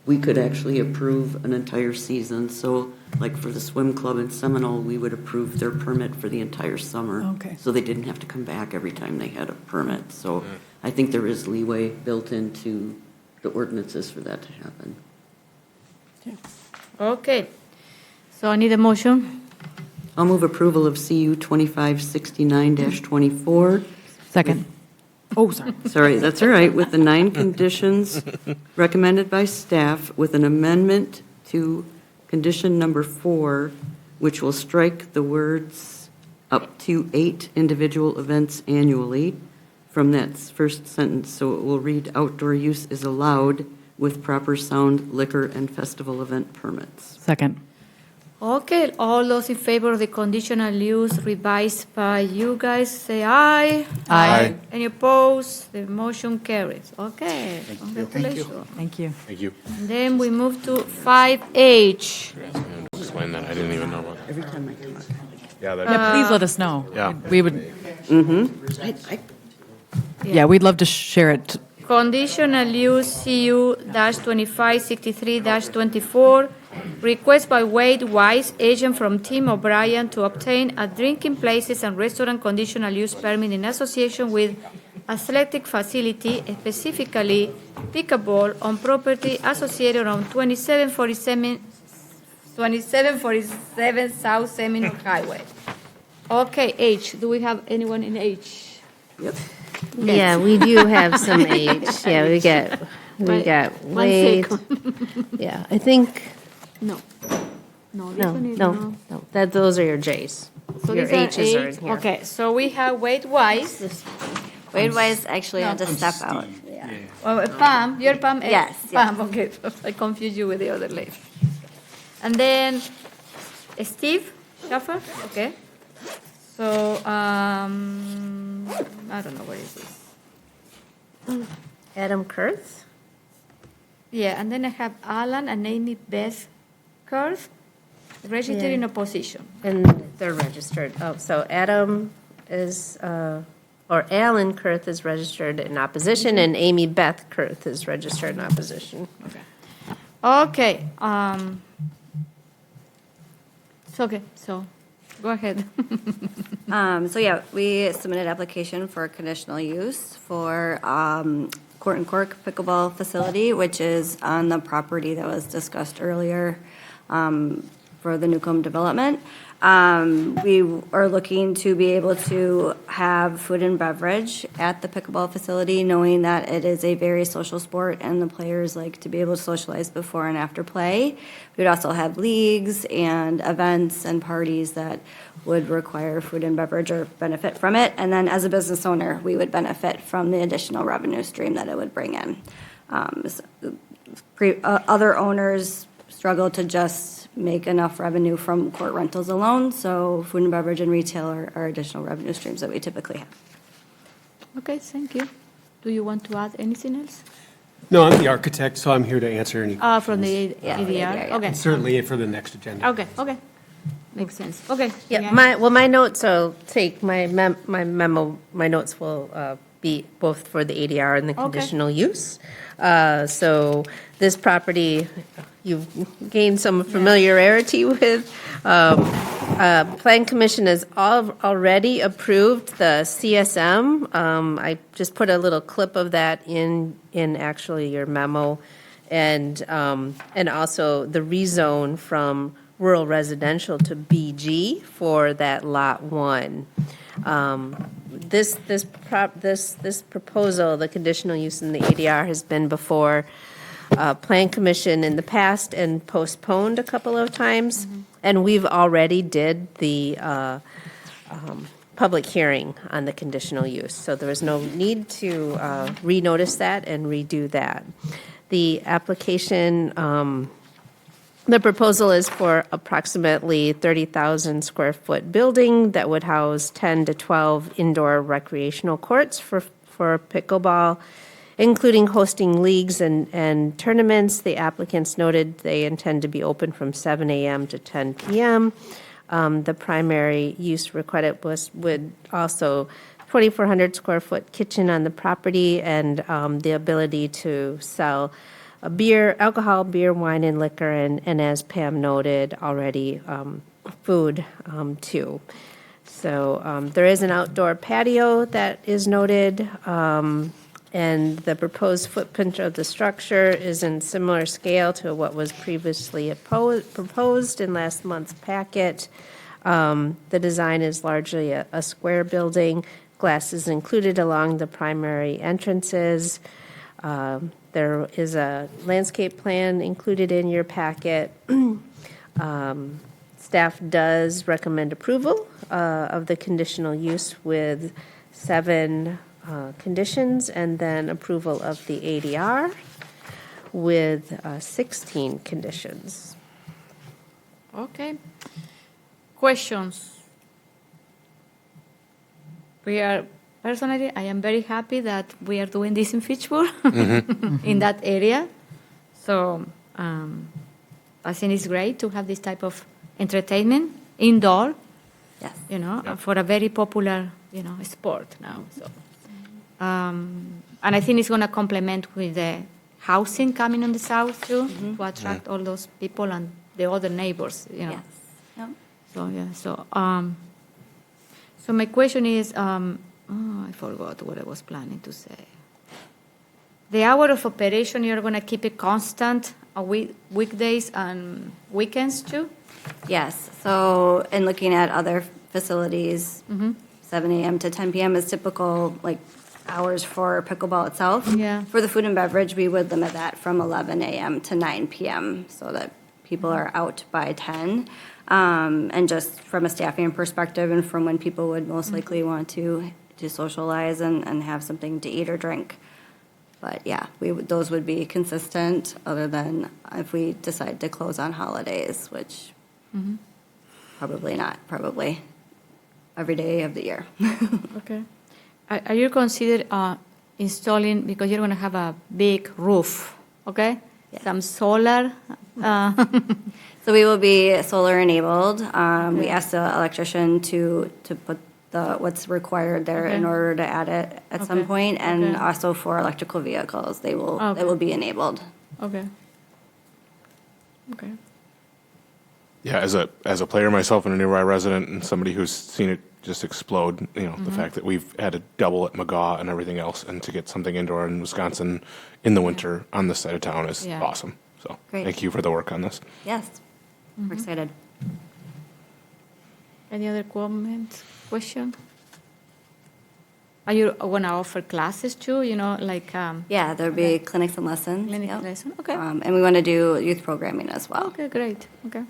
we could actually approve an entire season. So like for the swim club in Seminole, we would approve their permit for the entire summer. Okay. So they didn't have to come back every time they had a permit. So I think there is leeway built into the ordinances for that to happen. Okay. So I need a motion. I'll move approval of CU 2569-24. Second. Oh, sorry. Sorry, that's all right, with the 9 conditions recommended by staff with an amendment to condition number 4, which will strike the words up to 8 individual events annually from that first sentence. So it will read, outdoor use is allowed with proper sound, liquor, and festival event permits. Second. Okay, all those in favor of the conditional use revised by you guys, say aye. Aye. Any opposed? The motion carries. Okay, congratulations. Thank you. Thank you. And then we move to 5H. Explain that. I didn't even know about that. Every time I talk. Yeah, that. Yeah, please let us know. Yeah. We would, yeah, we'd love to share it. Conditional use CU-2563-24, request by Wade Wise, agent from Tim O'Brien, to obtain a drinking places and restaurant conditional use permit in association with athletic facility, specifically pickleball, on property associated on 2747 South Seminole Highway. Okay, H. Do we have anyone in H? Yep. Yeah, we do have some H. Yeah, we got Wade. Yeah, I think, No. No, this no, one is no, no, that, those are your J's. So Your these are H's are in eight. here. Okay, so we have Wade Wise. Wade Wise actually had to step out. Pam, you're Pam? Yes, Pam, okay. I confused you with the other lady. And then Steve Schaffer, okay. So, I don't know what is this. Adam Kurth? Yeah, and then I have Alan and Amy Beth Kurth, registered Yeah. in opposition. And they're registered. Oh, so Adam is, or Alan Kurth is registered in opposition, and Amy Beth Kurth is registered in opposition. Okay, so go ahead. So yeah, we submitted application for conditional use for Court and Cork pickleball facility, which is on the property that was discussed earlier for the Newcomb development. We are looking to be able to have food and beverage at the pickleball facility, knowing that it is a very social sport and the players like to be able to socialize before and after play. We'd also have leagues and events and parties that would require food and beverage or benefit from it. And then as a business owner, we would benefit from the additional revenue stream that it would bring in. Other owners struggle to just make enough revenue from court rentals alone, so food and beverage and retail are additional revenue streams that we typically have. Okay, thank you. Do you want to add anything else? No, I'm the architect, so I'm here to answer any questions. From the ADR? Okay. And certainly for the next agenda. Okay. Makes sense. Okay. Yeah, my notes will take, my notes will be both for the ADR and the conditional use. So this property, you've gained some familiarity with. Plan Commission has already approved the CSM. I just put a little clip of that in actually your memo, and also the rezone from rural residential to BG for that lot 1. This proposal, the conditional use in the ADR, has been before Plan Commission in the past and postponed a couple of times, and we've already did the public hearing on the conditional use, so there was no need to renotice that and redo that. The application, the proposal is for approximately 30,000 square foot building that would house 10 to 12 indoor recreational courts for pickleball, including hosting leagues and tournaments. The applicants noted they intend to be open from 7 a.m. to 10 p.m. The primary use required would also 2,400 square foot kitchen on the property and the ability to sell alcohol, beer, wine, and liquor, and as Pam noted already, food too. So there is an outdoor patio that is noted, and the proposed footprint of the structure is in similar scale to what was previously proposed in last month's packet. The design is largely a square building. Glass is included along the primary entrances. There is a landscape plan included in your packet. Staff does recommend approval of the conditional use with 7 conditions, and then approval of the ADR with 16 conditions. Okay. Questions? Personally, I am very happy that we are doing this in Fitchburg, in that area. So I think it's great to have this type of entertainment indoor, for a very popular, sport now. So, and I think it's going to complement with the housing coming on the south too, to attract all those people and the other neighbors, Yes. Yep. So so my question is, I forgot what I was planning to say. The hour of operation, you're going to keep it constant weekdays and weekends too? Yes. So in looking at other facilities, 7 a.m. to 10 p.m. is typical, hours for pickleball itself. Yeah. For the food and beverage, we would limit that from 11 a.m. to 9 p.m. so that people are out by 10. And just from a staffing perspective and from when people would most likely want to socialize and have something to eat or drink. But yeah, those would be consistent other than if we decide to close on holidays, which probably not, probably every day of the year. Okay. Are you considered installing, because you're going to have a big roof, okay? Yes. Some solar? So we will be solar enabled. We asked the electrician to put what's required there in order to add it at some point, and also for electrical vehicles, they will be enabled. Okay. Okay. Yeah, as a player myself and a nearby resident and somebody who's seen it just explode, the fact that we've had to double at McGaw and everything else, and to get something indoor in Wisconsin in the winter on this side of town is awesome. So Great. Thank you for the work on this. Yes, we're excited. Any other question? Are you going to offer classes too, Yeah, there'll be clinics and lessons. Lesson, okay. And we want to do youth programming as well. Okay, great. Okay.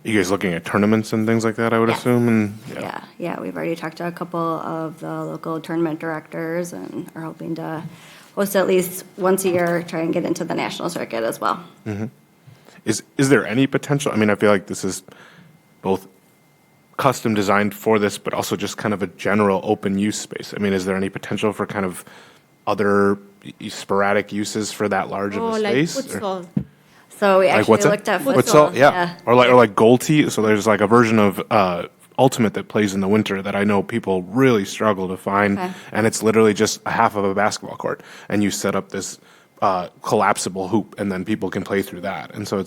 You guys looking at tournaments and things like that, I would assume? And Yeah, we've already talked to a couple of the local tournament directors and are hoping to host at least once a year, try and get into the national circuit as well. Is there any potential? I mean, I feel like this is both custom designed for this, but also just kind of a general open use space. I mean, is there any potential for kind of other sporadic uses for that large of a space? Like futsal. So we actually looked at futsal. Yeah. Or like goal tee. So there's like a version of Ultimate that plays in the winter that I know people really struggle to find, and it's literally just a half of a basketball court, and you set up this collapsible hoop, and then people can play through that. And so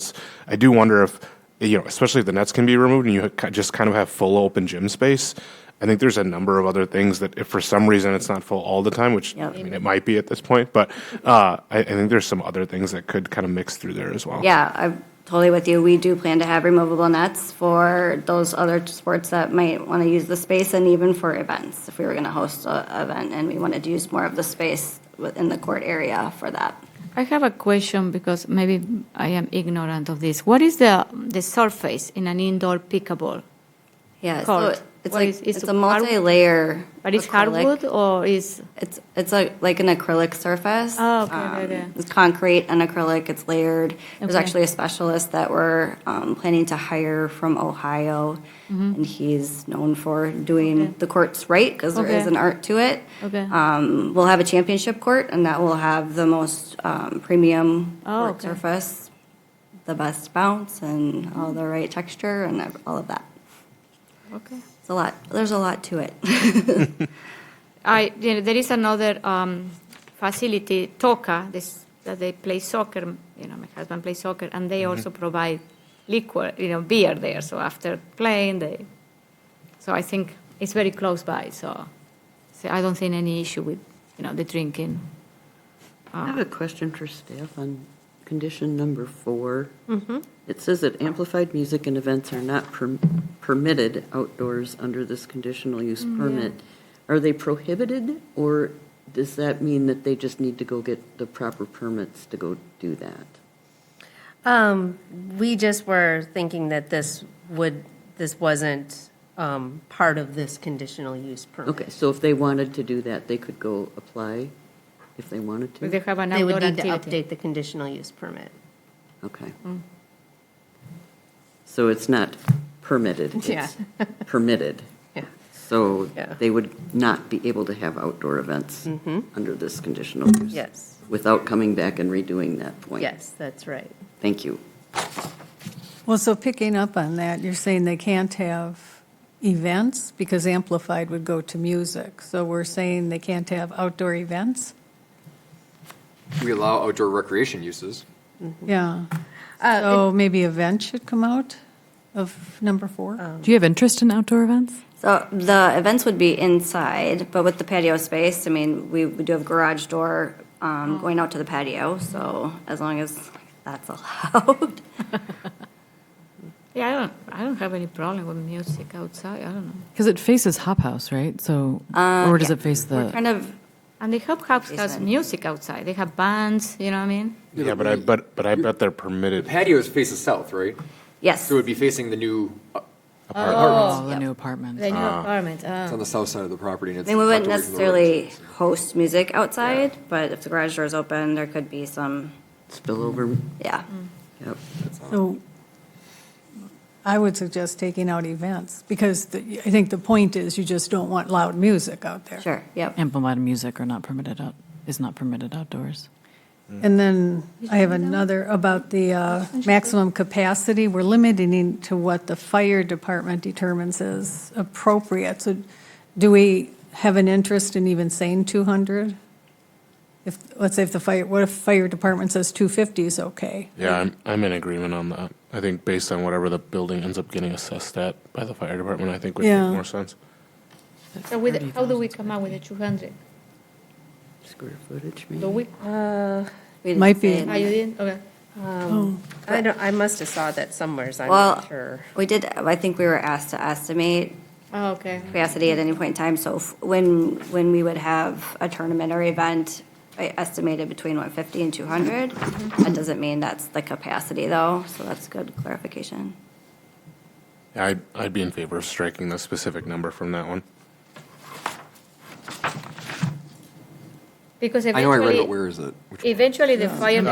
I do wonder if, especially if the nets can be removed and you just kind of have full open gym space. I think there's a number of other things that if for some reason it's not full all the time, which I mean, it might be at this point, but I think there's some other things that could kind of mix through there as well. Yeah, I'm totally with you. We do plan to have removable nets for those other sports that might want to use the space, and even for events, if we were going to host an event and we wanted to use more of the space within the court area for that. I have a question because maybe I am ignorant of this. What is the surface in an indoor pickleball? Yeah, court? so it's a multi-layer. But it's acrylic. hardwood or is it's like an acrylic surface. Oh, okay. It's concrete and acrylic. It's layered. There's Okay. actually a specialist that we're planning to hire from Ohio, and he's known for doing the courts right because there is an art to it. Okay. We'll have a championship court, and that will have the most premium court okay. surface, the best bounce, and all the right texture, and all of that. Okay. It's a lot. There's a lot to it. There is another facility, Toca, that they play soccer. My husband plays soccer, and they also provide liquor, beer there. So after playing, so I think it's very close by. So I don't think any issue with, the drinking. I have a question for staff on condition number 4. Mm-hmm. It says that amplified music and events are not permitted outdoors under this conditional use permit. Are they prohibited, or does that mean that they just need to go get the proper permits to go do that? We just were thinking that this wasn't part of this conditional use permit. Okay, so if they wanted to do that, they could go apply if they wanted to? They have an They would outdoor need to activity. update the conditional use permit. Okay. So it's not permitted, Yeah. it's permitted. Yeah. So Yeah. they would not be able to have outdoor events under this conditional use? Yes. Without coming back and redoing that point? Yes, that's right. Thank you. Well, so picking up on that, you're saying they can't have events because amplified would go to music. So we're saying they can't have outdoor events? We allow outdoor recreation uses. Yeah. So maybe event should come out of number 4? Do you have interest in outdoor events? So the events would be inside, but with the patio space, I mean, we do have garage door going out to the patio, so as long as that's allowed. Yeah, I don't have any problem with music outside. I don't know. Because it faces Hop House, right? So, or does it face the? We're kind of. And the Hop House has music outside. They have bands. You know what I mean? Yeah, but I bet they're permitted. Patios faces south, right? Yes. So it would be facing the new Oh, apartments. the new apartment. The new apartment. It's on the south side of the property. And I it's mean, we wouldn't tucked away from the necessarily host music outside, but if the garage door is open, there could be some spillover. Yeah. Yep. So I would suggest taking out events because I think the point is you just don't want loud music out there. Sure. Yep. Amplified music is not permitted outdoors. And then I have another about the maximum capacity. We're limiting to what the fire department determines is appropriate. So do we have an interest in even saying 200? Let's say what if fire department says 250 is okay? Yeah, I'm in agreement on that. I think based on whatever the building ends up getting assessed at by the fire department, I think would Yeah. make more sense. So how do we come out with the 200? Square footage, maybe? Do we? We didn't Might say be. it. You didn't? Okay. I must have saw that somewhere, I'm Well, not sure. we did, I think we were asked to estimate Oh, okay. capacity at any point in time, so when we would have a tournament or event, I estimated between 150 and 200. That doesn't mean that's the capacity, though, so that's good clarification. Yeah, I'd be in favor of striking the specific number from that one. Because I know I read, eventually, but where is it? eventually the fire Number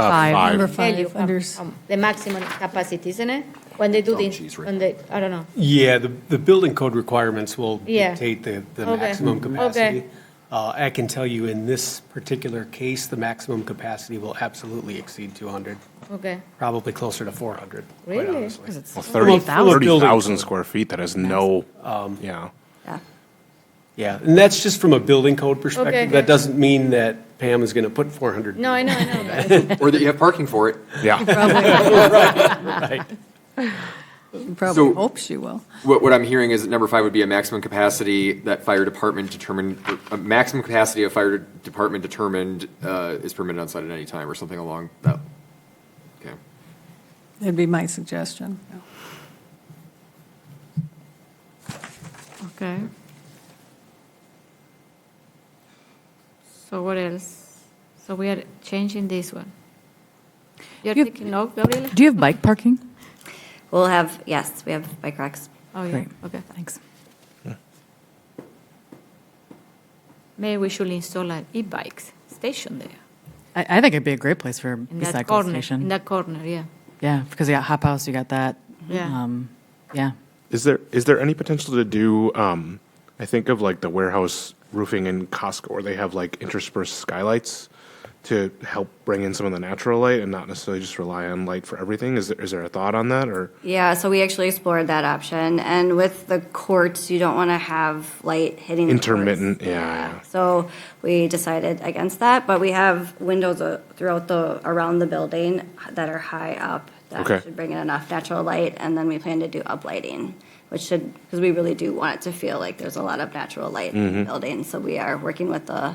department five. tell you the maximum capacity, isn't it? When they do when they, I don't know. Yeah, the building code requirements will Yeah. dictate the Okay. maximum Okay. capacity. I can tell you in this particular case, the maximum capacity will absolutely exceed 200, Okay. probably closer to 400. quite Really? honestly. Well, Full of building 30,000 code. square feet, that is no, Yeah. Yeah. Yeah, and that's just from a building code perspective. Okay. That doesn't mean that Pam is going to put 400. No, I know. Or that you have parking for it. yeah. Right. You probably So- hope she will. What I'm hearing is that number 5 would be a maximum capacity that fire department determined, a maximum capacity of fire department determined is permitted on site at any time, or something along that. Okay. It'd be my suggestion. Okay. So what else? So we are changing this one. You're You- taking note, Gabriela? Do you have bike parking? We'll have, yes, we have bike racks. Oh, yeah. Great. Okay. Thanks. Maybe we should install an e-bikes station there. I think it'd be a great place for In a that cycle corner. station. In that corner, yeah. Yeah, because you got Hop House, you got that. Yeah. Yeah. Is there any potential to do, I think of like the warehouse roofing in Costco where they have like interspersed skylights to help bring in some of the natural light and not necessarily just rely on light for everything? Is there a thought on that, or? Yeah, so we actually explored that option, and with the courts, you don't want to have light hitting the courts. Intermittent, yeah. So we decided against that, but we have windows throughout around the building that are high up that Okay. should bring in enough natural light, and then we plan to do uplighting, which should, because we really do want it to feel like there's a lot of natural light in the Mhm. building, so we are working with the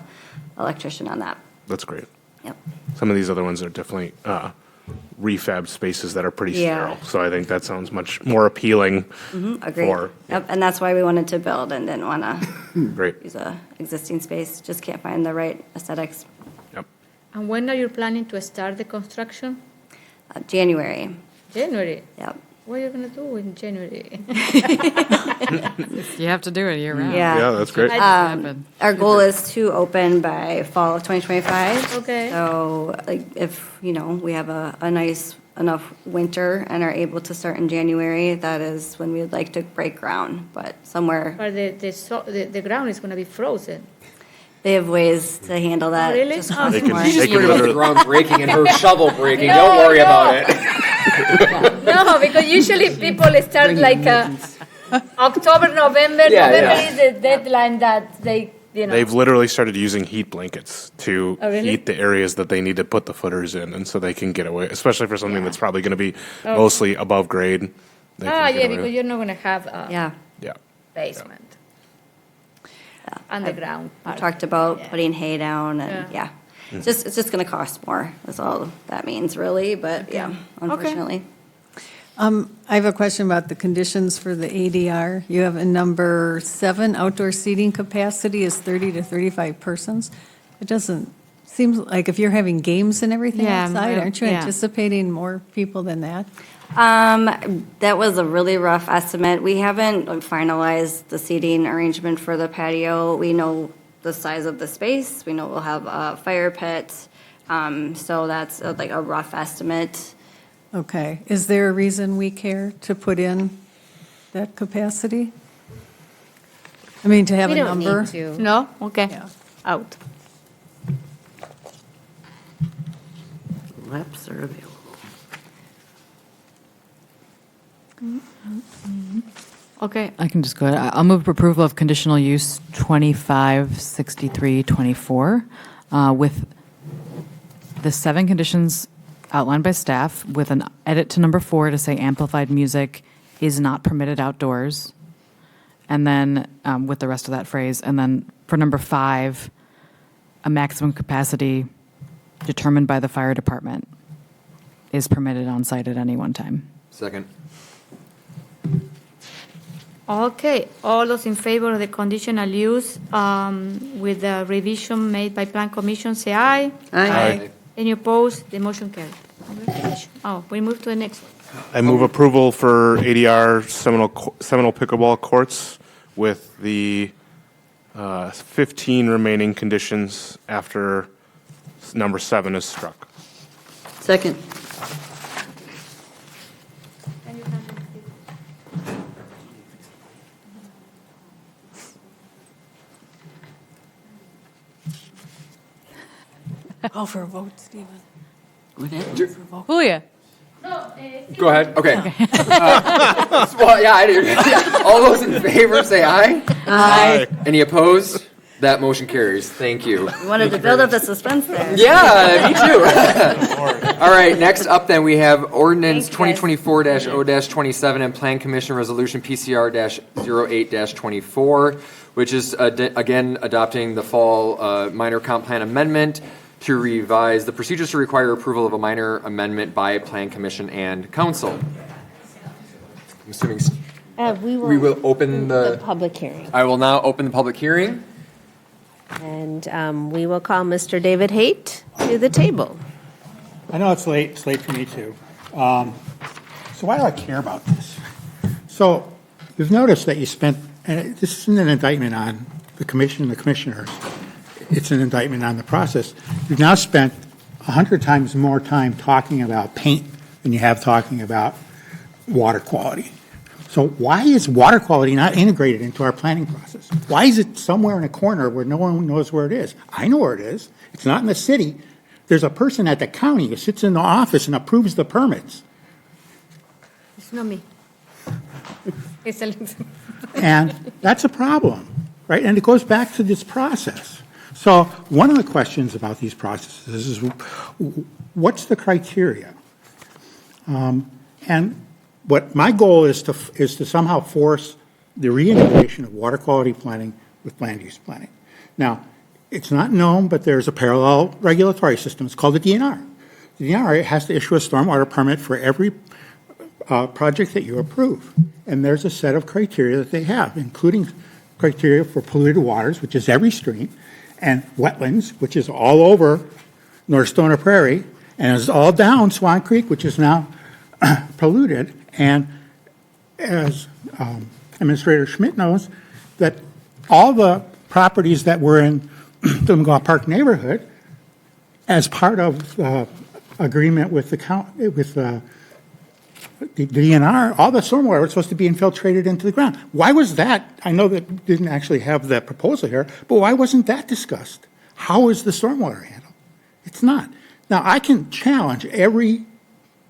electrician on that. That's great. Yep. Some of these other ones are definitely refab spaces that are pretty Yeah. sterile. So I think that sounds much more appealing Agreed. for. Yep, and that's why we wanted to build and didn't want to Great. use a existing space, just can't find the right aesthetics. And when are you planning to start the construction? January. January? Yep. What are you going to do in January? You have to do it year round. Yeah. Yeah, that's great. Our goal is to open by fall of 2025. Okay. So, like, if, we have a nice enough winter and are able to start in January, that is when we'd like to break ground, but somewhere. But the ground is going to be frozen. They have ways to handle that. Really? Just Oh. cost They can, more. she's just worried about the ground breaking and her shovel breaking. Don't worry about it. No, because usually people start like October, November. Yeah, November yeah. is the deadline that they, They've literally started using heat blankets to Oh, really? heat the areas that they need to put the footers in, and so they can get away, especially for something that's probably going to be Oh. mostly above grade. They can get yeah, away. because you're not going to have Yeah. Yeah. basement. Underground. We talked about putting hay down and, Yeah. It's just going to cost more. That's all that means, really, but yeah, unfortunately. I have a question about the conditions for the ADR. You have a number 7, outdoor seating capacity is 30 to 35 persons. It doesn't, seems like if you're having games and everything Yeah, outside, aren't you yeah. anticipating more people than that? That was a really rough estimate. We haven't finalized the seating arrangement for the patio. We know the size of the space. We know we'll have a fire pit. So that's like a rough estimate. Okay. Is there a reason we care to put in that capacity? I mean, to have We a don't number? need to. No? Okay. Out. Laps are available. Okay. I can just go ahead. I'll move approval of conditional use 256324 with the 7 conditions outlined by staff with an edit to number 4 to say amplified music is not permitted outdoors. And then with the rest of that phrase. And then for number 5, a maximum capacity determined by the fire department is permitted on site at any one time. Second. Okay, all those in favor of the conditional use with the revision made by Plan Commission, say aye. Aye. Any opposed? The motion carried. Congratulations. Oh, we move to the next one. I move approval for ADR Seminole Pickleball Courts with the 15 remaining conditions after number 7 is struck. Second. Call for a vote, Stephen. What happened? Julia. Go ahead. Okay. Well, yeah, I did. Yeah. All those in favor say aye. Aye. Any opposed? That motion carries. Thank you. We wanted to build up the suspense there. Yeah, me too. All right, next up then we have ordinance 2024-0-27 and Plan Commission Resolution PCR-08-24, which is again adopting the fall minor comp plan amendment to revise the procedures to require approval of a minor amendment by Plan Commission and Council. I'm assuming we will open the public hearing. I will now open the public hearing. And we will call Mr. David Haight to the table. I know it's late for me too. So why do I care about this? So you've noticed that you spent, and this isn't an indictment on the commission and the commissioners, it's an indictment on the process. You've now spent 100 times more time talking about paint than you have talking about water quality. So why is water quality not integrated into our planning process? Why is it somewhere in a corner where no one knows where it is? I know where it is. It's not in the city. There's a person at the county who sits in the office and approves the permits. It's not me. It's Alex. And that's a problem, right? And it goes back to this process. So one of the questions about these processes is what's the criteria? And what my goal is to somehow force the reintegration of water quality planning with land use planning. Now, it's not known, but there's a parallel regulatory system. It's called the DNR. The DNR has to issue a stormwater permit for every project that you approve. And there's a set of criteria that they have, including criteria for polluted waters, which is every stream, and wetlands, which is all over North Stoner Prairie, and is all down Swan Creek, which is now polluted. And as Administrator Schmidt knows, that all the properties that were in the McGaw Park neighborhood, as part of the agreement with the DNR, all the stormwater was supposed to be infiltrated into the ground. Why was that? I know that didn't actually have that proposal here, but why wasn't that discussed? How is the stormwater handled? It's not. Now, I can challenge every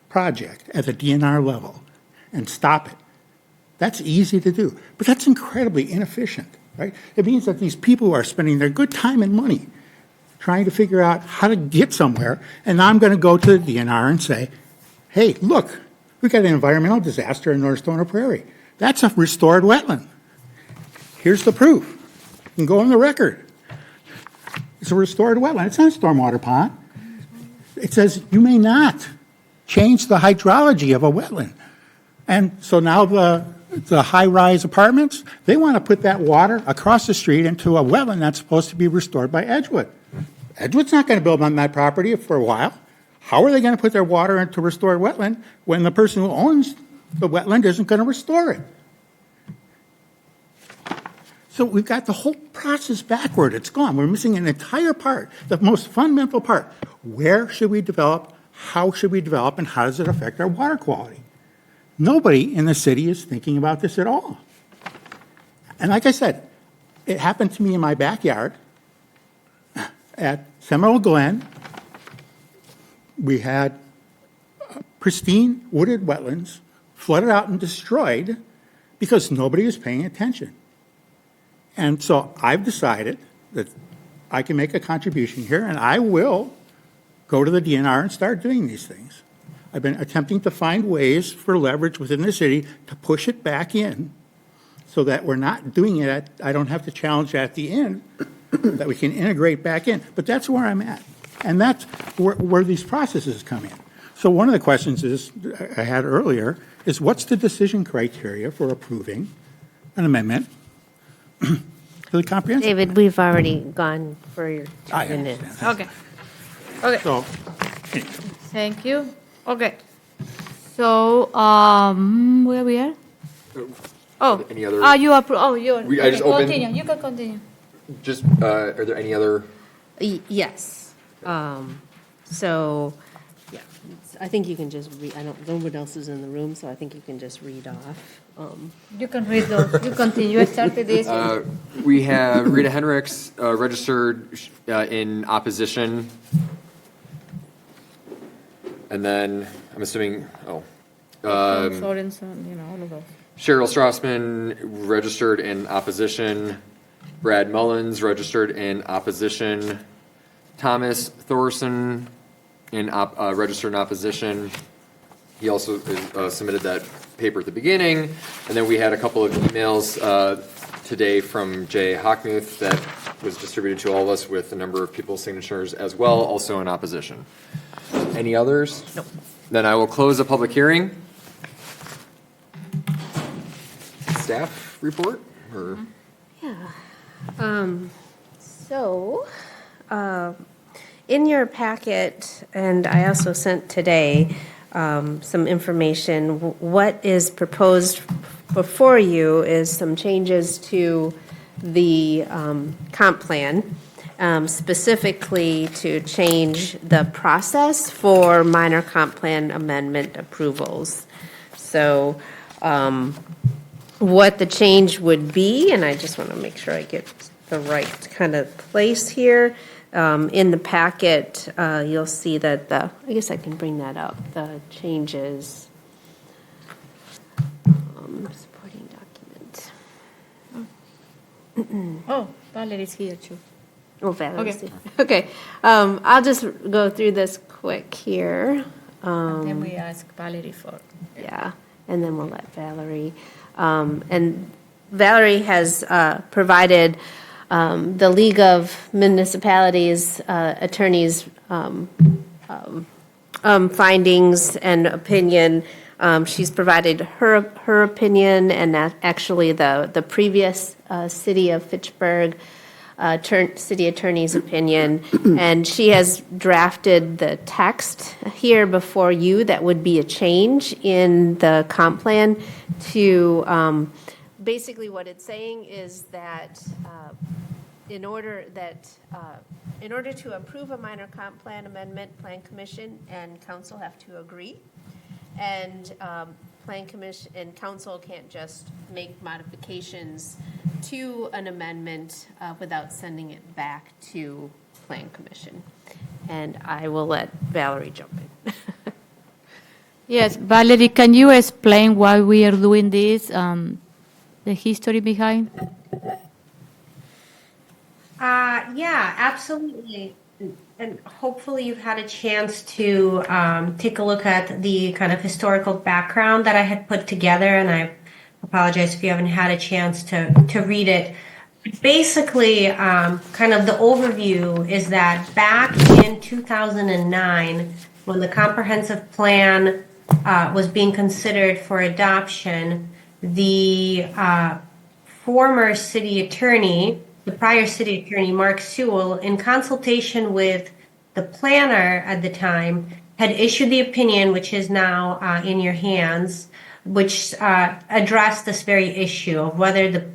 project at the DNR level and stop it. That's easy to do, but that's incredibly inefficient, right? It means that these people who are spending their good time and money trying to figure out how to get somewhere, and now I'm going to go to the DNR and say, hey, look, we got an environmental disaster in North Stoner Prairie. That's a restored wetland. Here's the proof. You can go on the record. It's a restored wetland. It's not a stormwater pond. It says you may not change the hydrology of a wetland. And so now the high-rise apartments, they want to put that water across the street into a wetland that's supposed to be restored by Edgewood. Edgewood's not going to build on that property for a while. How are they going to put their water into restored wetland when the person who owns the wetland isn't going to restore it? So we've got the whole process backward. It's gone. We're missing an entire part, the most fundamental part. Where should we develop? How should we develop? And how does it affect our water quality? Nobody in the city is thinking about this at all. And like I said, it happened to me in my backyard at Seminole Glen. We had pristine wooded wetlands flooded out and destroyed because nobody was paying attention. And so I've decided that I can make a contribution here, and I will go to the DNR and start doing these things. I've been attempting to find ways for leverage within the city to push it back in so that we're not doing it I don't have to challenge at the end, that we can integrate back in. But that's where I'm at. And that's where these processes come in. So one of the questions I had earlier is what's the decision criteria for approving an amendment to the comprehensive? David, we've already gone for your 2 minutes. Okay. Okay. So, Thank you. Okay. So, where we are? Oh. Any other? You approve. Oh, you're. I just opened. Continue. You can continue. Just, are there any other? Yes. So, yeah, I think you can just read, no one else is in the room, so I think you can just read off. You can read those. You continue. You started this. We have Rita Henricks registered in opposition. And then, I'm assuming, Sorensen, all of those. Cheryl Strassman registered in opposition. Brad Mullins registered in opposition. Thomas Thorson registered in opposition. He also submitted that paper at the beginning. And then we had a couple of emails today from Jay Hockmuth that was distributed to all of us with a number of people's signatures as well, also in opposition. Any others? No. Then I will close the public hearing. Staff report? Or? Yeah. So, in your packet, and I also sent today some information, what is proposed before you is some changes to the comp plan, specifically to change the process for minor comp plan amendment approvals. So, what the change would be, and I just want to make sure I get the right kind of place here. In the packet, you'll see that I guess I can bring that up, the changes. Supporting document. Oh, Valerie's here too. Oh, Valerie's Okay. here. Okay. I'll just go through this quick here. And then we ask Valerie for. Yeah, and then we'll let Valerie. And Valerie has provided the League of Municipalities attorneys' findings and opinion. She's provided her opinion and actually the previous city of Fitchburg city attorney's opinion, and she has drafted the text here before you that would be a change in the comp plan to basically what it's saying is that in order to approve a minor comp plan amendment, Plan Commission and Council have to agree, and Plan Commission and Council can't just make modifications to an amendment without sending it back to Plan Commission. And I will let Valerie jump in. Yes, Valerie, can you explain why we are doing this, the history behind? Yeah, absolutely. And hopefully you've had a chance to take a look at the kind of historical background that I had put together, and I apologize if you haven't had a chance to read it. Basically, kind of the overview is that back in 2009, when the comprehensive plan was being considered for adoption, the former city attorney, the prior city attorney, Mark Sewell, in consultation with the planner at the time, had issued the opinion, which is now in your hands, which addressed this very issue of whether the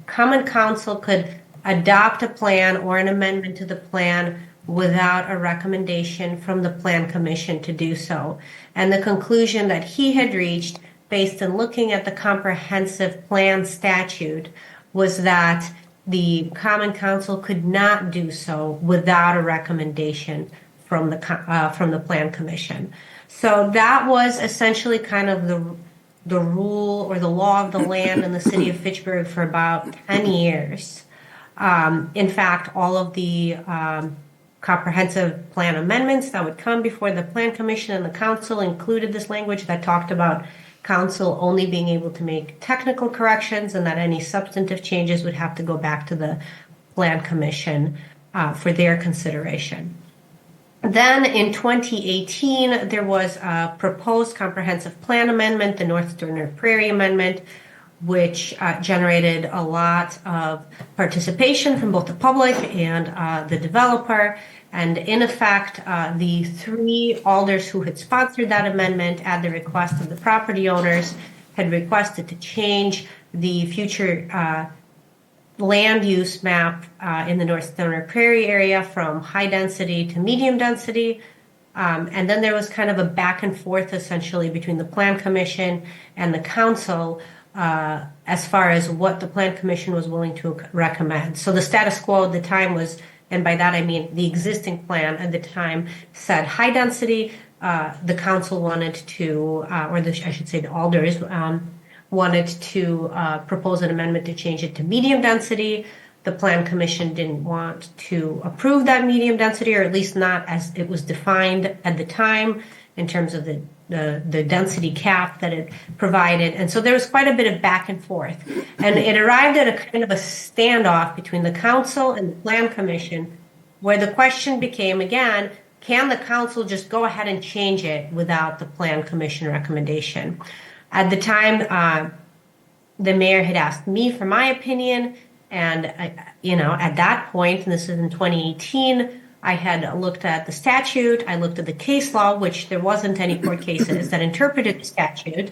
Common Council could adopt a plan or an amendment to the plan without a recommendation from the Plan Commission to do so. And the conclusion that he had reached, based on looking at the comprehensive plan statute, was that the Common Council could not do so without a recommendation from the Plan Commission. So that was essentially kind of the rule or the law of the land in the city of Fitchburg for about 10 years. In fact, all of the comprehensive plan amendments that would come before the Plan Commission and the Council included this language that talked about Council only being able to make technical corrections and that any substantive changes would have to go back to the Plan Commission for their consideration. Then in 2018, there was a proposed comprehensive plan amendment, the North Stoner Prairie Amendment, which generated a lot of participation from both the public and the developer. And in effect, the three alders who had sponsored that amendment at the request of the property owners had requested to change the future land use map in the North Stoner Prairie area from high density to medium density. And then there was kind of a back and forth essentially between the Plan Commission and the Council as far as what the Plan Commission was willing to recommend. So the status quo at the time was, and by that I mean the existing plan at the time, said high density. The Council wanted to, I should say the alders, wanted to propose an amendment to change it to medium density. The Plan Commission didn't want to approve that medium density, or at least not as it was defined at the time in terms of the density cap that it provided. And so there was quite a bit of back and forth. And it arrived at a kind of a standoff between the Council and the Plan Commission, where the question became, again, can the Council just go ahead and change it without the Plan Commission recommendation? At the time, the mayor had asked me for my opinion, and at that point, and this is in 2018, I had looked at the statute, I looked at the case law, which there wasn't any court cases that interpreted the statute.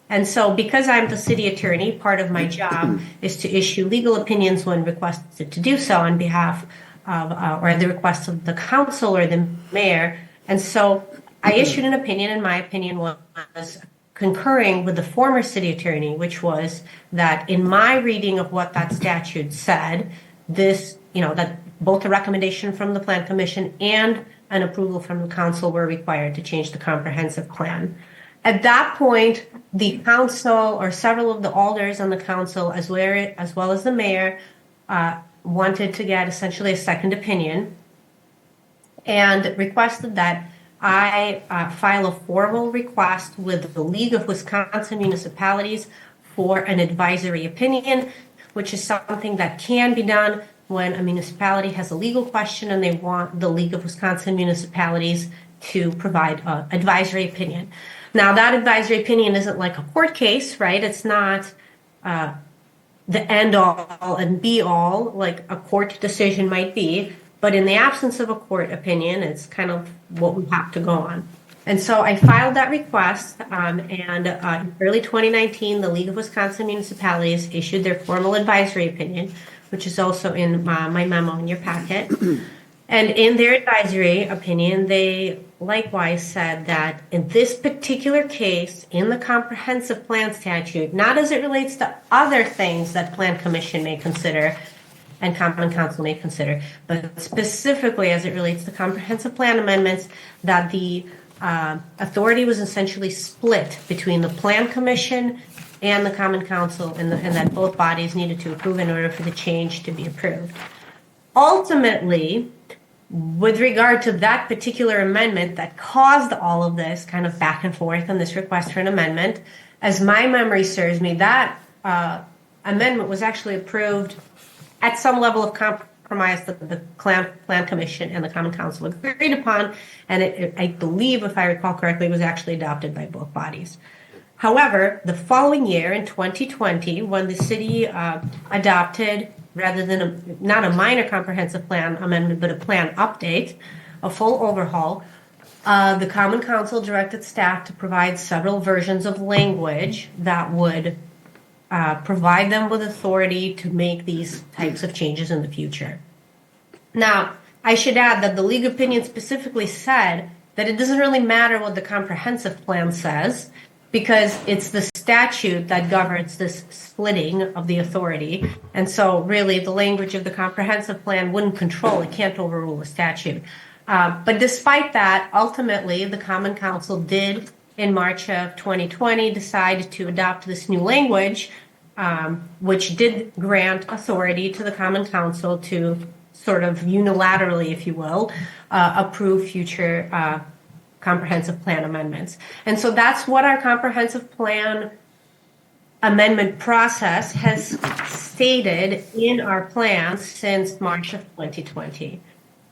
And so because I'm the city attorney, part of my job is to issue legal opinions when requested to do so on behalf of, or at the request of the council or the mayor. And so I issued an opinion, and my opinion was concurring with the former city attorney, which was that in my reading of what that statute said, this, that both a recommendation from the Plan Commission and an approval from the council were required to change the comprehensive plan. At that point, the council or several of the alders on the council, as well as the mayor, wanted to get essentially a second opinion and requested that I file a formal request with the League of Wisconsin Municipalities for an advisory opinion, which is something that can be done when a municipality has a legal question and they want the League of Wisconsin Municipalities to provide an advisory opinion. Now, that advisory opinion isn't like a court case, right? It's not the end all and be all like a court decision might be. But in the absence of a court opinion, it's kind of what we have to go on. And so I filed that request, and in early 2019, the League of Wisconsin Municipalities issued their formal advisory opinion, which is also in my memo in your packet. And in their advisory opinion, they likewise said that in this particular case, in the comprehensive plan statute, not as it relates to other things that Plan Commission may consider and Common Council may consider, but specifically as it relates to comprehensive plan amendments, that the authority was essentially split between the Plan Commission and the Common Council, and that both bodies needed to approve in order for the change to be approved. Ultimately, with regard to that particular amendment that caused all of this kind of back and forth on this request for an amendment, as my memory serves me, that amendment was actually approved at some level of compromise that the Plan Commission and the Common Council agreed upon, and I believe, if I recall correctly, it was actually adopted by both bodies. However, the following year, in 2020, when the city adopted, rather than not a minor comprehensive plan amendment, but a plan update, a full overhaul, the Common Council directed staff to provide several versions of language that would provide them with authority to make these types of changes in the future. Now, I should add that the League opinion specifically said that it doesn't really matter what the comprehensive plan says, because it's the statute that governs this splitting of the authority. And so really the language of the comprehensive plan wouldn't control, it can't overrule a statute. But despite that, ultimately the Common Council did in March of 2020 decide to adopt this new language, which did grant authority to the Common Council to sort of unilaterally, if you will, approve future comprehensive plan amendments. And so that's what our comprehensive plan amendment process has stated in our plans since March of 2020.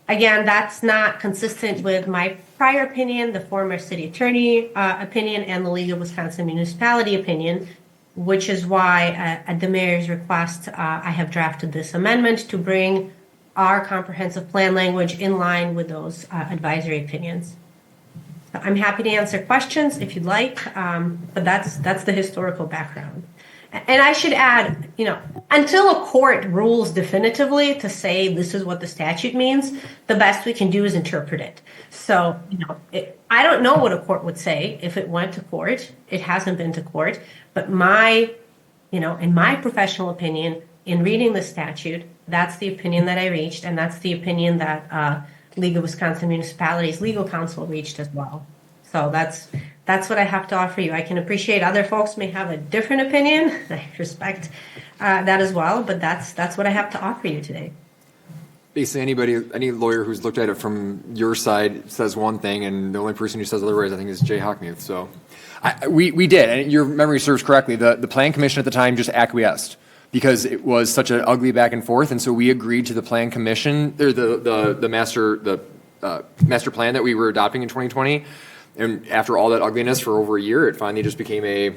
Again, that's not consistent with my prior opinion, the former city attorney opinion, and the League of Wisconsin Municipality opinion, which is why at the mayor's request, I have drafted this amendment to bring our comprehensive plan language in line with those advisory opinions. So I'm happy to answer questions if you'd like, but that's the historical background. And I should add, until a court rules definitively to say this is what the statute means, the best we can do is interpret it. So, I don't know what a court would say if it went to court. It hasn't been to court. But in my professional opinion, in reading the statute, that's the opinion that I reached, and that's the opinion that League of Wisconsin Municipalities Legal Counsel reached as well. So that's what I have to offer you. I can appreciate other folks may have a different opinion. I respect that as well, but that's what I have to offer you today. Basically, any lawyer who's looked at it from your side says one thing, and the only person who says otherwise, I think, is Jay Hockmuth. So we did, and your memory serves correctly. The Plan Commission at the time just acquiesced because it was such an ugly back and forth, and so we agreed to the Plan Commission, or the master plan that we were adopting in 2020. And after all that ugliness for over a year, it finally just became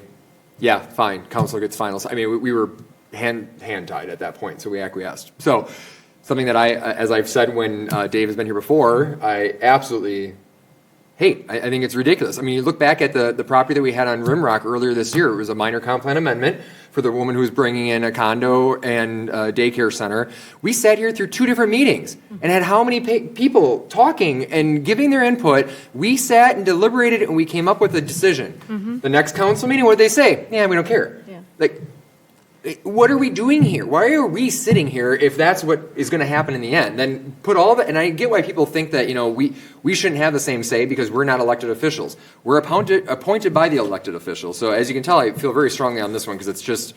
fine, council gets final. I mean, we were hand-tied at that point, so we acquiesced. So something that as I've said when Dave has been here before, I absolutely hate. I think it's ridiculous. I mean, you look back at the property that we had on Rimrock earlier this year. It was a minor comp plan amendment for the woman who was bringing in a condo and a daycare center. We sat here through 2 different meetings and had how many people talking and giving their input. We sat and deliberated, and we came up with a decision. The next council meeting, what did they say? Yeah, we don't care. what are we doing here? Why are we sitting here if that's what is going to happen in the end? Then put all that, and I get why people think that, we shouldn't have the same say because we're not elected officials. We're appointed by the elected officials. So as you can tell, I feel very strongly on this one because it's just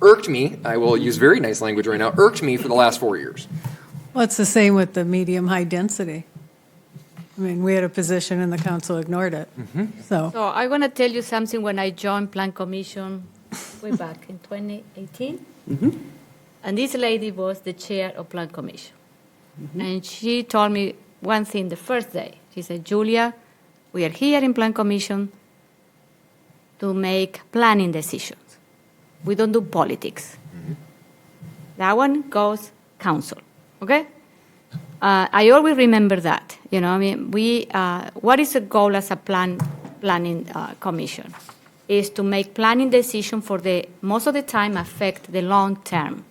irked me. I will use very nice language right now. Irked me for the last 4 years. Well, it's the same with the medium high density. I mean, we had a position and the council ignored it. So So I want to tell you something. When I joined Plan Commission way back in 2018, and this lady was the chair of Plan Commission. And she told me one thing the first day. She said, Julia, we are here in Plan Commission to make planning decisions. We don't do politics. That one goes council, okay? I always remember that. What is the goal as a planning commission? Is to make planning decisions for the most of the time affect the long term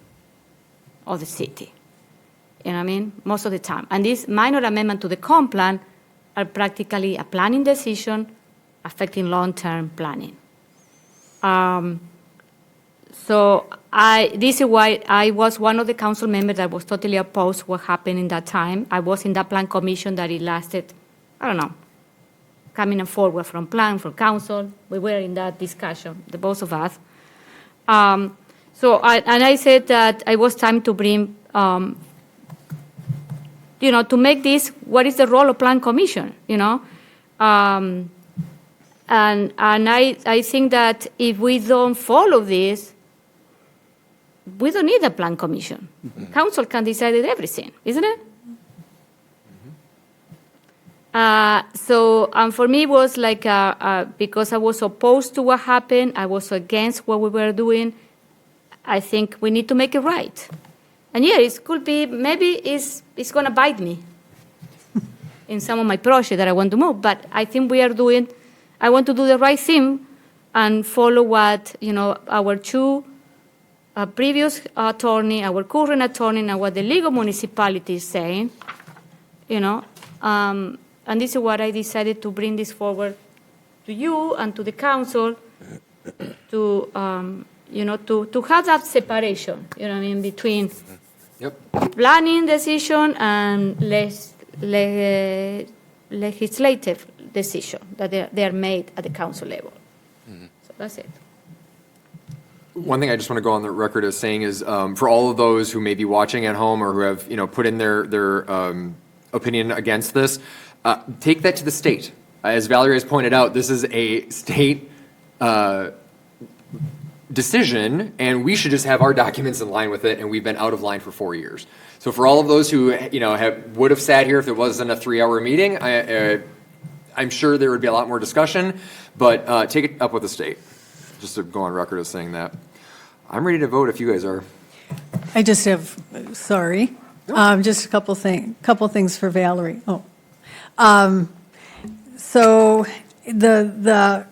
of the city. You know what I mean? Most of the time. And this minor amendment to the comp plan are practically a planning decision affecting long term planning. So this is why I was one of the council members that was totally opposed to what happened in that time. I was in that plan commission that it lasted, I don't know, coming and forward from plan, from council. We were in that discussion, the both of us. I said that it was time to bring, to make this, what is the role of plan commission, And I think that if we don't follow this, we don't need a plan commission. Council can decide everything, isn't it? For me, it was like, because I was opposed to what happened, I was against what we were doing, I think we need to make it right. And yeah, it could be, maybe it's going to bite me in some of my projects that I want to move, but I think I want to do the right thing and follow what, our two previous attorney, our current attorney, and what the legal municipality is saying, and this is what I decided to bring this forward to you and to the council to have that separation, between planning decision and legislative decision that they are made at the council level. So that's it. One thing I just want to go on the record as saying is, for all of those who may be watching at home or who have, put in their opinion against this, take that to the state. As Valerie has pointed out, this is a state decision, and we should just have our documents in line with it, and we've been out of line for 4 years. So for all of those who, would have sat here if it wasn't a 3-hour meeting, I'm sure there would be a lot more discussion, but take it up with the state. Just to go on record as saying that. I'm ready to vote if you guys are. I just have, sorry, just a couple things for Valerie. So the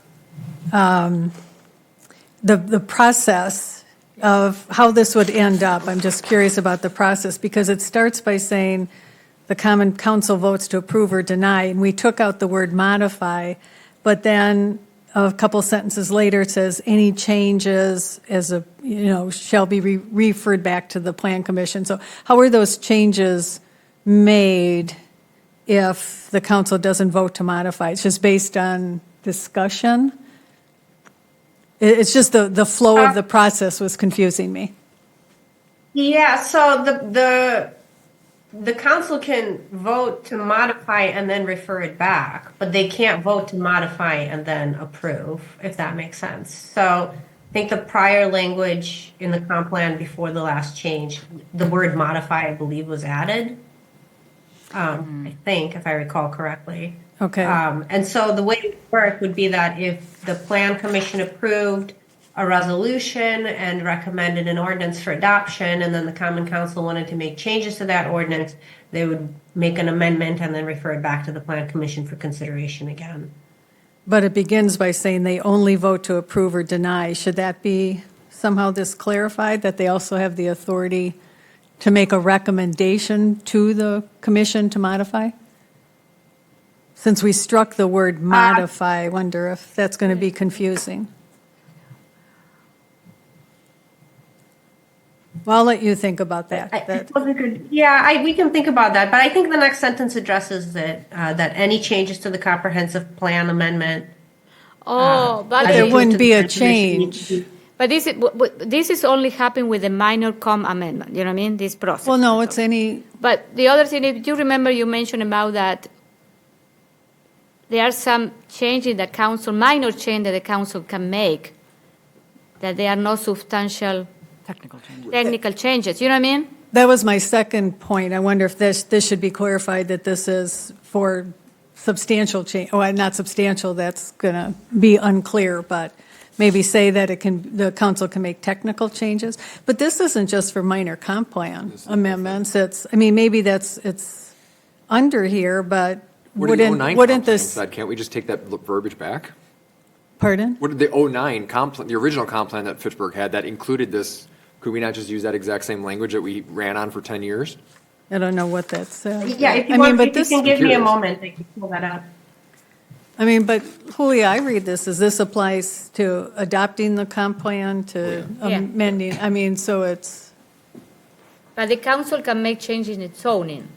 process of how this would end up, I'm just curious about the process, because it starts by saying the Common Council votes to approve or deny, and we took out the word modify, but then a couple sentences later it says any changes shall be referred back to the Plan Commission. So how are those changes made if the council doesn't vote to modify? It's just based on discussion? It's just the flow of the process was confusing me. Yeah, so the council can vote to modify and then refer it back, but they can't vote to modify and then approve, if that makes sense. So I think the prior language in the comp plan before the last change, the word modify, I believe, was added. I think, if I recall correctly. Okay. And so the way it would work would be that if the Plan Commission approved a resolution and recommended an ordinance for adoption, and then the Common Council wanted to make changes to that ordinance, they would make an amendment and then refer it back to the Plan Commission for consideration again. But it begins by saying they only vote to approve or deny. Should that be somehow this clarified, that they also have the authority to make a recommendation to the commission to modify? Since we struck the word modify, I wonder if that's going to be confusing. Well, I'll let you think about that. Yeah, we can think about that, but I think the next sentence addresses that, that any changes to the comprehensive plan amendment. But there wouldn't be a change. But this is only happening with the minor com amendment, you know what I mean, this process. Well, no, it's any. But the other thing, if you remember, you mentioned about that there are some changes that council, minor change that the council can make, that they are not substantial technical changes, you know what I mean? That was my second point. I wonder if this should be clarified, that this is for substantial change, oh, not substantial, that's going to be unclear, but maybe say that the council can make technical changes. But this isn't just for minor comp plan amendments. Maybe it's under here, but wouldn't this? Can't we just take that verbiage back? Pardon? What did the 09 comp plan, the original comp plan that Fitchburg had that included this? Could we not just use that exact same language that we ran on for 10 years? I don't know what that says. Yeah, if you can give me a moment, I can pull that up. But Julia, I read this as this applies to adopting the comp plan, to amending, so it's. But the council can make changes in its zoning.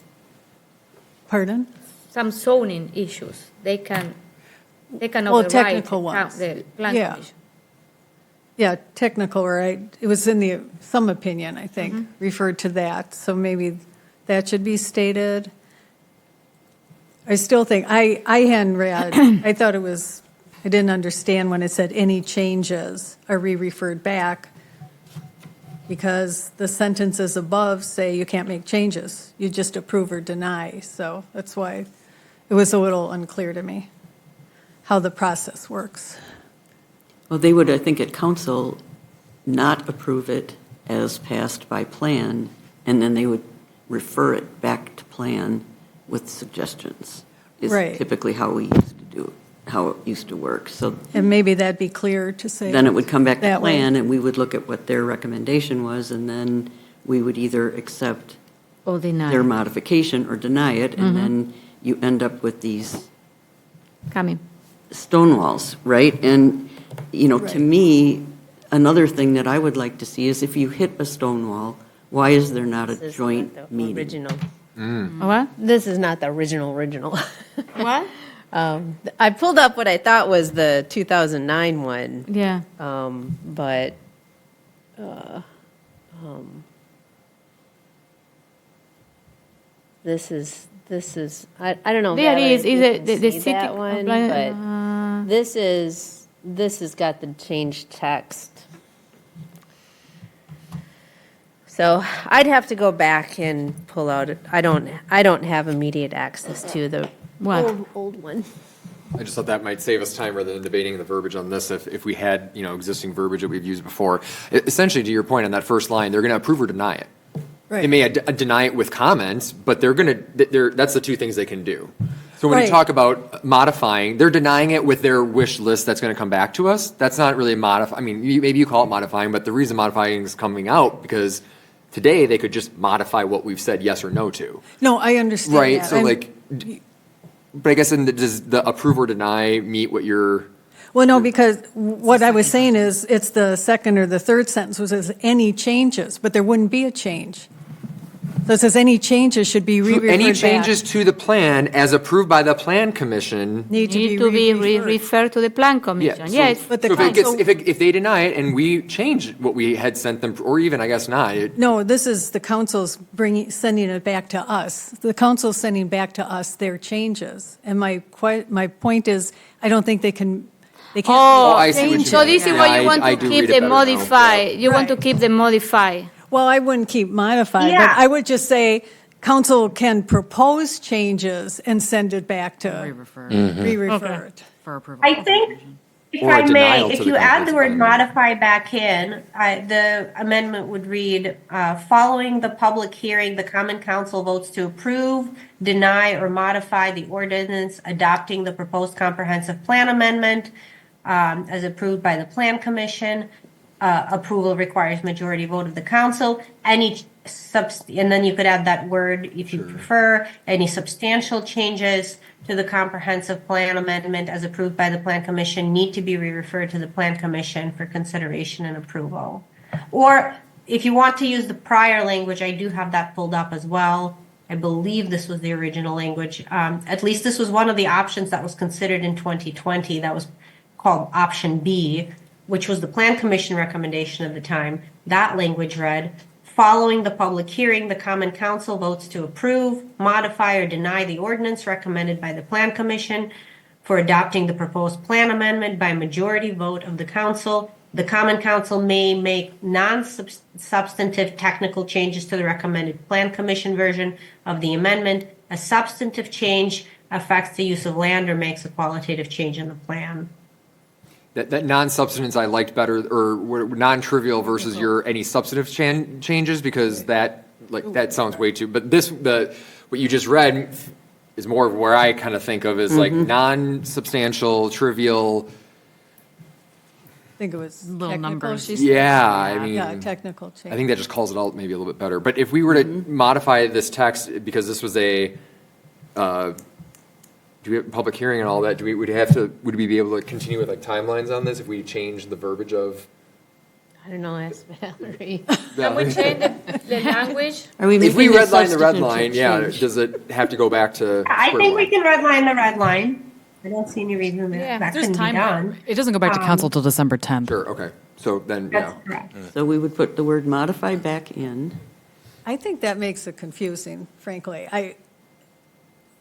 Pardon? Some zoning issues, they can Well, override technical ones. the plan Yeah. commission. Yeah, technical, right? It was in some opinion, I think, referred to that. So maybe that should be stated. I still think, I hadn't read, I thought I didn't understand when it said any changes are referred back, because the sentences above say you can't make changes. You just approve or deny. So that's why it was a little unclear to me how the process works. Well, they would, I think, at council, not approve it as passed by plan, and then they would refer it back to plan with suggestions. Right. Is typically how we used to do it, how it used to work. So And maybe that'd be clear to say. then it would come back to that way. plan, and we would look at what their recommendation was, and then we would either accept Or deny. their modification or deny it, and then you end up with these stonewalls, right? And, to me, another thing that I would like to see is if you hit a stonewall, why is there not a joint meeting? Original. What? This is not the original. What? I pulled up what I thought was the 2009 one. Yeah. But this is I don't know. There Valerie, is if you it can the see city that one, but this has got the changed text. So I'd have to go back and pull out. I don't have immediate access to the old one. I just thought that might save us time rather than debating the verbiage on this if we had, existing verbiage that we've used before. Essentially, to your point on that first line, they're going to approve or deny it. Right. They may deny it with comments, but that's the two things they can do. So when you Right. talk about modifying, they're denying it with their wish list that's going to come back to us. That's not really maybe you call it modifying, but the reason modifying is coming out because today they could just modify what we've said yes or no to. No, I understand Right, that. so but I guess does the approve or deny meet what you're? Well, no, because what I was saying is, it's the second or the third sentence which says any changes, but there wouldn't be a change. So it says any changes should be referred back. Any changes to the plan as approved by the plan commission. Need to be referred to the plan commission. so- Yes. But the so council- if they deny it and we change what we had sent them, or even I guess not, No, this is the council's sending it back to us. The council's sending back to us their changes. And my point is, I don't think they can't. I see what you So mean. this is Yeah, why you want I to do keep read it the better now. modify. You want to keep the modify. Well, I wouldn't keep modify, but I would just say council can propose changes and send it back to re-refer it. For approval. I think, if Or a I may, denial if to you the add the comprehensive word plan. modify back in, the amendment would read, following the public hearing, the common council votes to approve, deny, or modify the ordinance adopting the proposed comprehensive plan amendment as approved by the plan commission. Approval requires majority vote of the council. And then you could add that word if you prefer. Any substantial changes to the comprehensive plan amendment as approved by the plan commission need to be referred to the plan commission for consideration and approval. Or if you want to use the prior language, I do have that pulled up as well. I believe this was the original language. At least this was one of the options that was considered in 2020. That was called option B, which was the Plan Commission recommendation at the time. That language read, following the public hearing, the Common Council votes to approve, modify, or deny the ordinance recommended by the Plan Commission for adopting the proposed plan amendment by majority vote of the council. The Common Council may make non-substantive technical changes to the recommended Plan Commission version of the amendment. A substantive change affects the use of land or makes a qualitative change in the plan. That non-substance I liked better, or non-trivial versus your any substantive changes, because that sounds way too. But what you just read is more of where I kind of think of as like non-substantial, trivial. I think it was Little technical, numbers. she said. Yeah, I mean, Yeah, technical change. I think that just calls it out maybe a little bit better. But if we were to modify this text, because this was a, do we have a public hearing and all that? Would we be able to continue with like timelines on this if we change the verbiage of? I don't know, ask Valerie. Can we change the language? Are we If we making a redline the red substantive line, yeah, change? does it have to go back to? I square think we one? can redline the red line. I don't see any reason that that There's couldn't be time. done. It doesn't go back to council till December 10th. Sure, okay. So then, yeah. That's correct. So we would put the word modify back in. I think that makes it confusing, frankly.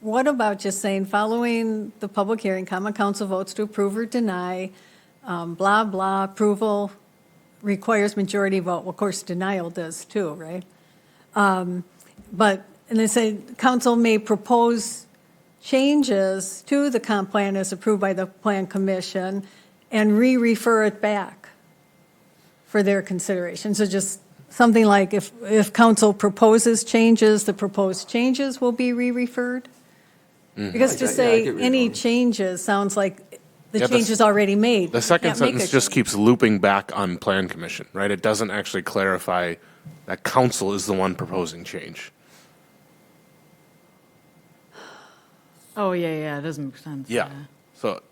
What about just saying, following the public hearing, Common Council votes to approve or deny, blah, blah, approval requires majority vote. Well, of course, denial does too, right? And they say, council may propose changes to the comp plan as approved by the Plan Commission and re-refer it back for their consideration. So just something like if council proposes changes, the proposed changes will be re-referred? Because to say any changes sounds like the change is already made. The second Can't make sentence a just change. keeps looping back on Plan Commission, right? It doesn't actually clarify that council is the one proposing change. Oh, yeah, it doesn't make sense. Yeah. So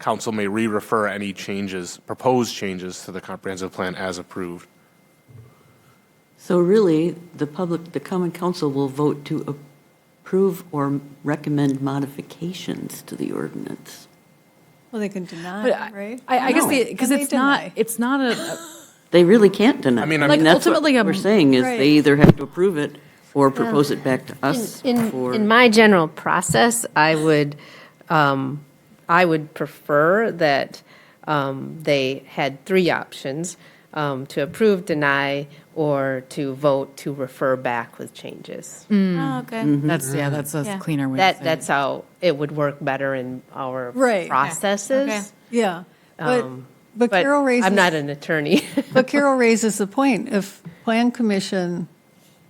council may re-refer any changes, proposed changes to the comprehensive plan as approved. So really, the Common Council will vote to approve or recommend modifications to the ordinance. Well, they can deny, But right? I guess No. because Can they it's not a. They really can't deny. I mean, I like, mean, that's what ultimately, we're saying is right. they either have to approve it or propose it back to us for. In my general process, I would prefer that they had three options, to approve, deny, or to vote to refer back with changes. Oh, okay. That's a cleaner way. to say it. That's how it would work better in our Right. processes. Okay. Yeah. But But Carol raises. I'm not an attorney. But Carol raises the point, if Plan Commission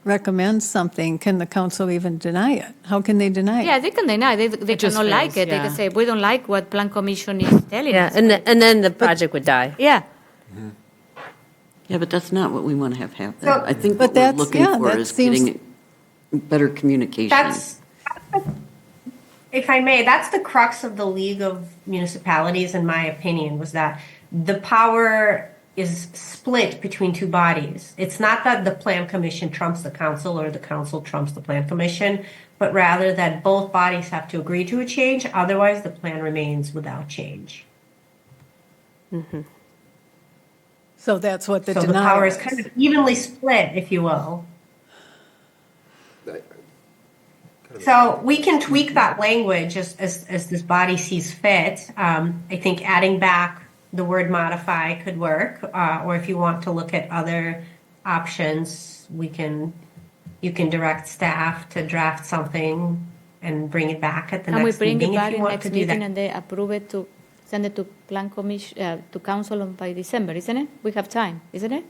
recommends something, can the council even deny it? How can they deny it? Yeah, they can deny. They just cannot like fails, it. They yeah. can say, we don't like what Plan Commission is telling Yeah, us. and then the project would die. Yeah. Yeah, but that's not what we want to have happen. So- I think But what we're that's- looking yeah, for that is seems- getting better communication. That's, if I may, that's the crux of the League of Municipalities, in my opinion, was that the power is split between two bodies. It's not that the Plan Commission trumps the council or the council trumps the Plan Commission, but rather that both bodies have to agree to a change, otherwise the plan remains without change. So that's what the So the denial power is kind of evenly split, if you will. So we can tweak that language as this body sees fit. I think adding back the word modify could work, or if you want to look at other options, you can direct staff to draft something and bring it back at the Can we next bring it meeting if back you in want next to do meeting that. and they approve it to send it to Plan Commission, to council by December, isn't it? We have time, isn't it?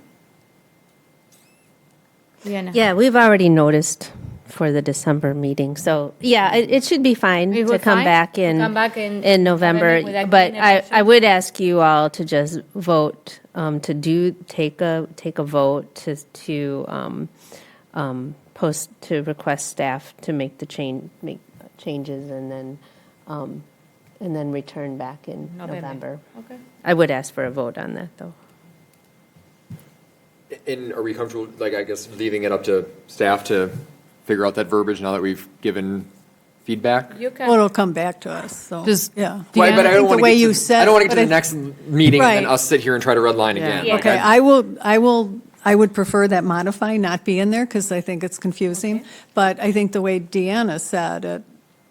Liana? Yeah, we've already noticed for the December meeting. So, yeah, it should be fine It to would come fine? back To come back in November. November with a But cleaner I version? would ask you all to just vote, take a vote to request staff to make changes and then return back in November. Okay. I would ask for a vote on that, though. are we comfortable, like, I guess, leaving it up to staff to figure out that verbiage now that we've given feedback? You can. Well, it'll come back to us, so, yeah. Well, but I don't think want the to way get you to, said. I don't want to get but to the next meeting and then Right. us sit here and try to redline again. Yeah. Like, Okay, I would prefer that modify not be in there, because I think it's confusing. But I think the way Deanna said it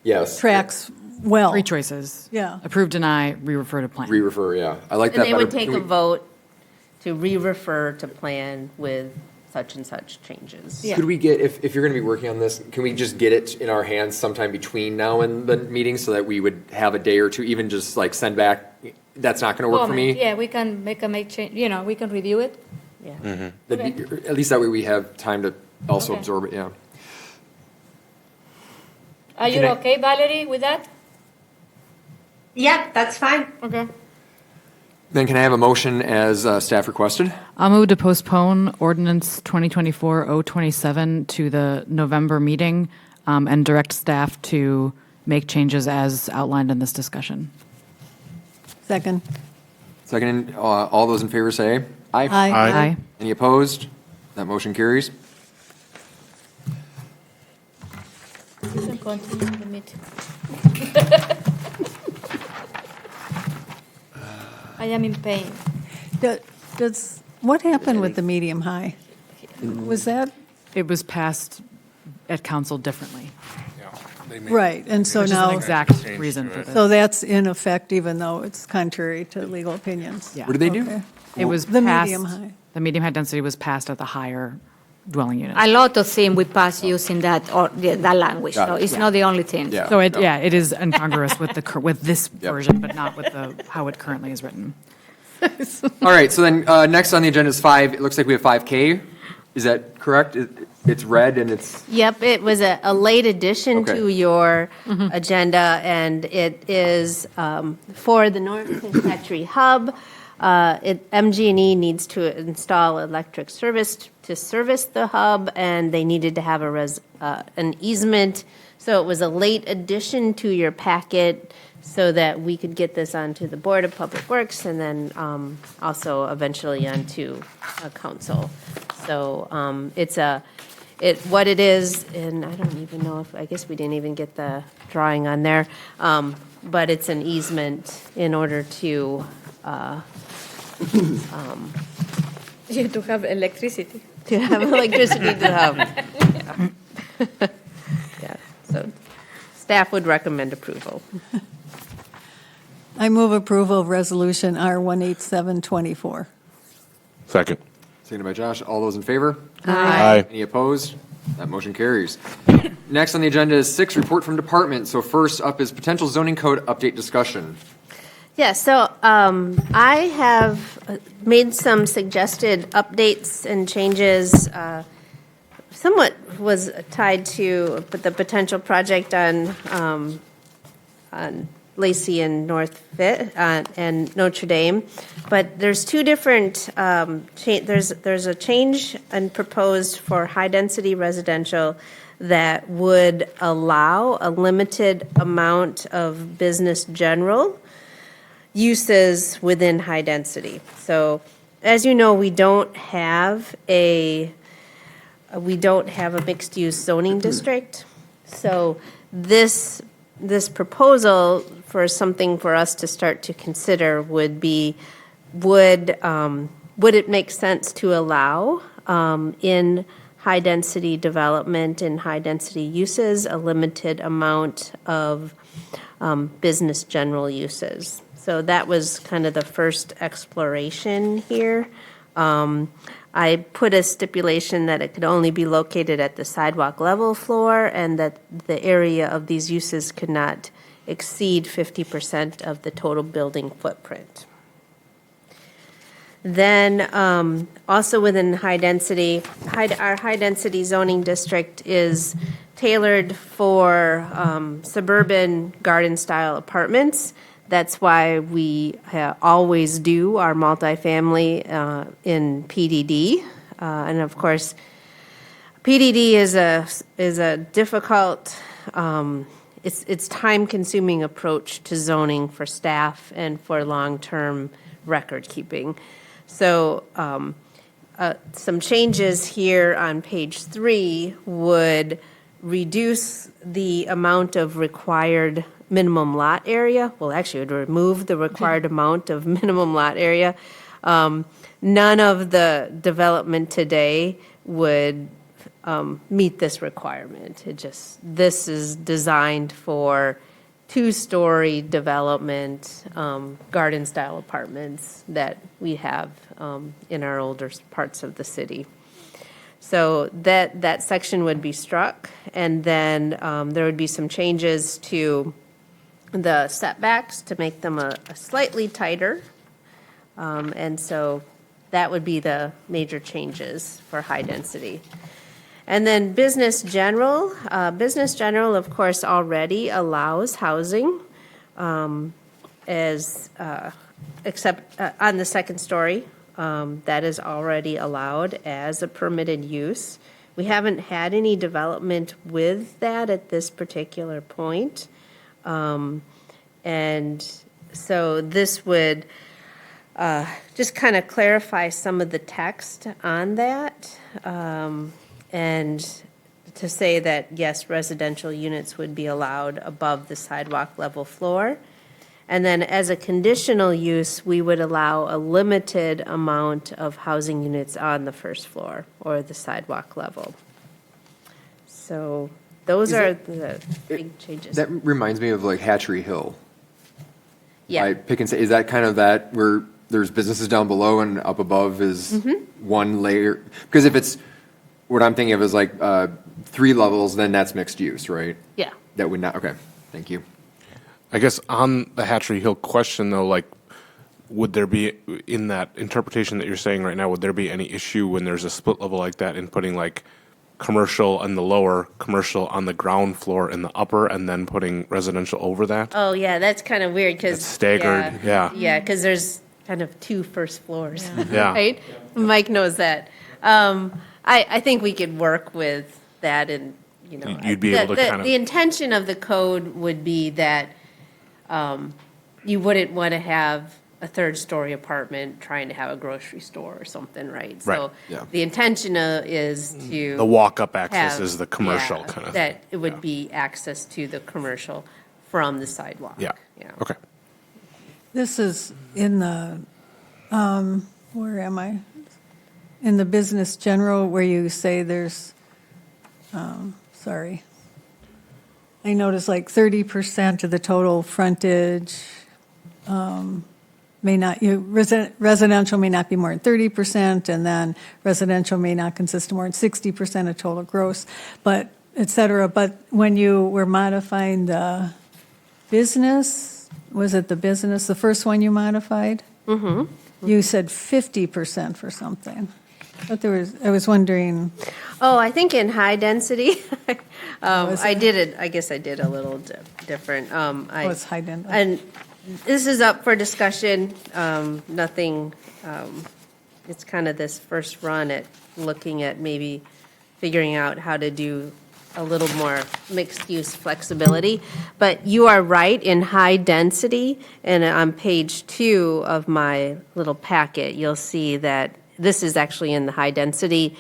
Yes. tracks well. Three choices. Yeah. Approve, deny, re-refer to plan. Re-refer, yeah. I like And that they better. would take a vote to re-refer to plan with such and such changes. Could we get, if you're going to be working on this, can we just get it in our hands sometime between now and the meeting so that we would have a day or two, even just like send back, that's not going to work for me? Yeah, we can make change, we can review it. Yeah. At least that way we have time to also absorb it, yeah. Are you okay, Valerie, with that? Yeah, that's fine. Okay. Then can I have a motion as staff requested? I'll move to postpone ordinance 2024-027 to the November meeting and direct staff to make changes as outlined in this discussion. Second. Second, all those in favor say aye. Aye. Aye. Any opposed? That motion carries. You can continue the meeting. I am in pain. What happened with the medium high? Was that? It was passed at council differently. Right, and so Which is now. an exact reason for this. So that's in effect, even though it's contrary to legal opinions. Yeah. What did they do? Okay. It was The passed, medium high. the medium high density was passed at the higher dwelling unit. A lot of things we pass using that language, Got so it. it's not the only thing. Yeah. So it is incongruous with with this version, but not with how it currently is written. All right, so then next on the agenda is 5. It looks like we have 5K. Is that correct? It's red and it's, Yep, it was a late addition Okay. to your agenda, and it is for the North Factory Hub. MG&E needs to install electric service to service the hub, and they needed to have an easement. So it was a late addition to your packet so that we could get this onto the Board of Public Works and then also eventually onto council. So what it is, and I don't even know I guess we didn't even get the drawing on there, but it's an easement in order to To have electricity. to have electricity to the hub. Yeah, so staff would recommend approval. I move approval of resolution R18724. Second. seconded by Josh. All those in favor? Aye. Any opposed? That motion carries. Next on the agenda is 6, report from department. So first up is potential zoning code update discussion. Yeah, so I have made some suggested updates and changes. Somewhat was tied to the potential project on Lacey and North Fit and Notre Dame, but there's two different. There's a change and proposed for high density residential that would allow a limited amount of business general uses within high density. So, as you know, we don't have a mixed use zoning district. So this proposal for something for us to start to consider would be, would it make sense to allow in high density development and high density uses a limited amount of business general uses? So that was kind of the first exploration here. I put a stipulation that it could only be located at the sidewalk level floor and that the area of these uses could not exceed 50% of the total building footprint. Then also within high density, our high density zoning district is tailored for suburban garden style apartments. That's why we always do our multifamily in PDD. And of course, PDD is a difficult, it's time-consuming approach to zoning for staff and for long-term record keeping. So some changes here on page 3 would reduce the amount of required minimum lot area. Well, actually, it would remove the required amount of minimum lot area. None of the development today would meet this requirement. This is designed for 2-story development, garden-style apartments that we have in our older parts of the city. So that section would be struck, and then there would be some changes to the setbacks to make them a slightly tighter. And so that would be the major changes for high density. And then business general, of course, already allows housing except on the second story. That is already allowed as a permitted use. We haven't had any development with that at this particular point. And so this would just kind of clarify some of the text on that. And to say that, yes, residential units would be allowed above the sidewalk level floor. And then as a conditional use, we would allow a limited amount of housing units on the first floor or the sidewalk level. So those are the big changes. That reminds me of like Hatchery Hill. Yeah. I pick and say, is that kind of that where there's businesses down below and up above is one layer? Because if it's, what I'm thinking of is like 3 levels, then that's mixed use, right? Yeah. That would not, okay, thank you. I guess on the Hatchery Hill question, though, like, would there be, in that interpretation that you're saying right now, would there be any issue when there's a split level like that in putting like commercial on the lower, commercial on the ground floor in the upper, and then putting residential over that? Oh, yeah, that's kind of weird because. It's staggered, yeah. Yeah, because there's kind of 2 first floors, Yeah. right? Mike knows that. I think we could work with that and, you know. You'd be able to kind of. The intention of the code would be that you wouldn't want to have a 3rd-story apartment trying to have a grocery store or something, right? So yeah. the intention is to. The walk-up access have- is the commercial yeah, kind of. That it would be access to the commercial from the sidewalk. Yeah, okay. This is in the, where am I? In the business general where you say there's, sorry. I noticed like 30% of the total frontage may not, residential may not be more than 30%, and then residential may not consist of more than 60% of total gross, but et cetera. But when you were modifying the business, was it the business, the first one you modified? Mm-hmm. You said 50% for something. But there was, I was wondering. Oh, I think in high density, I did it, I guess I did a little different. It's high density. And this is up for discussion, nothing, it's kind of this first run at looking at maybe figuring out how to do a little more mixed-use flexibility. But you are right, in high density, and on page 2 of my little packet, you'll see that this is actually in the high-density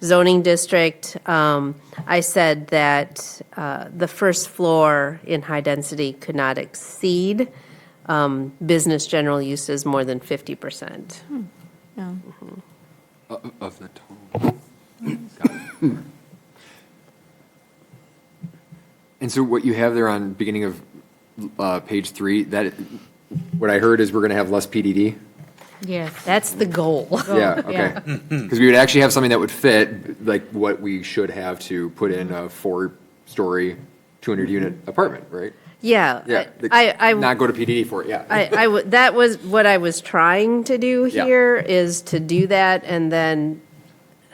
zoning district. I said that the first floor in high density could not exceed business general uses more than 50%. Yeah. Of the total. Got it. And so what you have there on beginning of page 3, that what I heard is we're going to have less PDD. Yes, that's the goal. Yeah, okay. Because we would actually have something that would fit like what we should have to put in a 4-story, 200-unit apartment, right? Yeah. Yeah. I not go to PDD for it, yeah. That was what I was trying to do here, is to do that and then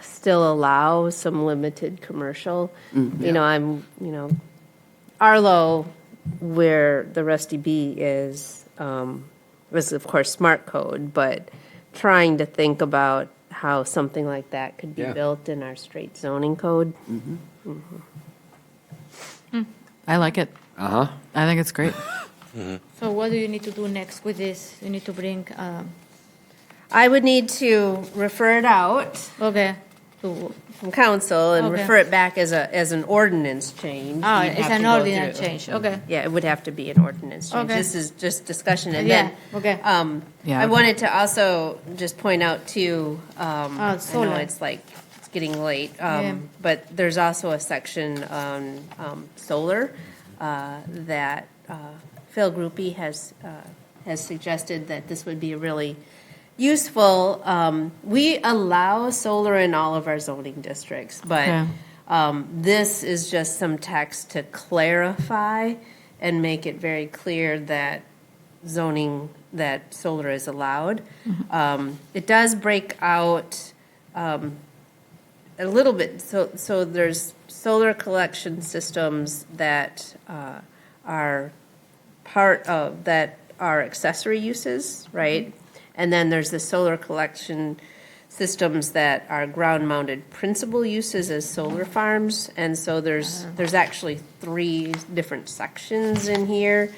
still allow some limited commercial. You know, Arlo, where the Rusty Bee is, was of course smart code, but trying to think about how something like that could be built in our straight zoning code. I like it. I think it's great. So what do you need to do next with this? You need to bring, I would need to refer it out. Okay. From council and Okay. refer it back as an ordinance change. Oh, You'd it's have an to go ordinance through. change, okay. Yeah, it would have to be an ordinance change. Okay. This is just discussion, and Yeah, then. okay. Yeah. I wanted to also just point out too, I know solar. it's getting late, Yeah. but there's also a section on solar that Phil Groupie has suggested that this would be a really useful. We allow solar in all of our zoning districts, but Okay. this is just some text to clarify and make it very clear that that solar is allowed. It does break out a little bit. So there's solar collection systems that are part of, that are accessory uses, right? And then there's the solar collection systems that are ground-mounted principal uses as solar farms. And so there's actually 3 different sections in here.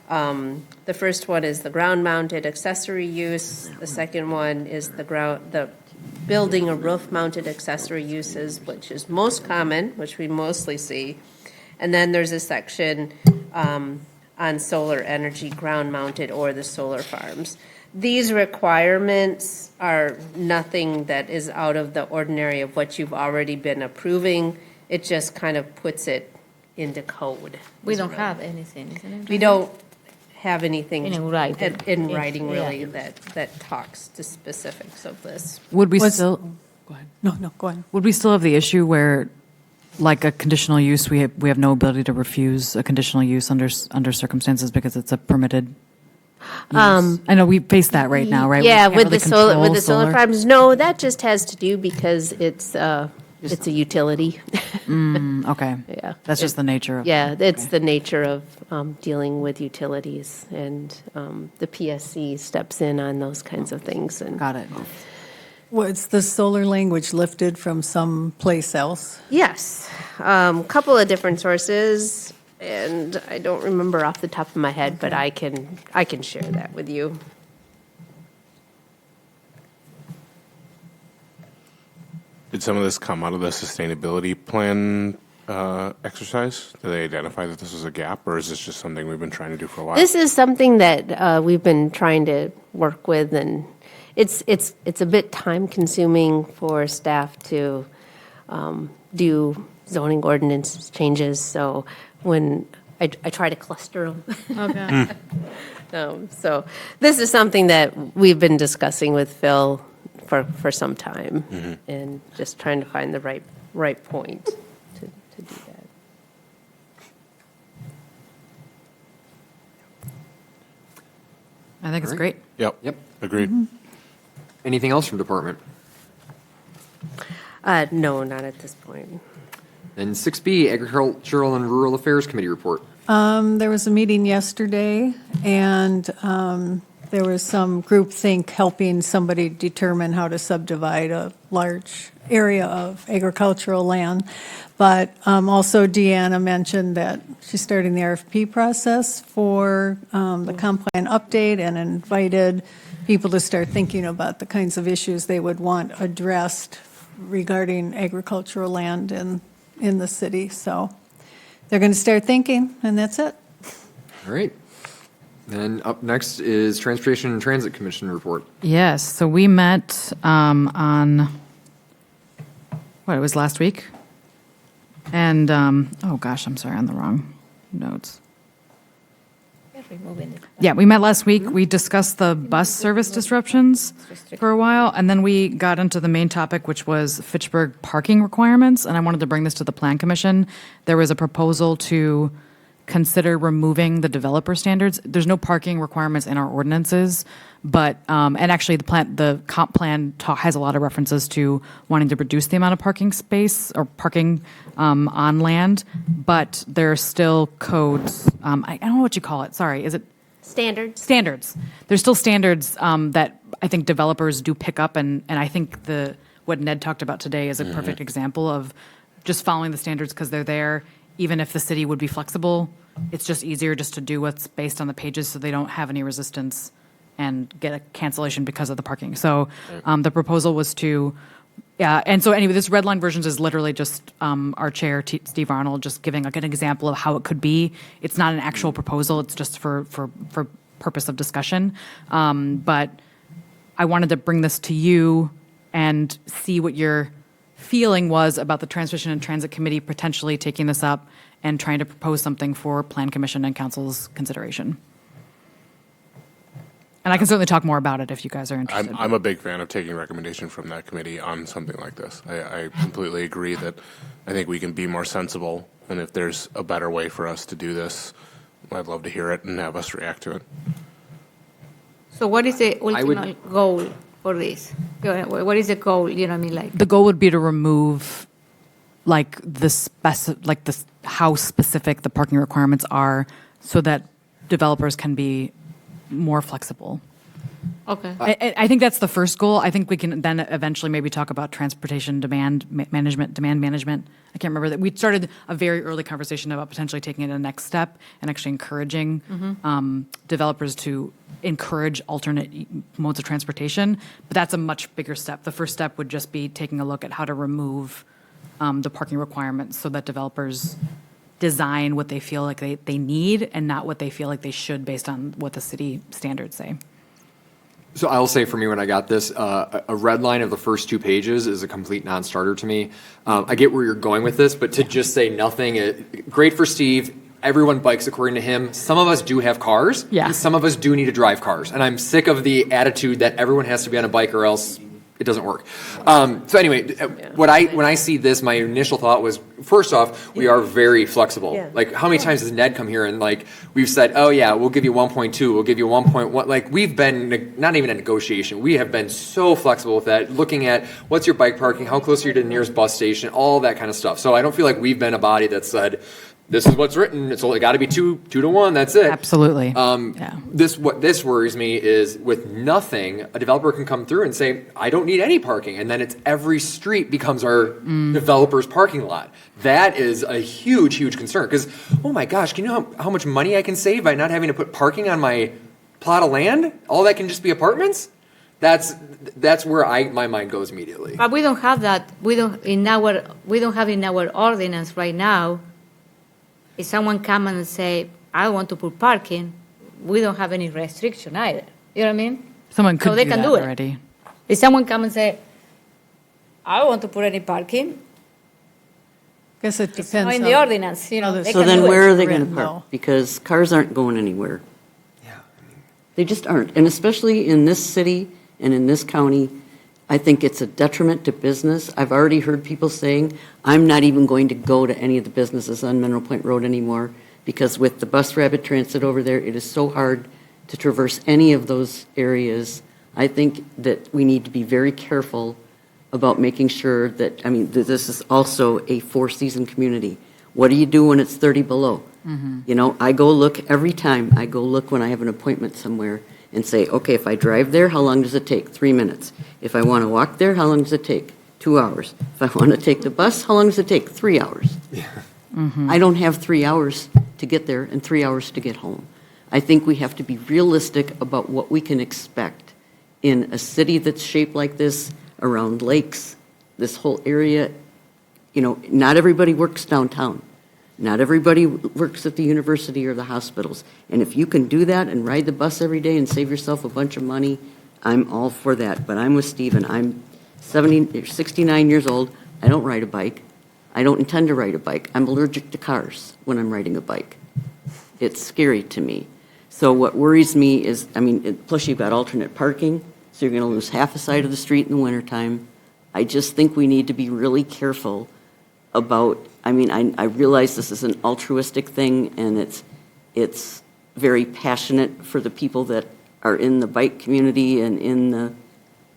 The first one is the ground-mounted accessory use. The second one is the building or roof-mounted accessory uses, which is most common, which we mostly see. And then there's a section on solar energy, ground-mounted, or the solar farms. These requirements are nothing that is out of the ordinary of what you've already been approving. It just kind of puts it into code. We don't have anything, isn't it? We don't have anything In writing. in Yeah. writing really Yeah. that talks to specifics of this. Would we Was- still? No, go ahead. Would we still have the issue where, like a conditional use, we have no ability to refuse a conditional use under circumstances because it's a permitted use? I know we face that right now, right? We Yeah, can't with really the solar control solar farms. No, that just has to do because it's a utility. Okay. Yeah. That's just the nature of. Yeah, it's the nature of dealing with utilities, and the PSC steps in on those kinds of things. And Got it. Was the solar language lifted from someplace else? yes, couple of different sources, and I don't remember off the top of my head, but I can share that with you. Did some of this come out of the sustainability plan exercise? Did they identify that this was a gap, or is this just something we've been trying to do for a while? This is something that we've been trying to work with, and it's a bit time consuming for staff to do zoning ordinance changes. So when I try to cluster them. Okay. So this is something that we've been discussing with Phil for some time, and just trying to find the right point to do that. I think it's great. Yep. Agreed. Anything else from department? No, not at this point. Then 6B, Agricultural and Rural Affairs Committee report. There was a meeting yesterday, and there was some groupthink helping somebody determine how to subdivide a large area of agricultural land. But also Deanna mentioned that she's starting the RFP process for the comp plan update, and invited people to start thinking about the kinds of issues they would want addressed regarding agricultural land in the city. So they're going to start thinking, and that's it. All right. Then up next is Transportation and Transit Commission report. Yes, so we met on, it was last week? And, oh gosh, I'm sorry, on the wrong notes. Yeah, we met last week. We discussed the bus service disruptions for a while, and then we got into the main topic, which was Fitchburg parking requirements, and I wanted to bring this to the Plan Commission. There was a proposal to consider removing the developer standards. There's no parking requirements in our ordinances, but, and actually the comp plan has a lot of references to wanting to reduce the amount of parking space or parking on land, but there are still codes, I don't know what you call it, sorry, is it? Standards. Standards. There's still standards that I think developers do pick up, and I think what Ned talked about today is a perfect example of just following the standards because they're there. Even if the city would be flexible, it's just easier just to do what's based on the pages so they don't have any resistance and get a cancellation because of the parking. So the proposal was to, and so anyway, this red line versions is literally just our chair, Steve Arnold, just giving like an example of how it could be. It's not an actual proposal. It's just for purpose of discussion. But I wanted to bring this to you and see what your feeling was about the Transportation and Transit Committee potentially taking this up and trying to propose something for Plan Commission and Council's consideration. And I can certainly talk more about it if you guys are interested. I'm a big fan of taking recommendation from that committee on something like this. I completely agree that I think we can be more sensible, and if there's a better way for us to do this, I'd love to hear it and have us react to it. So what is the ultimate goal for this? What is the goal? You know what I mean? Like the goal would be to remove like how specific the parking requirements are so that developers can be more flexible. Okay. I think that's the first goal. I think we can then eventually maybe talk about transportation demand management. I can't remember that. We started a very early conversation about potentially taking it a next step and actually encouraging developers to encourage alternate modes of transportation. But that's a much bigger step. The first step would just be taking a look at how to remove the parking requirements so that developers design what they feel like they need and not what they feel like they should based on what the city standards say. So I'll say for me when I got this, a red line of the first 2 pages is a complete non-starter to me. I get where you're going with this, but to just say nothing, great for Steve. Everyone bikes according to him. Some of us do have cars, and some of us do need to drive cars. And I'm sick of the attitude that everyone has to be on a bike or else it doesn't work. So anyway, when I see this, my initial thought was, first off, we are very flexible. Yeah. Like, how many times has Ned come here and like we've said, oh yeah, we'll give you 1.2, we'll give you 1.1. Like we've been not even a negotiation. We have been so flexible with that. Looking at what's your bike parking, how close are you to the nearest bus station, all that kind of stuff. So I don't feel like we've been a body that said, this is what's written. It's only got to be 2 to 1. That's it. Absolutely. What this worries me is with nothing, a developer can come through and say, I don't need any parking, and then it's every street becomes our developer's parking lot. That is a huge concern because, oh my gosh, can you know how much money I can save by not having to put parking on my plot of land? All that can just be apartments. That's where my mind goes immediately. But we don't have that. We don't have in our ordinance right now. If someone come and say, I want to put parking, we don't have any restriction either. You know what I mean? Someone could so they do can that do it already. If someone come and say, I don't want to put any parking, guess it it's depends not in the ordinance. You know, they So can then do where it. are they going to park? Because cars aren't going anywhere. They just aren't. And especially in this city and in this county, I think it's a detriment to business. I've already heard people saying, I'm not even going to go to any of the businesses on Mineral Point Road anymore because with the bus rapid transit over there, it is so hard to traverse any of those areas. I think that we need to be very careful about making sure that, this is also a 4-season community. What do you do when it's 30 below? You know, I go look every time. I go look when I have an appointment somewhere and say, okay, if I drive there, how long does it take? 3 minutes. If I want to walk there, how long does it take? 2 hours. If I want to take the bus, how long does it take? 3 hours. I don't have 3 hours to get there and 3 hours to get home. I think we have to be realistic about what we can expect in a city that's shaped like this, around lakes, this whole area. You know, not everybody works downtown. Not everybody works at the university or the hospitals. And if you can do that and ride the bus every day and save yourself a bunch of money, I'm all for that. But I'm with Stephen. I'm 69 years old. I don't ride a bike. I don't intend to ride a bike. I'm allergic to cars when I'm riding a bike. It's scary to me. So what worries me is, plus you've got alternate parking, so you're going to lose half a side of the street in the wintertime. I just think we need to be really careful about, I realize this is an altruistic thing and it's very passionate for the people that are in the bike community and in the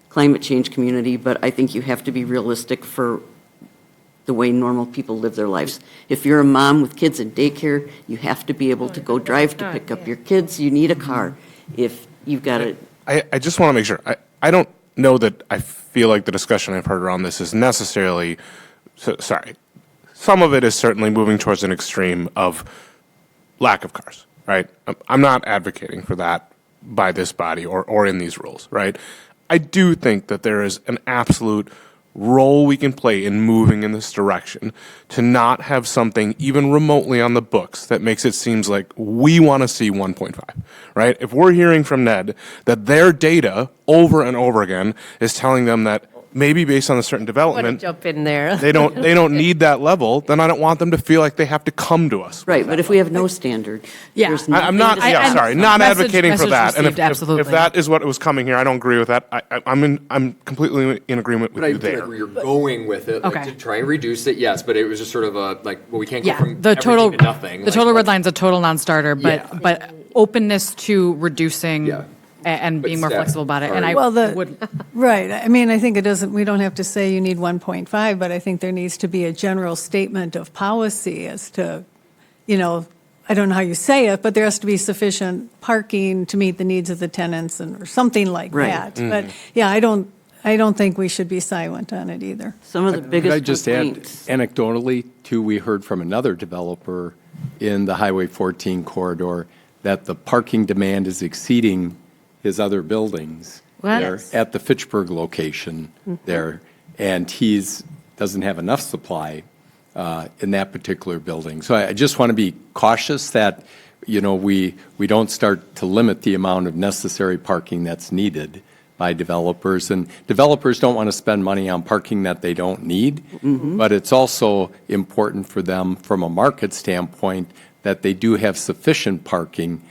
climate change community, but I think you have to be realistic for the way normal people live their lives. If you're a mom with kids in daycare, you have to be able to go drive to pick up your kids. You need a car. If you've got a... I just want to make sure. I don't know that I feel like the discussion I've heard around this is necessarily... sorry. Some of it is certainly moving towards an extreme of lack of cars, right? I'm not advocating for that by this body or in these rules, right? I do think that there is an absolute role we can play in moving in this direction to not have something even remotely on the books that makes it seems like we want to see 1.5, right? If we're hearing from Ned that their data over and over again is telling them that maybe based on a certain development, jump in there. they don't need that level, then I don't want them to feel like they have to come to us. Right, but if we have no standard. Yeah. I'm not, not advocating for that. And absolutely. if that is what was coming here, I don't agree with that. I'm completely in agreement with But I you do there. agree you're going with it, like, Okay. to try and reduce it, yes, but it was just sort of a, like, well, we can't go Yeah, from the total, everything to nothing. the total red line's a total non-starter, but openness to reducing Yeah. and being more staff, flexible about it. sorry. And I Well, would, right, I mean, I think it doesn't, we don't have to say you need 1.5, but I think there needs to be a general statement of policy as to, I don't know how you say it, but there has to be sufficient parking to meet the needs of the tenants or something like Right. that. But, yeah, I don't think we should be silent on it either. Some of the Could biggest I just add, complaints. anecdotally, too, we heard from another developer in the Highway 14 corridor that the parking demand is exceeding his other buildings there at the Fitchburg location there, and doesn't have enough supply in that particular building. So I just want to be cautious that, we don't start to limit the amount of necessary parking that's needed by developers. And developers don't want to spend money on parking that they don't need, but it's also important for them from a market standpoint that they do have sufficient parking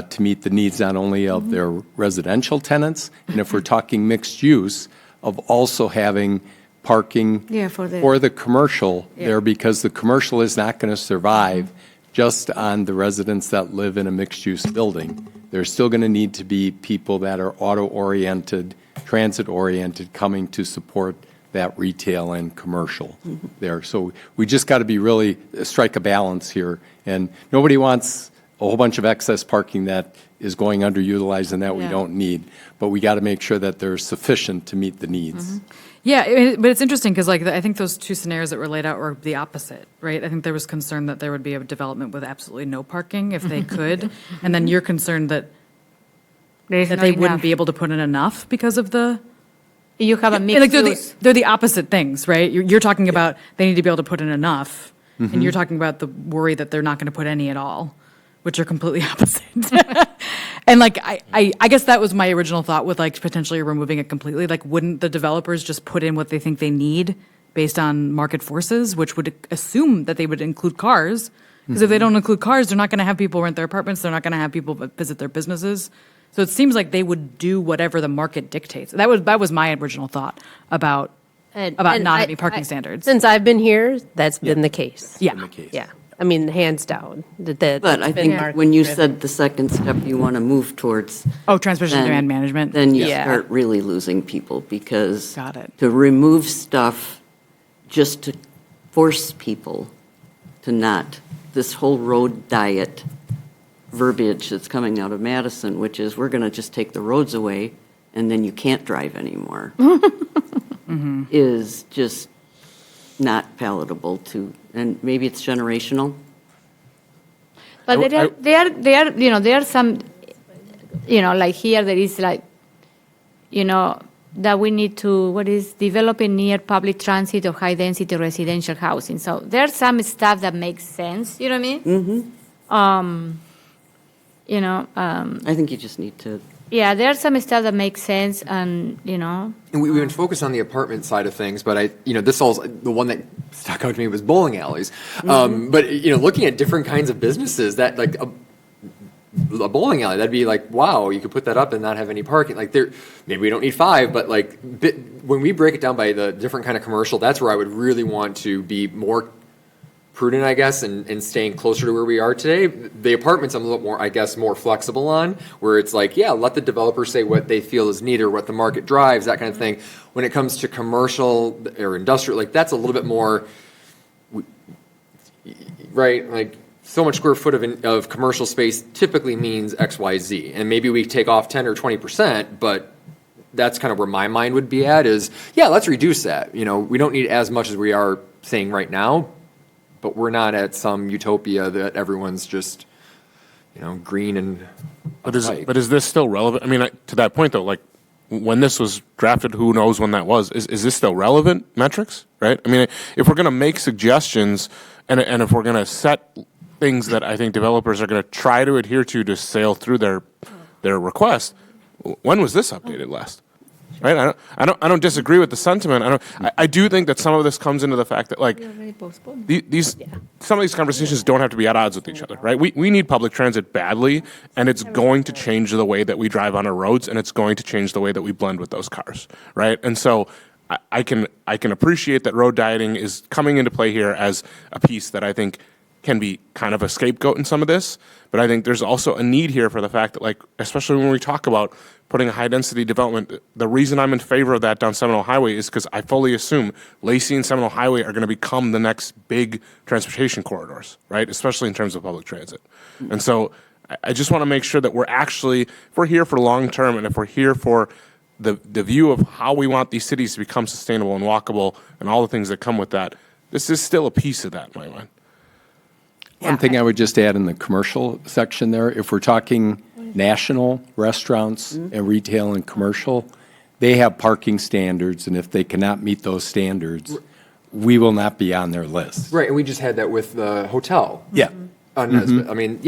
to meet the needs not only of their residential tenants, and if we're talking mixed use, of also having parking for the commercial there, because the commercial is not going to survive just on the residents that live in a mixed-use building. There's still going to need to be people that are auto-oriented, transit-oriented, coming to support that retail and commercial there. So we just got to be really strike a balance here, and nobody wants a whole bunch of excess parking that is going underutilized and that we don't need, but we got to make sure that there's sufficient to meet the needs. yeah, but it's interesting because I think those two scenarios that were laid out were the opposite, right? I think there was concern that there would be a development with absolutely no parking if they could, and then you're concerned that they wouldn't be able to put in enough because of the. You have a mixed use. They're the opposite things, right? You're talking about they need to be able to put in enough, and you're talking about the worry that they're not going to put any at all, which are completely opposite. And I guess that was my original thought with potentially removing it completely. Wouldn't the developers just put in what they think they need based on market forces, which would assume that they would include cars? Because if they don't include cars, they're not going to have people rent their apartments. They're not going to have people visit their businesses. So it seems like they would do whatever the market dictates. That was my original thought about not having parking standards. Since I've been here, that's been the case. Yeah. Yeah. I mean, hands down. But I think when you said the second step you want to move towards. Transmission demand management. Then you start really losing people because Got it. to remove stuff just to force people to not, this whole road diet verbiage that's coming out of Madison, which is we're going to just take the roads away and then you can't drive anymore, is just not palatable to, and maybe it's generational. But there are some, like here there is that we need to, developing near public transit or high density residential housing. So there's some stuff that makes sense, you know what I mean? I think you just need to. Yeah, there's some stuff that makes sense, and And we went focused on the apartment side of things, but the one that stuck out to me was bowling alleys. But looking at different kinds of businesses, that a bowling alley, that'd be wow, you could put that up and not have any parking. Maybe we don't need 5, but when we break it down by the different kind of commercial, that's where I would really want to be more prudent, I guess, and staying closer to where we are today. The apartments I'm a little more, I guess, more flexible on, where it's let the developer say what they feel is needed or what the market drives, that kind of thing. When it comes to commercial or industrial, that's a little bit more, right? So much square foot of commercial space typically means X, Y, Z. And maybe we take off 10 or 20%, but that's kind of where my mind would be at is, let's reduce that. We don't need as much as we are saying right now, but we're not at some utopia that everyone's just, green and But is this still relevant? I mean, to that point though, like when this was drafted, who knows when that was? Is this still relevant metrics, right? I mean, if we're going to make suggestions and if we're going to set things that I think developers are going to try to adhere to sail through their request, when was this updated last? Right? I don't disagree with the sentiment. I do think that some of this comes into the fact that like some of these conversations don't have to be at odds with each other, right? We need public transit badly, and it's going to change the way that we drive on our roads, and it's going to change the way that we blend with those cars, right? And so I can appreciate that road dieting is coming into play here as a piece that I think can be kind of a scapegoat in some of this, but I think there's also a need here for the fact that, like, especially when we talk about putting a high-density development, the reason I'm in favor of that down Seminole Highway is because I fully assume Lacey and Seminole Highway are going to become the next big transportation corridors, right, especially in terms of public transit. And so I just want to make sure that if we're here for long-term and if we're here for the view of how we want these cities to become sustainable and walkable and all the things that come with that, this is still a piece of that in my mind. One thing I would just add in the commercial section there, if we're talking national restaurants and retail and commercial, they have parking standards, and if they cannot meet those standards, we will not be on their list. Right, and we just had that with the hotel. Yeah. I mean,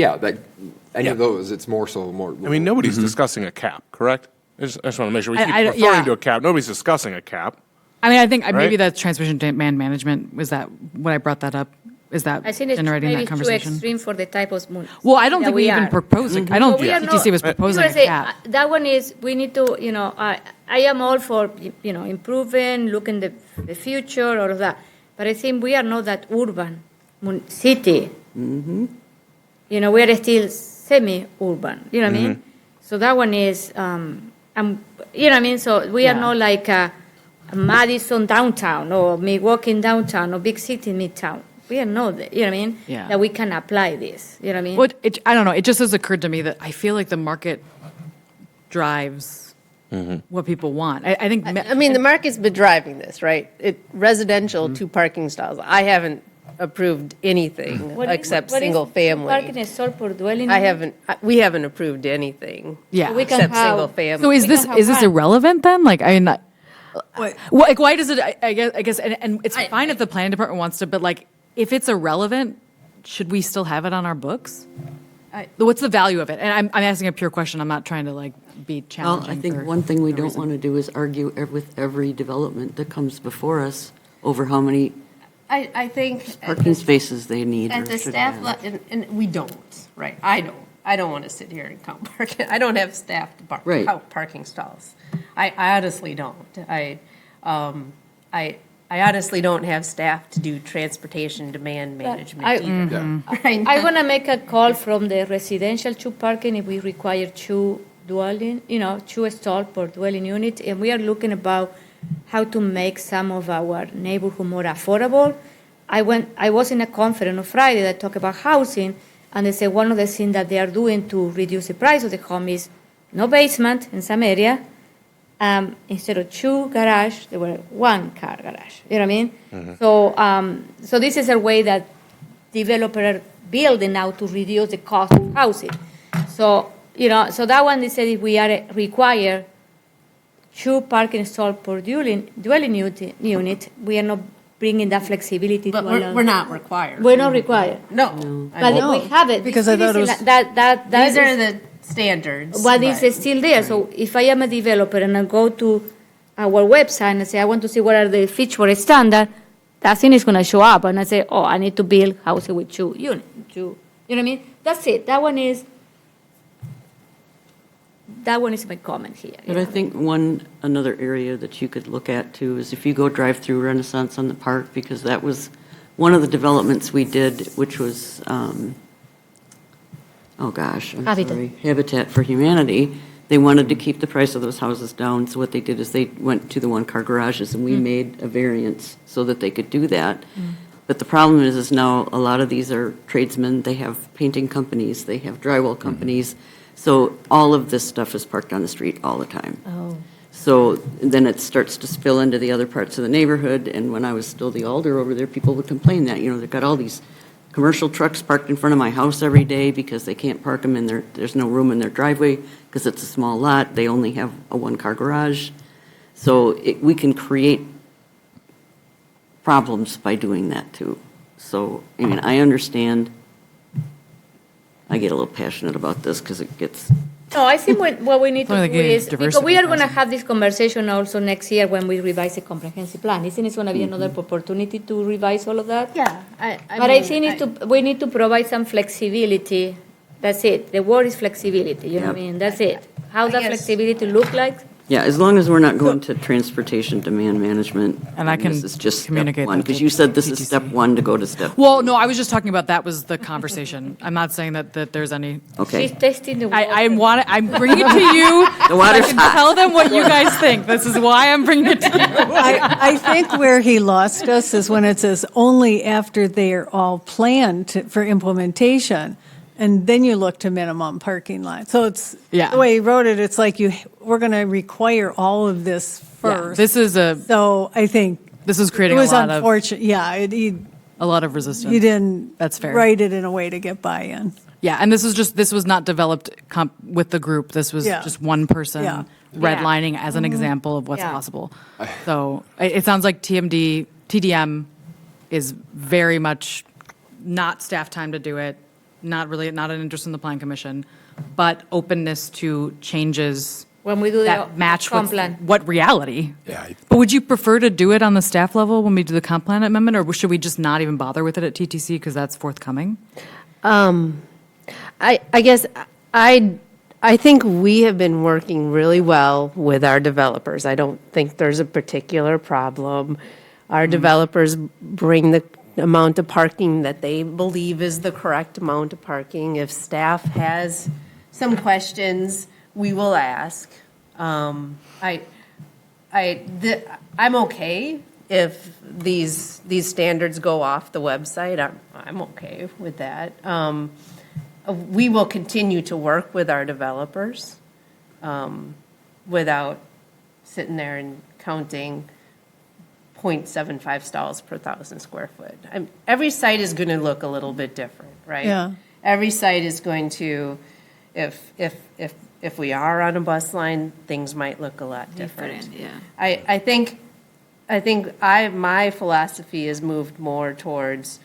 any of those, it's more. I mean, nobody's discussing a cap, correct? I just want to make sure we keep referring to a cap. Nobody's discussing a cap. I mean, I think maybe Right? that's transmission demand management. Was that when I brought that up? Is that I think it's generating maybe that conversation? too extreme for the type of Well, I don't think we are. even proposed it. I don't think TTC was proposing a cap. That one is, we need to, I am all for, improving, looking the future, all of that. But I think we are not that urban city. We are still semi-urban, you know what I mean? So that one is, you know what I mean? So we are not like a Madison downtown or Milwaukee downtown or big city midtown. We are not, you know what I mean? Yeah. That we can apply this, you know what I mean? Well, I don't know. It just has occurred to me that I feel like the market drives what people want. I think. I mean, the market's been driving this, right? Residential 2 parking stalls. I haven't approved anything except single family. Parking is sold per dwelling. We haven't approved anything. Yeah. We can except have- single family. So is this irrelevant then? Like, I mean, like why does it? I guess, and it's fine if the planning department wants to, but like, if it's irrelevant, should we still have it on our books? What's the value of it? And I'm asking a pure question. I'm not trying to like be challenging. Well, I think one thing we don't want to do is argue with every development that comes before us over how many I think parking spaces they need. at or the should staff have. level, and we don't, right? I don't want to sit here and count parking. I don't have staff to count parking stalls. I honestly don't. I honestly don't have staff to do transportation demand management either. Right? I want to make a call from the residential 2 parking if we require 2 dwelling, 2 stalls per dwelling unit, and we are looking about how to make some of our neighborhood more affordable. I was in a conference on Friday that talked about housing, and they said one of the things that they are doing to reduce the price of the home is no basement in some area. Instead of 2 garage, there were 1 car garage. You know what I mean? So this is a way that developers are building now to reduce the cost of housing. So so that one they said if we are require 2 parking stalls per dwelling unit, we are not bringing that flexibility. But we're not required. We're not required. No. But we have it Because I thought it was- These are the standards. But it's still there. So if I am a developer and I go to our website and say, I want to see what are the Fitchburg standard, that thing is going to show up. And I say, oh, I need to build houses with 2 units. You know what I mean? That's it. That one is my comment here. But I think another area that you could look at too is if you go drive through Renaissance on the Park, because that was one of the developments we did, which was, Habitat for Humanity. They wanted to keep the price of those houses down, so what they did is they went to the 1-car garages, and we made a variance so that they could do that. But the problem is now a lot of these are tradesmen, they have painting companies, they have drywall companies, so all of this stuff is parked on the street all the time. Oh. So then it starts to spill into the other parts of the neighborhood, and when I was still the alder over there, people would complain that, they've got all these commercial trucks parked in front of my house every day because they can't park them in there's no room in their driveway because it's a small lot. They only have a one-car garage. So we can create problems by doing that too. So, I mean, I understand. I get a little passionate about this because it gets. No, I think what we need to Well, do again, is, because diversity we are going to also. have this conversation also next year when we revise the comprehensive plan. Isn't it going to be another opportunity to revise all of that? Yeah. But I think we need to provide some flexibility. That's it. The word is flexibility, you know what I mean? That's it. How does flexibility look like? Yeah, as long as we're not going to transportation demand management. And I can This is just step communicate one, that because to you said this is step one to go to step. Well, no, I was just talking about that was the conversation. I'm not saying that there's any. Okay. She's testing the water. I'm bringing it to you. The water's I can hot. tell them what you guys think. This is why I'm bringing it to you. I think where he lost us is when it says only after they are all planned for implementation. And then you look to minimum parking lots. So it's, Yeah. the way he wrote it, it's like we're going to require all of this first. This is So I think. This is creating It was a lot of unfortunate, yeah, a lot of resistance. he didn't. That's fair. Write it in a way to get buy-in. Yeah, and this was not developed with the group. This was Yeah. just one person Yeah. redlining as an example of what's possible. So it sounds like TDM is very much not staff time to do it, not an interest in the plan commission, but openness to changes When we do that the match comp with plan. what reality. Yeah, But would you prefer to do it on the staff level when we do the comp plan amendment, or should we just not even bother with it at TTC because that's forthcoming? I guess I think we have been working really well with our developers. I don't think there's a particular problem. Our developers bring the amount of parking that they believe is the correct amount of parking. If staff has some questions, we will ask. I'm okay if these standards go off the website. I'm okay with that. We will continue to work with our developers without sitting there and counting 0.75 stalls per 1,000 square foot. Every site is going to look a little bit different, right? Yeah. Every site is going to, if we are on a bus line, things might look a lot different. I think my philosophy has moved more towards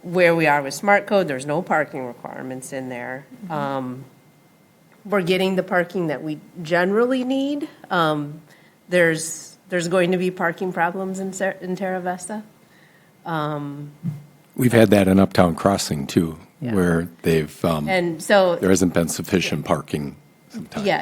where we are with Smart Code. There's no parking requirements in there. We're getting the parking that we generally need. There's going to be parking problems in Terra Vista. We've had that in Uptown Crossing too, where they've, And so, there hasn't been sufficient parking sometimes. yeah,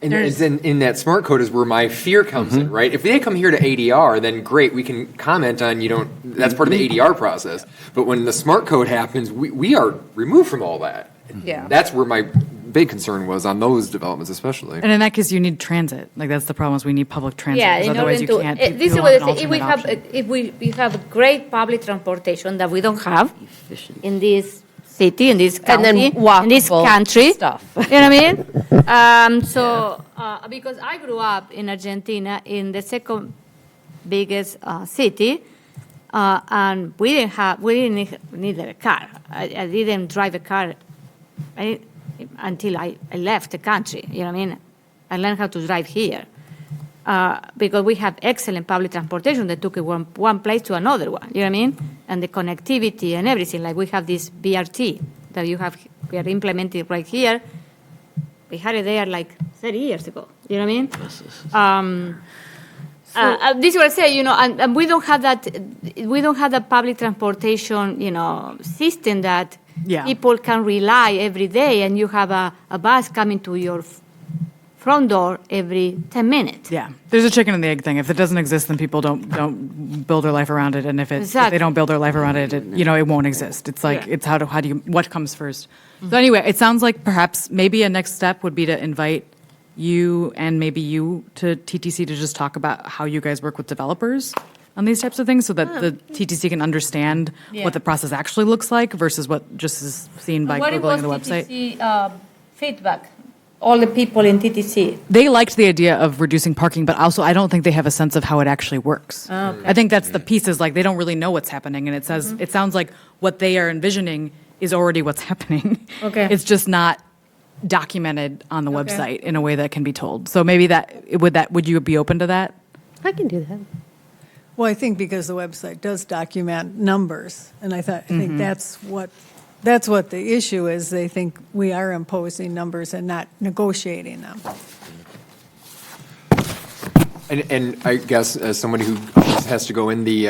And there's, in that smart code is where my fear comes in, right? If they come here to ADR, then great, we can comment on, that's part of the ADR process. But when the smart code happens, we are removed from all that. Yeah. That's where my big concern was on those developments especially. And in that case, you need transit. Like, that's the problem, is we need public transit. Yeah, 'cause in otherwise order you to, can't. this is people what I want say, an alternate option. if we have great public transportation that we don't have in this city, in this And then county, in this walkable country. stuff. You know what I mean? Because I grew up in Argentina, in the second biggest city, and we didn't need a car. I didn't drive a car until I left the country. You know what I mean? I learned how to drive here. Because we have excellent public transportation that took it one place to another one, you know what I mean? And the connectivity and everything, like we have this BRT that we are implementing right here. We had it there like 30 years ago, you know what I mean? This is what I say, and we don't have that public transportation, system that people can rely every day, and you have a bus coming to your front door every 10 minutes. Yeah, there's a chicken and the egg thing. If it doesn't exist, then people don't build their life around it, and if they don't build their life around it, it won't exist. It's like it's how do you what comes first. So anyway, it sounds like perhaps maybe a next step would be to invite you and maybe you to TTC to just talk about how you guys work with developers on these types of things, so that the TTC can understand what the process actually looks like versus what just is seen by What Googling was the website. TTC feedback? all the people in TTC. They liked the idea of reducing parking, but also I don't think they have a sense of how it actually works. Okay. I think that's the piece is like they don't really know what's happening, and it sounds like what they are envisioning is already what's happening. Okay. It's just not documented on the Okay. website in a way that can be told. So maybe would you be open to that? I can do that. Well, I think because the website does document numbers, and I think that's what the issue is. They think we are imposing numbers and not negotiating them. And I guess as somebody who has to go in the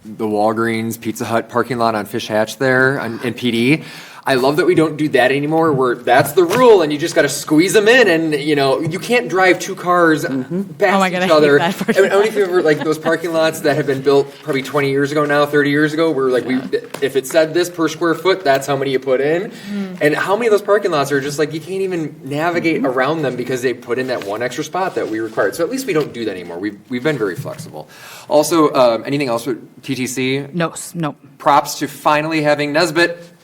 Walgreens Pizza Hut parking lot on Fish Hatch there in PD, I love that we don't do that anymore, where that's the rule, and you just got to squeeze them in, and you can't drive two cars past Oh my God, each I hate other. that I parking don't know if you remember like those parking lots that have been built probably 20 years ago now, 30 years ago, where like if it said this per square foot, that's how many you put in, and how many of those parking lots are just like you can't even navigate around them because they put in that one extra spot that we required. So at least we don't do that anymore. We've been very flexible. Also, anything else with TTC? No. Props to finally having Nesbitt.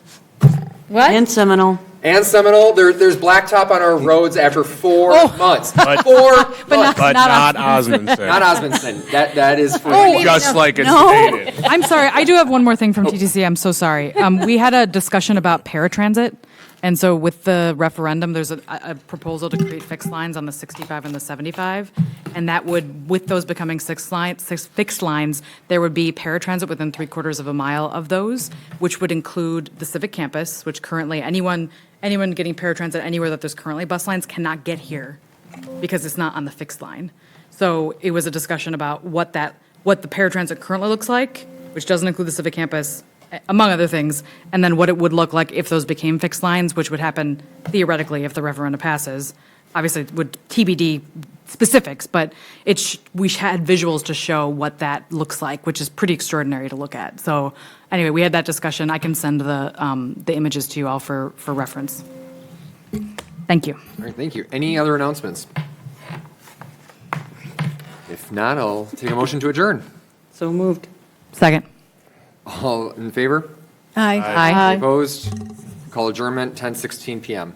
What? And Seminole. And Seminole, there's blacktop on our roads after 4 months. But- 4 months. But not Osmondson. Not Osmondson. That is for Just like it's stated. I'm sorry. I do have one more thing from TTC. I'm so sorry. We had a discussion about paratransit. And so with the referendum, there's a proposal to create fixed lines on the 65 and the 75. And that would, with those becoming six fixed lines, there would be paratransit within 3/4 of a mile of those, which would include the Civic Campus, which currently anyone getting paratransit anywhere that there's currently bus lines cannot get here because it's not on the fixed line. So it was a discussion about what the paratransit currently looks like, which doesn't include the Civic Campus, among other things, and then what it would look like if those became fixed lines, which would happen theoretically if the referendum passes. Obviously, would TBD specifics, but we had visuals to show what that looks like, which is pretty extraordinary to look at. So anyway, we had that discussion. I can send the images to you all for reference. Thank you. All right, thank you. Any other announcements? If not, I'll take a motion to adjourn. So moved. Second. All in favor? Aye. Aye. Opposed? Call adjournment, 10:16 PM.